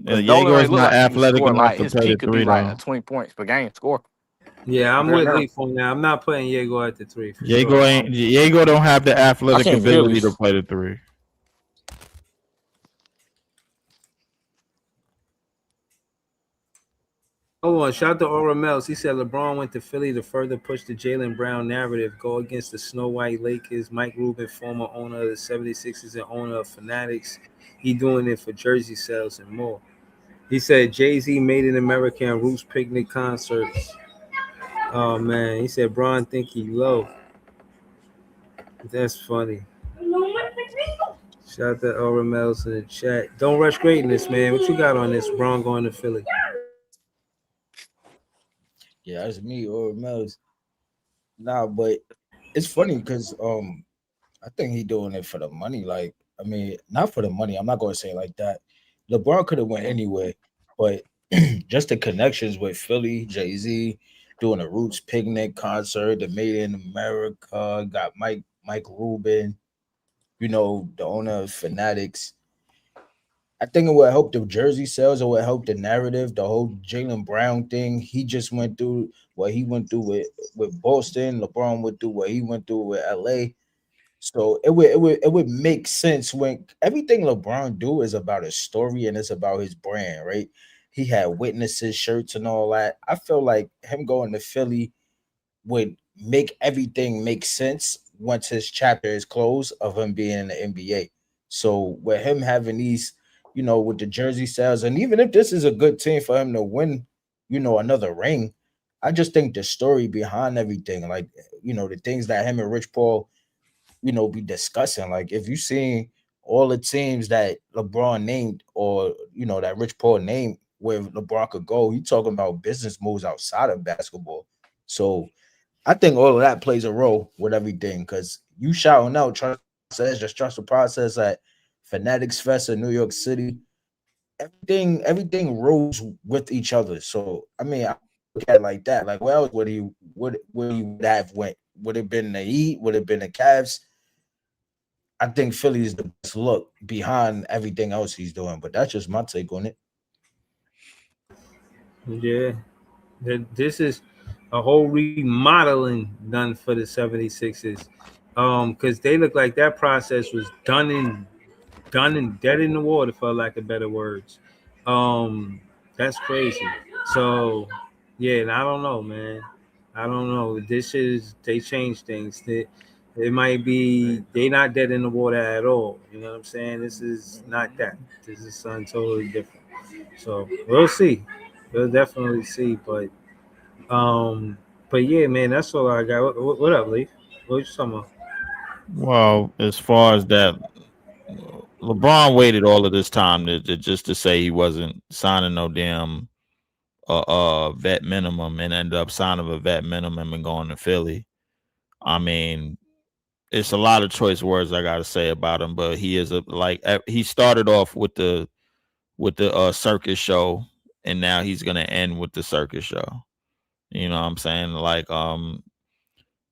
Because Nolan Jaeger ain't is look not like he can athletic score. enough Like to his play the peak could be three, like though. a 20 points per game score. Yeah, I'm Right with now, Leaf on that. I'm not putting Diego at the three for Jaeger sure. ain't Jaeger don't have the I athletic can't feel ability to this. play the three. Hold on, shout out to Aura Mells. He said LeBron went to Philly to further push the Jaylen Brown narrative, go against the Snow White Lakers. Mike Rubin, former owner of the 76ers and owner of Fanatics, he doing it for jersey sales and more. He said Jay-Z made in America and Roots Picnic concerts. Oh man, he said Bron think he low. That's funny. Shout out to Aura Mells in the chat. Don't rush greatness, man. What you got on this? Bron going to Philly. Yeah, that's me or Mel's. Nah, but it's funny because I think he doing it for the money. Like, I mean, not for the money. I'm not gonna say it like that. LeBron could have went anywhere, but just the connections with Philly, Jay-Z, doing a Roots picnic concert, the Made in America, got Mike Rubin, the owner of Fanatics. I think it would help the jersey sales. It would help the narrative. The whole Jaylen Brown thing. He just went through what he went through with Boston. LeBron went through what he went through with LA. So it would make sense when everything LeBron do is about his story and it's about his brand, right? He had witnesses, shirts, and all that. I feel like him going to Philly would make everything make sense once his chapter is closed of him being in the NBA. So with him having these, with the jersey sales, and even if this is a good team for him to win, another ring, I just think the story behind everything, like the things that him and Rich Paul, be discussing. Like if you seen all the teams that LeBron named or that Rich Paul named where LeBron could go, you talking about business moves outside of basketball. So I think all of that plays a role with everything because you shouting out trust process, just trust the process at Fanatics Fest in New York City. Everything rolls with each other. So I mean, I look at it like that. Like, where else would he have went? Would it been the Heat? Would it been the Cavs? I think Philly is the best look behind everything else he's doing. But that's just my take on it. Yeah. This is a whole remodeling done for the 76ers. Because they look like that process was done and dead in the water, for lack of better words. That's crazy. So yeah, and I don't know, man. I don't know. They changed things. It might be they not dead in the water at all. You know what I'm saying? This is not that. This is something totally different. So we'll see. We'll definitely see. Um, but yeah, man, that's all I got. What up, Leaf? What you talking about? Well, as far as that, LeBron waited all of this time to just to say he wasn't signing no damn a vet minimum and end up signing a vet minimum and going to Philly. I mean, it's a lot of choice words I gotta say about him, but he is he started off with the circus show, and now he's gonna end with the circus show. You know what I'm saying?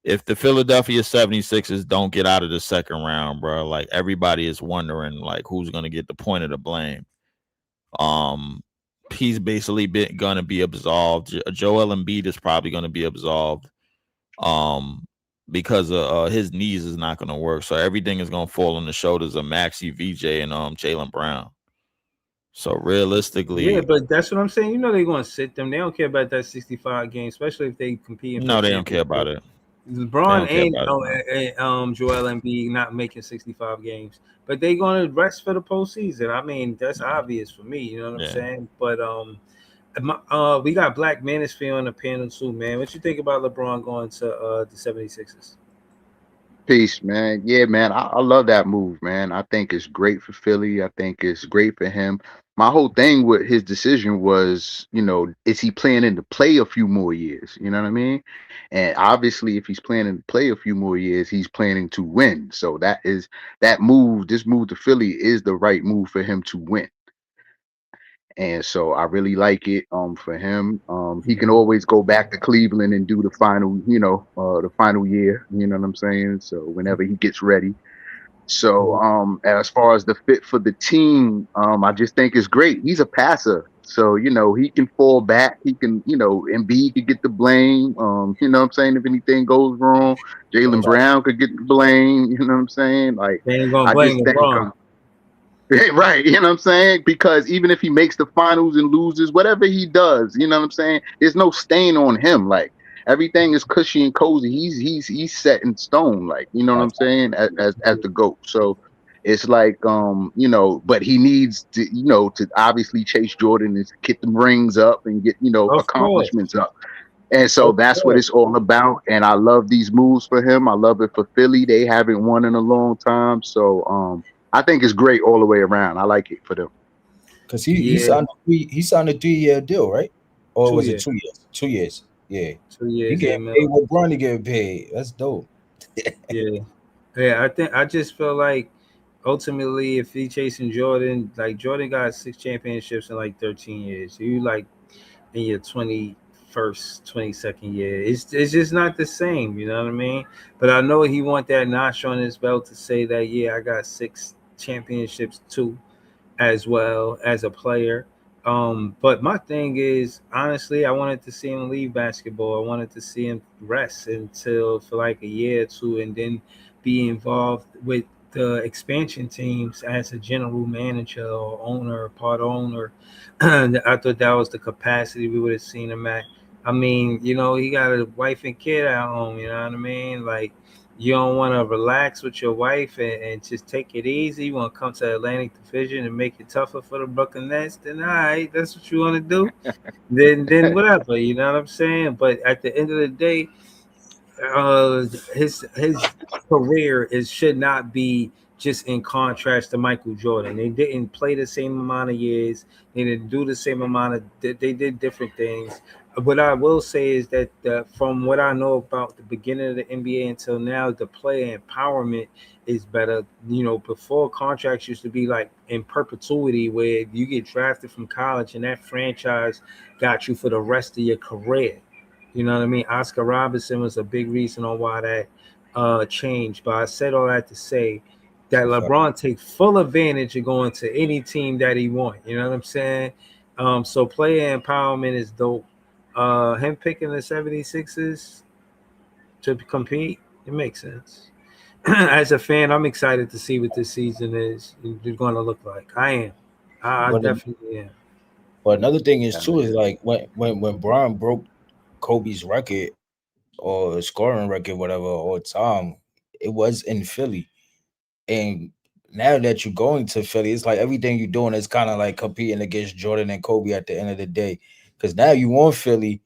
If the Philadelphia 76ers don't get out of the second round, bro, like everybody is wondering like who's gonna get the point of the blame. He's basically gonna be absolved. Joel Embiid is probably gonna be absolved. Because his knees is not gonna work, so everything is gonna fall on the shoulders of Maxi, VJ, and Jaylen Brown. So Yeah, realistically, but that's what I'm saying. You know they're going to sit them. They don't care about that 65 game, especially if they competing for no, a they don't care championship. about it. They LeBron don't care and about it, man. Joel Embiid not making 65 games, but they going to rest for the postseason. I mean, that's obvious for me. You know what I'm Yeah. saying? But we got Black Manosphere on the panel too, man. What you think about LeBron going to the 76ers? Peace, man. Yeah, man. I love that move, man. I think it's great for Philly. I think it's great for him. My whole thing with his decision was, is he planning to play a few more years? You know what I mean? And obviously, if he's planning to play a few more years, he's planning to win. So this move to Philly is the right move for him to win. And so I really like it for him. He can always go back to Cleveland and do the final, the final year, you know what I'm saying? So whenever he gets ready. So as far as the fit for the team, I just think it's great. He's a passer. So, he can fall back. He can, Embiid could get the blame. You know what I'm saying? If anything goes wrong, Jaylen Brown could get the blame. You know what I'm saying? Like, They ain't gonna I blame just think LeBron. right, you know what I'm saying? Because even if he makes the finals and loses, whatever he does, you know what I'm saying? There's no stain on him. Like everything is cushy and cozy. He's set in stone. Like you know what I'm saying? As the GOAT. So it's like but he needs to to obviously chase Jordan and get them rings up and get Of course, accomplishments up. And so of that's what course. it's all about. And I love these moves for him. I love it for Philly. They haven't won in a long time. So I think it's great all the way around. I like it for them. Because he Yeah, he signed a 3-year deal, right? Or two was it years, 2 years? 2 years. Yeah. 2 years, He getting 8 million. paid what Bronny getting paid. That's dope. Yeah, yeah. I just feel like ultimately, if he chasing Jordan, like Jordan got 6 championships in like 13 years. You like in your 21st, 22nd year. It's just not the same. You know what I mean? But I know he want that notch on his belt to say that yeah, I got 6 championships too, as well as a player. But my thing is, honestly, I wanted to see him leave basketball. I wanted to see him rest until for like a year or two, and then be involved with the expansion teams as a general manager or owner, part owner. I thought that was the capacity we would have seen him at. I mean, he got a wife and kid at home. You know what I mean? Like, you don't want to relax with your wife and just take it easy. You want to come to Atlantic Division and make it tougher for the Brooklyn Nets. Then all right, that's what you want to do. Then whatever. You know what I'm saying? But at the end of the day, his career should not be just in contrast to Michael Jordan. They didn't play the same amount of years. They didn't do the same amount of. They did different things. What I will say is that from what I know about the beginning of the NBA until now, the player empowerment is better. Before contracts used to be like in perpetuity, where you get drafted from college and that franchise got you for the rest of your career. You know what I mean? Oscar Robertson was a big reason on why that changed. But I said all that to say that LeBron take full advantage of going to any team that he want. You know what I'm saying? So player empowerment is dope. Him picking the 76ers to compete, it makes sense. As a fan, I'm excited to see what this season is going to look like. I am. I But definitely am. but another thing is Yeah. too is like when Bron broke Kobe's record or scoring record, whatever, all time, it was in Philly. And now that you're going to Philly, it's like everything you're doing is kind of like competing against Jordan and Kobe at the end of the day. Because now you want Philly,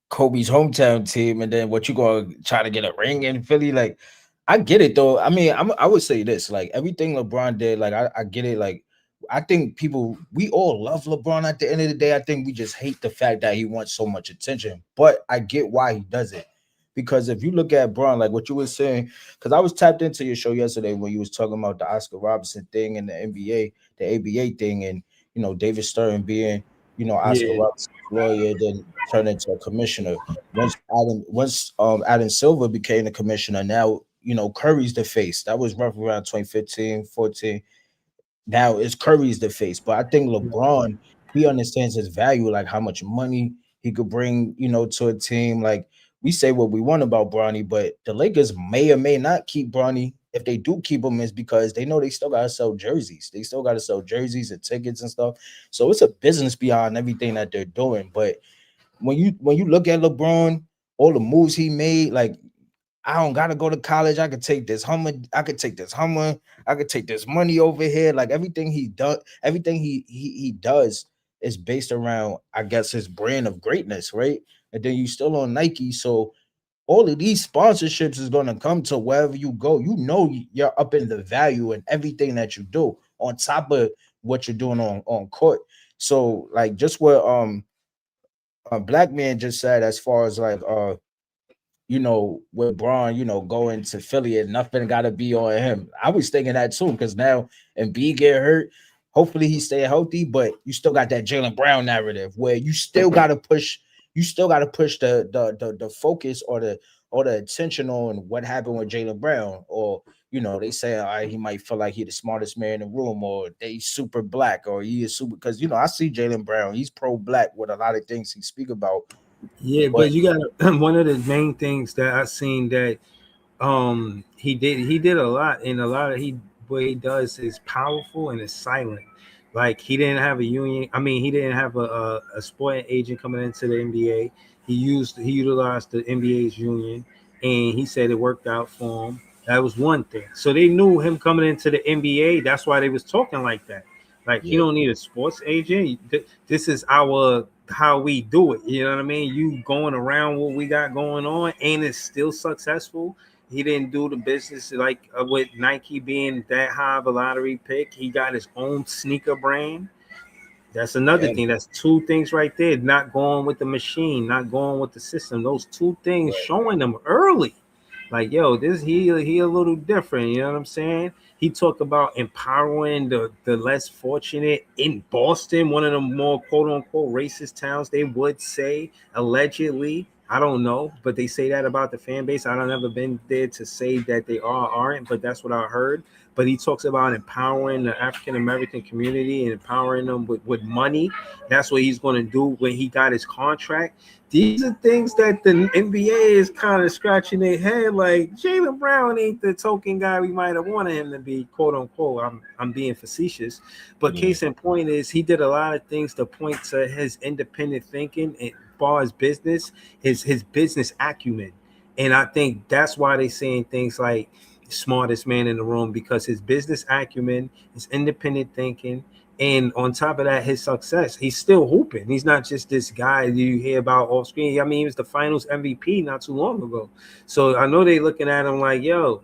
Kobe's hometown team, and then what you gonna try to get a ring in Philly? Like, I get it though. I mean, I would say this, like everything LeBron did, like I get it. Like I think people, we all love LeBron at the end of the day. I think we just hate the fact that he wants so much attention. But I get why he does it. Because if you look at Braun, like what you were saying, because I was tapped into your show yesterday when you was talking about the Oscar Robertson thing and the NBA, the ABA thing, and David Stern being, Oscar Yeah, Robertson's lawyer, then turned into a commissioner. Once Adam Silver became the commissioner, now Curry's the face. That was roughly around 2015, 14. Now it's Curry's the face, but I think LeBron, he understands his value, like how much money he could bring, to a team. Like we say what we want about Bronny, but the Lakers may or may not keep Bronny. If they do keep him, is because they know they still gotta sell jerseys. They still gotta sell jerseys and tickets and stuff. So it's a business beyond everything that they're doing. But when you look at LeBron, all the moves he made, like I don't gotta go to college. I could take this Hummer. I could take this Hummer. I could take this money over here. Like everything he does, everything he does is based around, I guess, his brand of greatness, right? And then you still on Nike, so all of these sponsorships is gonna come to wherever you go. You're up in the value and everything that you do on top of what you're doing on court. So like just what a black man just said as far as like with Braun, going to Philly and nothing got to be on him. I was thinking that too because now and B get hurt. Hopefully he stay healthy, but you still got that Jalen Brown narrative where you still got to push. You still got to push the focus or the attention on what happened with Jalen Brown, or they say he might feel like he the smartest man in the room, or they super black, or he is super because I see Jalen Brown, he's pro black with a lot of things he speak about, yeah, but but you got one of the main things that I seen that he did a lot, and a lot of he what he does is powerful and is silent. Like he didn't have a union. I mean, he didn't have a sporting agent coming into the NBA. He utilized the NBA's union, and he said it worked out for him. That was one thing. So they knew him coming into the NBA. That's why they was talking like that. Like he yeah, don't need a sports agent. This is our how we do it. You know what I mean? You going around what we got going on, and it's still successful. He didn't do the business like with Nike being that high of a lottery pick. He got his own sneaker brand. That's another yeah, thing. That's two things right there. Not going with the machine, not going with the system. Those two things right, showing them early. Like, yo, this he a little different. You know what I'm saying? He talked about empowering the less fortunate in Boston, one of the more quote unquote racist towns. They would say allegedly. I don't know, but they say that about the fan base. I don't ever been there to say that they are aren't, but that's what I heard. But he talks about empowering the African American community and empowering them with money. That's what he's going to do when he got his contract. These are things that the NBA is kind of scratching their head like Jalen Brown ain't the token guy we might have wanted him to be, quote unquote. I'm being facetious, but yeah, case in point is he did a lot of things to point to his independent thinking as far as business, his business acumen, and I think that's why they saying things like smartest man in the room because his business acumen, his independent thinking, and on top of that, his success. He's still hooping. He's not just this guy you hear about off screen. I mean, he was the finals MVP not too long ago. So I know they looking at him like, yo,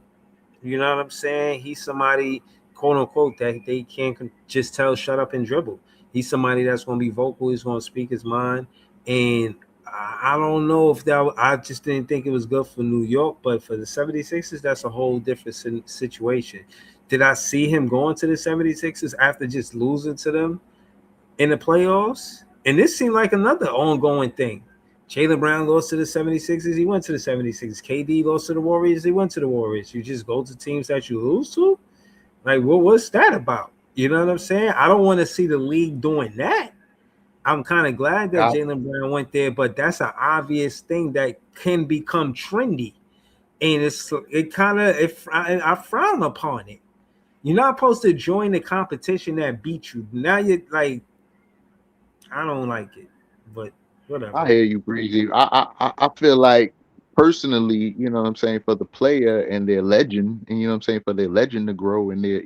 you know what I'm saying? He's somebody, quote unquote, that they can't just tell shut up and dribble. He's somebody that's going to be vocal. He's going to speak his mind. And I don't know if I just didn't think it was good for New York, but for the 76ers, that's a whole different situation. Did I see him going to the 76ers after just losing to them in the playoffs? And this seemed like another ongoing thing. Jalen Brown lost to the 76ers. He went to the 76ers. KD lost to the Warriors. He went to the Warriors. You just go to teams that you lose to? Like, what's that about? You know what I'm saying? I don't want to see the league doing that. I'm kind of glad that I, Jalen Brown went there, but that's an obvious thing that can become trendy. And it kind of, I frown upon it. You're not supposed to join the competition that beat you. Now you're like, I don't like it, but I whatever. hear you, Breezy. I feel like personally, you know what I'm saying, for the player and their legend, and you know what I'm saying, for their legend to grow and their,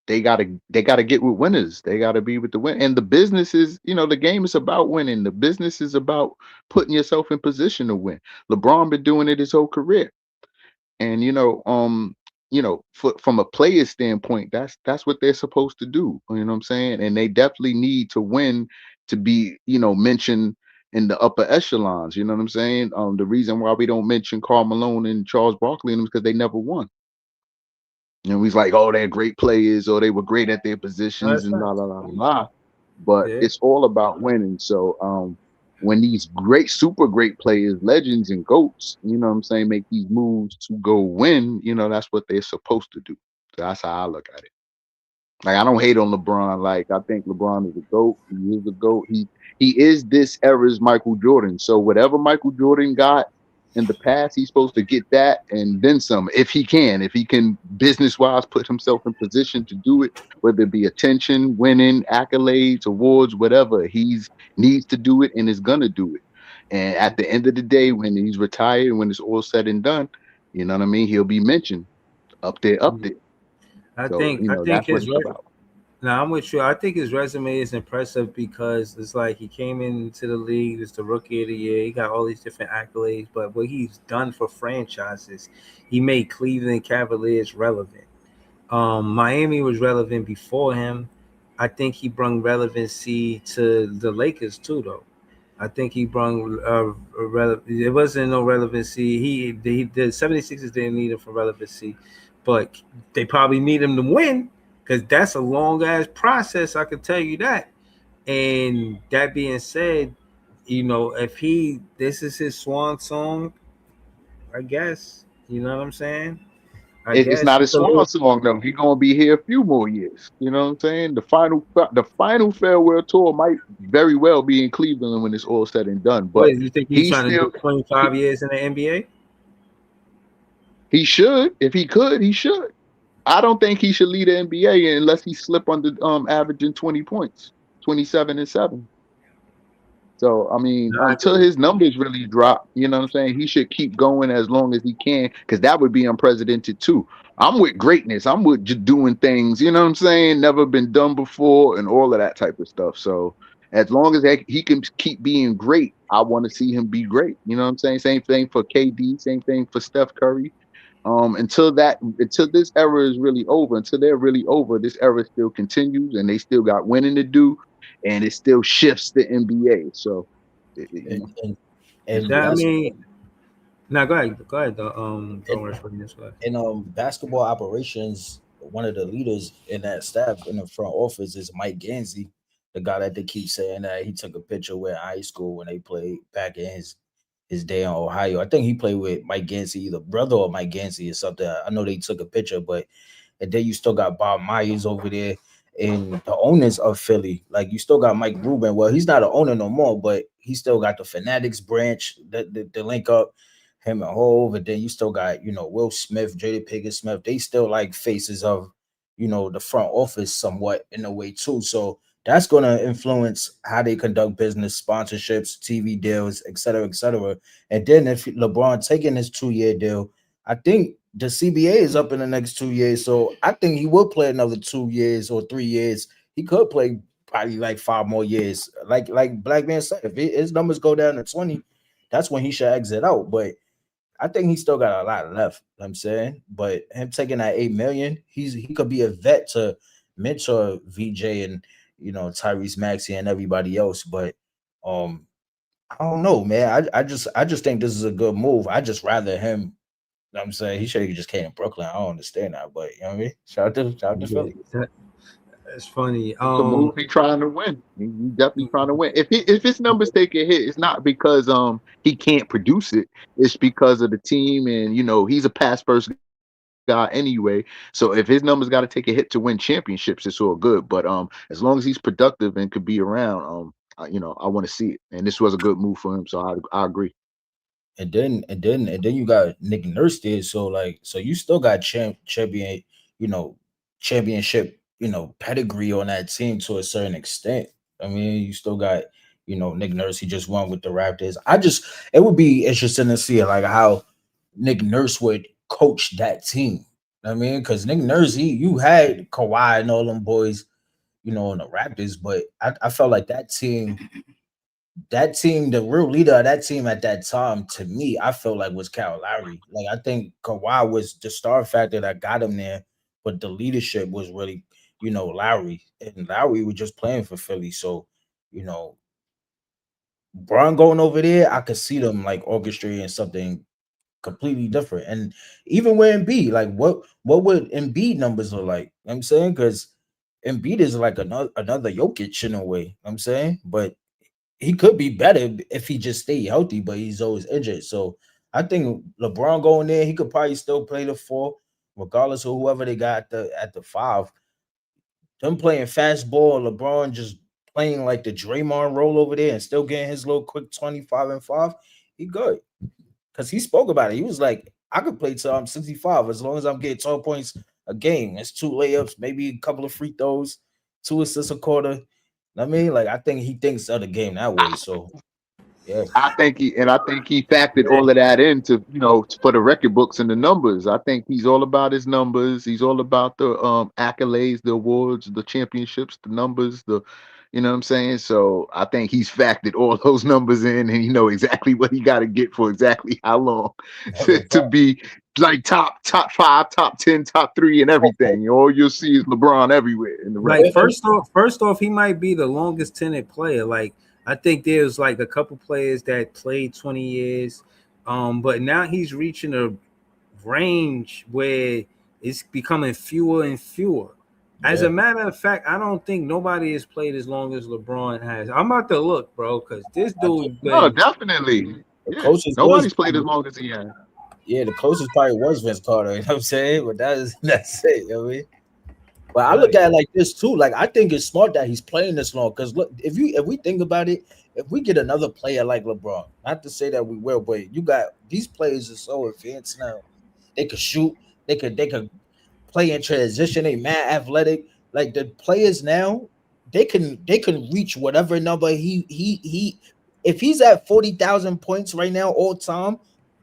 they gotta get with winners. They gotta be with the win. And the business is, the game is about winning. The business is about putting yourself in position to win. LeBron been doing it his whole career. And from a player standpoint, that's what they're supposed to do. You know what I'm saying? And they definitely need to win to be, mentioned in the upper echelons. You know what I'm saying? The reason why we don't mention Karl Malone and Charles Barkley is because they never won. And he's like, oh, they're great players, or they were great at their positions, That's and right. la la la la. But Yeah. it's all about winning. So when these great, super great players, legends and goats, what I'm saying, make these moves to go win, that's what they're supposed to do. So that's how I look at it. Like I don't hate on LeBron. Like I think LeBron is a GOAT. He is a GOAT. He is this era's Michael Jordan. So whatever Michael Jordan got in the past, he's supposed to get that and then some if he can business wise put himself in position to do it, whether it be attention, winning, accolades, awards, whatever. He's needs to do it and is gonna do it. And at the end of the day, when he's retired, when it's all said and done, you know what I mean? He'll be mentioned up there, up there. I So, think I think that's what his it's about. Now I'm with you. I think his resume is impressive because it's like he came into the league as the rookie of the year. He got all these different accolades, but what he's done for franchises, he made Cleveland Cavaliers relevant. Miami was relevant before him. I think he brought relevancy to the Lakers too, though. I think he brought it wasn't no relevancy. The 76ers didn't need him for relevancy, but they probably need him to win because that's a long ass process. I can tell you that. And that being said, if this is his swan song, I guess. You know what I'm saying? I It's guess not he a could swan lose. song though. He's gonna be here a few more years. You know what I'm saying? The final farewell tour might very well be in Cleveland when it's all said and done. But What you think he's he trying to do? still 25 he, years in the NBA? he should, if he could, he should. I don't think he should lead the NBA unless he slip under averaging 20 points, 27 and 7. So I mean, No, I until agree. his numbers really drop, you know what I'm saying? He should keep going as long as he can, because that would be unprecedented too. I'm with greatness. I'm with just doing things, you know what I'm saying? Never been done before, and all of that type of stuff. So as long as he can keep being great, I want to see him be great. You know what I'm saying? Same thing for KD, same thing for Steph Curry. Until this era is really over, until they're really over, this era still continues, and they still got winning to do, and it still shifts the NBA. So, and and, Is and that I that's mean? Now go ahead. Go ahead. Don't and, rush for this way. in basketball operations, one of the leaders in that staff in the front office is Mike Gansey, the guy that they keep saying that he took a picture with in high school when they played back in his day in Ohio. I think he played with Mike Gansey, either brother or Mike Gansey or something. I know they took a picture, but and then you still got Bob Myers over there and the owners of Philly. Like you still got Mike Rubin. Well, he's not an owner no more, but he still got the Fanatics branch, the link up him and Hove. And then you still got, Will Smith, Jada Pinkett Smith. They still like faces of, the front office somewhat in a way too. So that's going to influence how they conduct business, sponsorships, TV deals, et cetera, et cetera. And then if LeBron taking his 2-year deal, I think the CBA is up in the next 2 years. So I think he will play another 2 years or 3 years. He could play probably like 5 more years. Like Black Man said, if his numbers go down to 20, that's when he should exit out. But I think he still got a lot left. I'm saying, but him taking that 8 million, he could be a vet to mentor VJ and Tyrese Maxey and everybody else. But um, I don't know, man. I just think this is a good move. I just rather him. I'm saying he should have just came to Brooklyn. I don't understand that, but you know what I mean. Shout out to Yeah, Philly. that's funny. it's a move. He trying to win. He definitely trying to win. If his numbers take a hit, it's not because he can't produce it. It's because of the team, and he's a pass first guy anyway. So if his numbers got to take a hit to win championships, it's all good. But as long as he's productive and could be around, I want to see it. And this was a good move for him. So I agree. And then you got Nick Nurse there. So you still got you know, championship, pedigree on that team to a certain extent. I mean, you still got, Nick Nurse. He just won with the Raptors. It would be interesting to see like how Nick Nurse would coach that team. I mean, because Nick Nurse, you had Kawhi and all them boys, on the Raptors, but I felt like that team that team, the real leader of that team at that time, to me, I felt like was Kyle Lowry. Like I think Kawhi was the star factor that got him there, but the leadership was really, Lowry. And Lowry was just playing for Philly. So, you know, Braun going over there, I could see them like orchestrating something completely different. And even with Embiid, like what would Embiid numbers look like? You know what I'm saying? Because Embiid is like another Jokic in a way. You know what I'm saying, but he could be better if he just stayed healthy, but he's always injured. So I think LeBron going there, he could probably still play the four, regardless of whoever they got at the five. Them playing fastball, LeBron just playing like the Draymond role over there and still getting his little quick 25 and 5. He good. Because he spoke about it. He was like, I could play till I'm 65 as long as I'm getting 12 points a game. It's 2 layups, maybe a couple of free throws, 2 assists a quarter. I mean, like I think he thinks of the game that way. So yeah. I think he factored all of that into, for the record books and the numbers. I think he's all about his numbers. He's all about the accolades, the awards, the championships, the numbers, you know what I'm saying? So I think he's factored all those numbers in, and exactly what he got to get for exactly how long to be like top 5, top 10, top 3 and everything. All you'll see is LeBron everywhere in the Like race. first off, he might be the longest tenured player. Like I think there's like a couple players that played 20 years, but now he's reaching a range where it's becoming fewer and fewer. As a matter of fact, I don't think nobody has played as long as LeBron has. I'm about to look, bro, because this dude. No, definitely. The Yeah, closest nobody's played as long as he has. Yeah, the closest probably was Vince Carter. You know what I'm saying? But that's it. You know what I mean? But I look at it like this too. Like I think it's smart that he's playing this long. Because look, if we think about it, if we get another player like LeBron, not to say that we will, but you got these players are so advanced now. They could shoot. They could play in transition. They mad athletic. Like the players now, they can reach whatever number he. If he's at 40,000 points right now all time,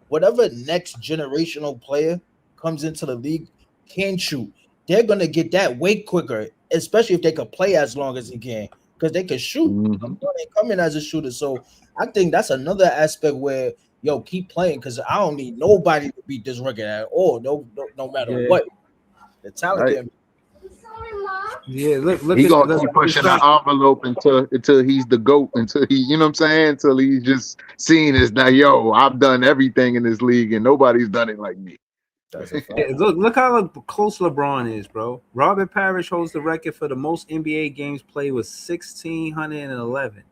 whatever next generational player comes into the league can shoot. They're gonna get that way quicker, especially if they could play as long as he can, because they can shoot. Mm-hmm. They come in as a shooter, so I think that's another aspect where keep playing because I don't need nobody to beat this record at all. No matter what, the talent Right. can. Yeah, look. He gonna Look, keep pushing the envelope until he's the GOAT, until he, you know what I'm saying? Until he's just seen as now, I've done everything in this league and nobody's done it like me. That's a fact. Look how close LeBron is, bro. Robert Parrish holds the record for the most NBA games played with 1,611.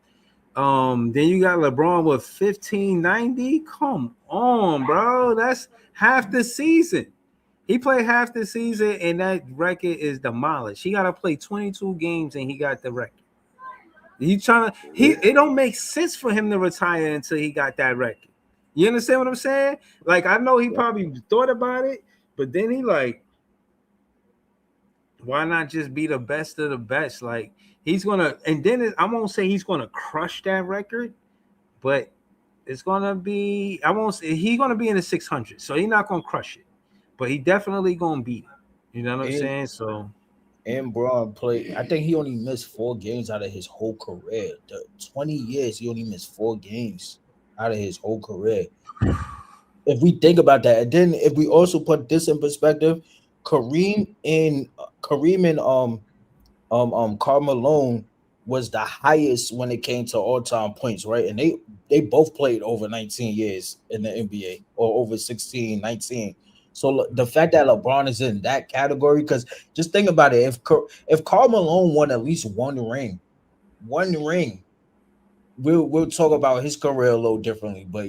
Then you got LeBron with 1,590. Come on, bro. That's half the season. He played half the season, and that record is demolished. He got to play 22 games, and he got the record. It don't make sense for him to retire until he got that record. You understand what I'm saying? Like, I know he probably thought about it, but then he like, why not just be the best of the best? Like, he's gonna, and then I won't say he's gonna crush that record, but it's gonna be, I won't say he's gonna be in the 600, so he's not gonna crush it, but he definitely gonna beat it. You know what I'm saying? So. And Braun played. I think he only missed 4 games out of his whole career. The 20 years, he only missed 4 games out of his whole career. If we think about that, and then if we also put this in perspective, Kareem and Karl Malone was the highest when it came to all-time points, right? And they both played over 19 years in the NBA or over 16, 19. So the fact that LeBron is in that category, because just think about it, if Karl Malone won at least one ring, we'll talk about his career a little differently. But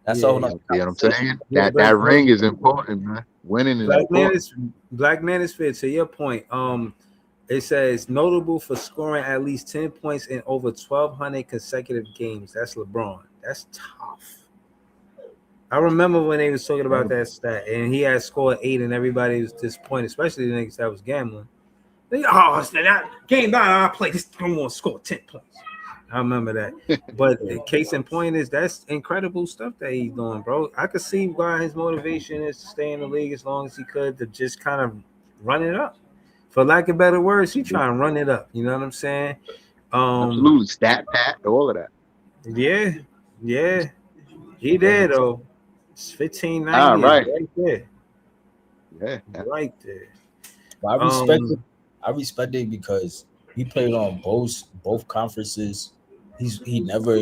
that's all. You know what I'm saying? That ring is important, man. Winning is important. Black Manosphere, to your point, it says notable for scoring at least 10 points in over 1,200 consecutive games. That's LeBron. That's tough. I remember when they was talking about that stat, and he had scored 8, and everybody was disappointed, especially the niggas that was gambling. That game that I played, this I'm gonna score 10 points. I remember that. But case in point is that's incredible stuff that he's doing, bro. I could see why his motivation is to stay in the league as long as he could, to just kind of run it up. For lack of better words, he trying to run it up. You know what I'm saying? Absolutely. Stat pat, all of that. Yeah, yeah. He And there though. It's Ah, 1590 is right. right there. Yeah. Yeah. Right there. I respect it. Um, I respect it because he played on both conferences. He never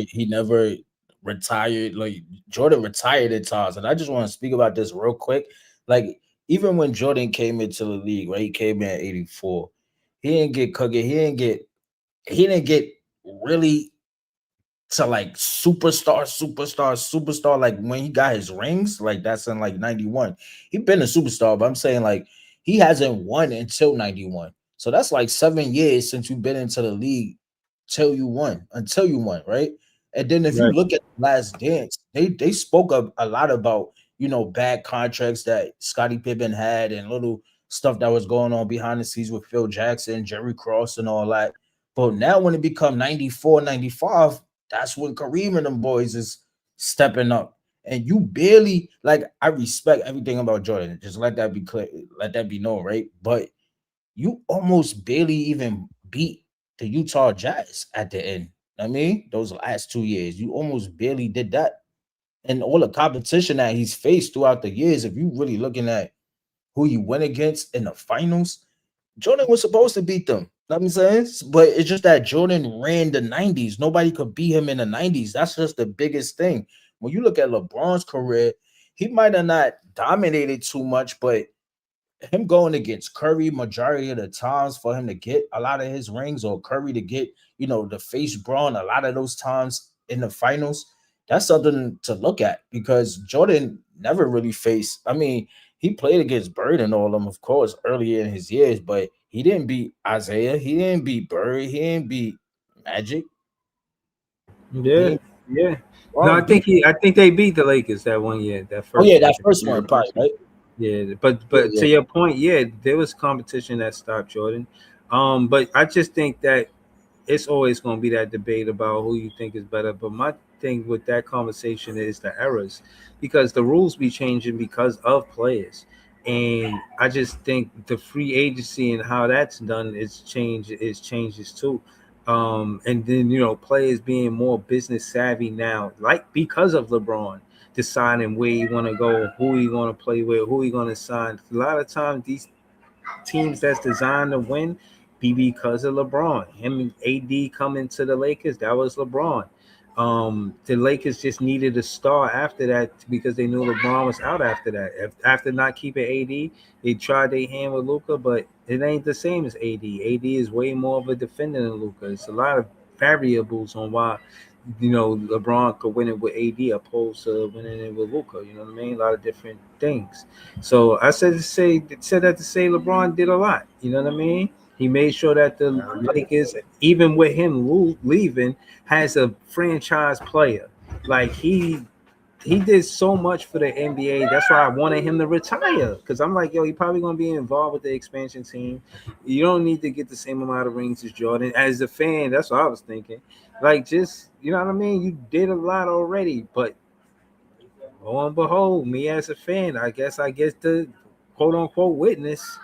retired. Like Jordan retired at times, and I just want to speak about this real quick. Like even when Jordan came into the league, right? He came in at 84. He didn't get cookie. He didn't get really to like superstar. Like when he got his rings, like that's in like 91. He been a superstar, but I'm saying like he hasn't won until 91. So that's like 7 years since you've been into the league until you won, right? And then if you right. look at Last Dance, they spoke a lot about bad contracts that Scottie Pippen had and little stuff that was going on behind the scenes with Phil Jackson, Jerry Cross, and all that. But now when it become 94, 95, that's when Kareem and them boys is stepping up. And you barely like I respect everything about Jordan. Just let that be clear, let that be known, right? But you almost barely even beat the Utah Jazz at the end. I mean, those last 2 years, you almost barely did that. And all the competition that he's faced throughout the years, if you really looking at who you went against in the finals, Jordan was supposed to beat them. Know what I'm saying? But it's just that Jordan ran the 90s. Nobody could beat him in the 90s. That's just the biggest thing. When you look at LeBron's career, he might have not dominated too much, but him going against Curry majority of the times for him to get a lot of his rings or Curry to get, the face Braun a lot of those times in the finals, that's something to look at because Jordan never really faced. I mean, he played against Bird and all of them, of course, earlier in his years, but he didn't beat Isaiah. He didn't beat Bird. He didn't beat Magic. He Yeah, didn't yeah. No, Braun beat. I think they beat the Lakers that one year, that Oh first yeah, one. that first Yeah. The one probably first one. right. Yeah, Yeah, but yeah. to your point, yeah, there was competition that stopped Jordan. But I just think that it's always going to be that debate about who you think is better. But my thing with that conversation is the errors, because the rules be changing because of players, and I just think the free agency and how that's done is changes too. And then players being more business savvy now, like because of LeBron deciding where you want to go, who you want to play with, who you going to sign. A lot of times these teams that's designed to win be because of LeBron. Him and AD coming to the Lakers, that was LeBron. The Lakers just needed a star after that because they knew LeBron was out after that. After not keeping AD, they tried their hand with Luca, but it ain't the same as AD. AD is way more of a defender than Luca. It's a lot of variables on why LeBron could win it with AD opposed to winning it with Luca. You know what I mean? A lot of different things. So I said that to say LeBron did a lot. You know what I mean? He made sure that the Lakers, even with him leaving, has a franchise player. Like he did so much for the NBA. That's why I wanted him to retire. Because I'm like, yo, he probably gonna be involved with the expansion team. You don't need to get the same amount of rings as Jordan. As a fan, that's what I was thinking. Like, just what I mean. You did a lot already, but lo and behold, me as a fan, I guess I get the quote unquote witness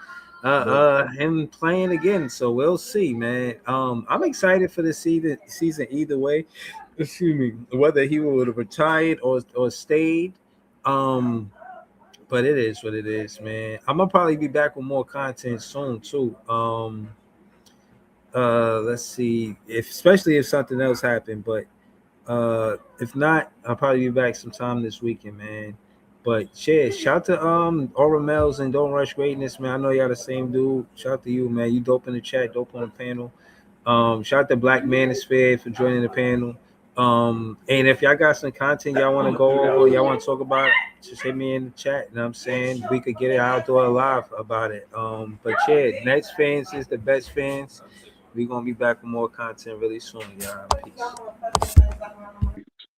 Yeah. him playing again. So we'll see, man. I'm excited for the season either way. Excuse me, whether he would have retired or stayed. Um, but it is what it is, man. I'm gonna probably be back with more content soon too. Let's see, if especially if something else happened, but if not, I'll probably be back sometime this weekend, man. But cheers. Shout to Aura Mel's and Don't Rush Greatness, man. I know y'all the same dude. Shout to you, man. You dope in the chat, dope on the panel. Shout out to Black Manosphere for joining the panel. And if y'all got some content y'all want to go over, y'all want to talk about, just hit me in the chat. You know what I'm saying? We could get it out, do a live about it. But yeah, next fans is the best fans. We're gonna be back with more content really soon, y'all. Peace.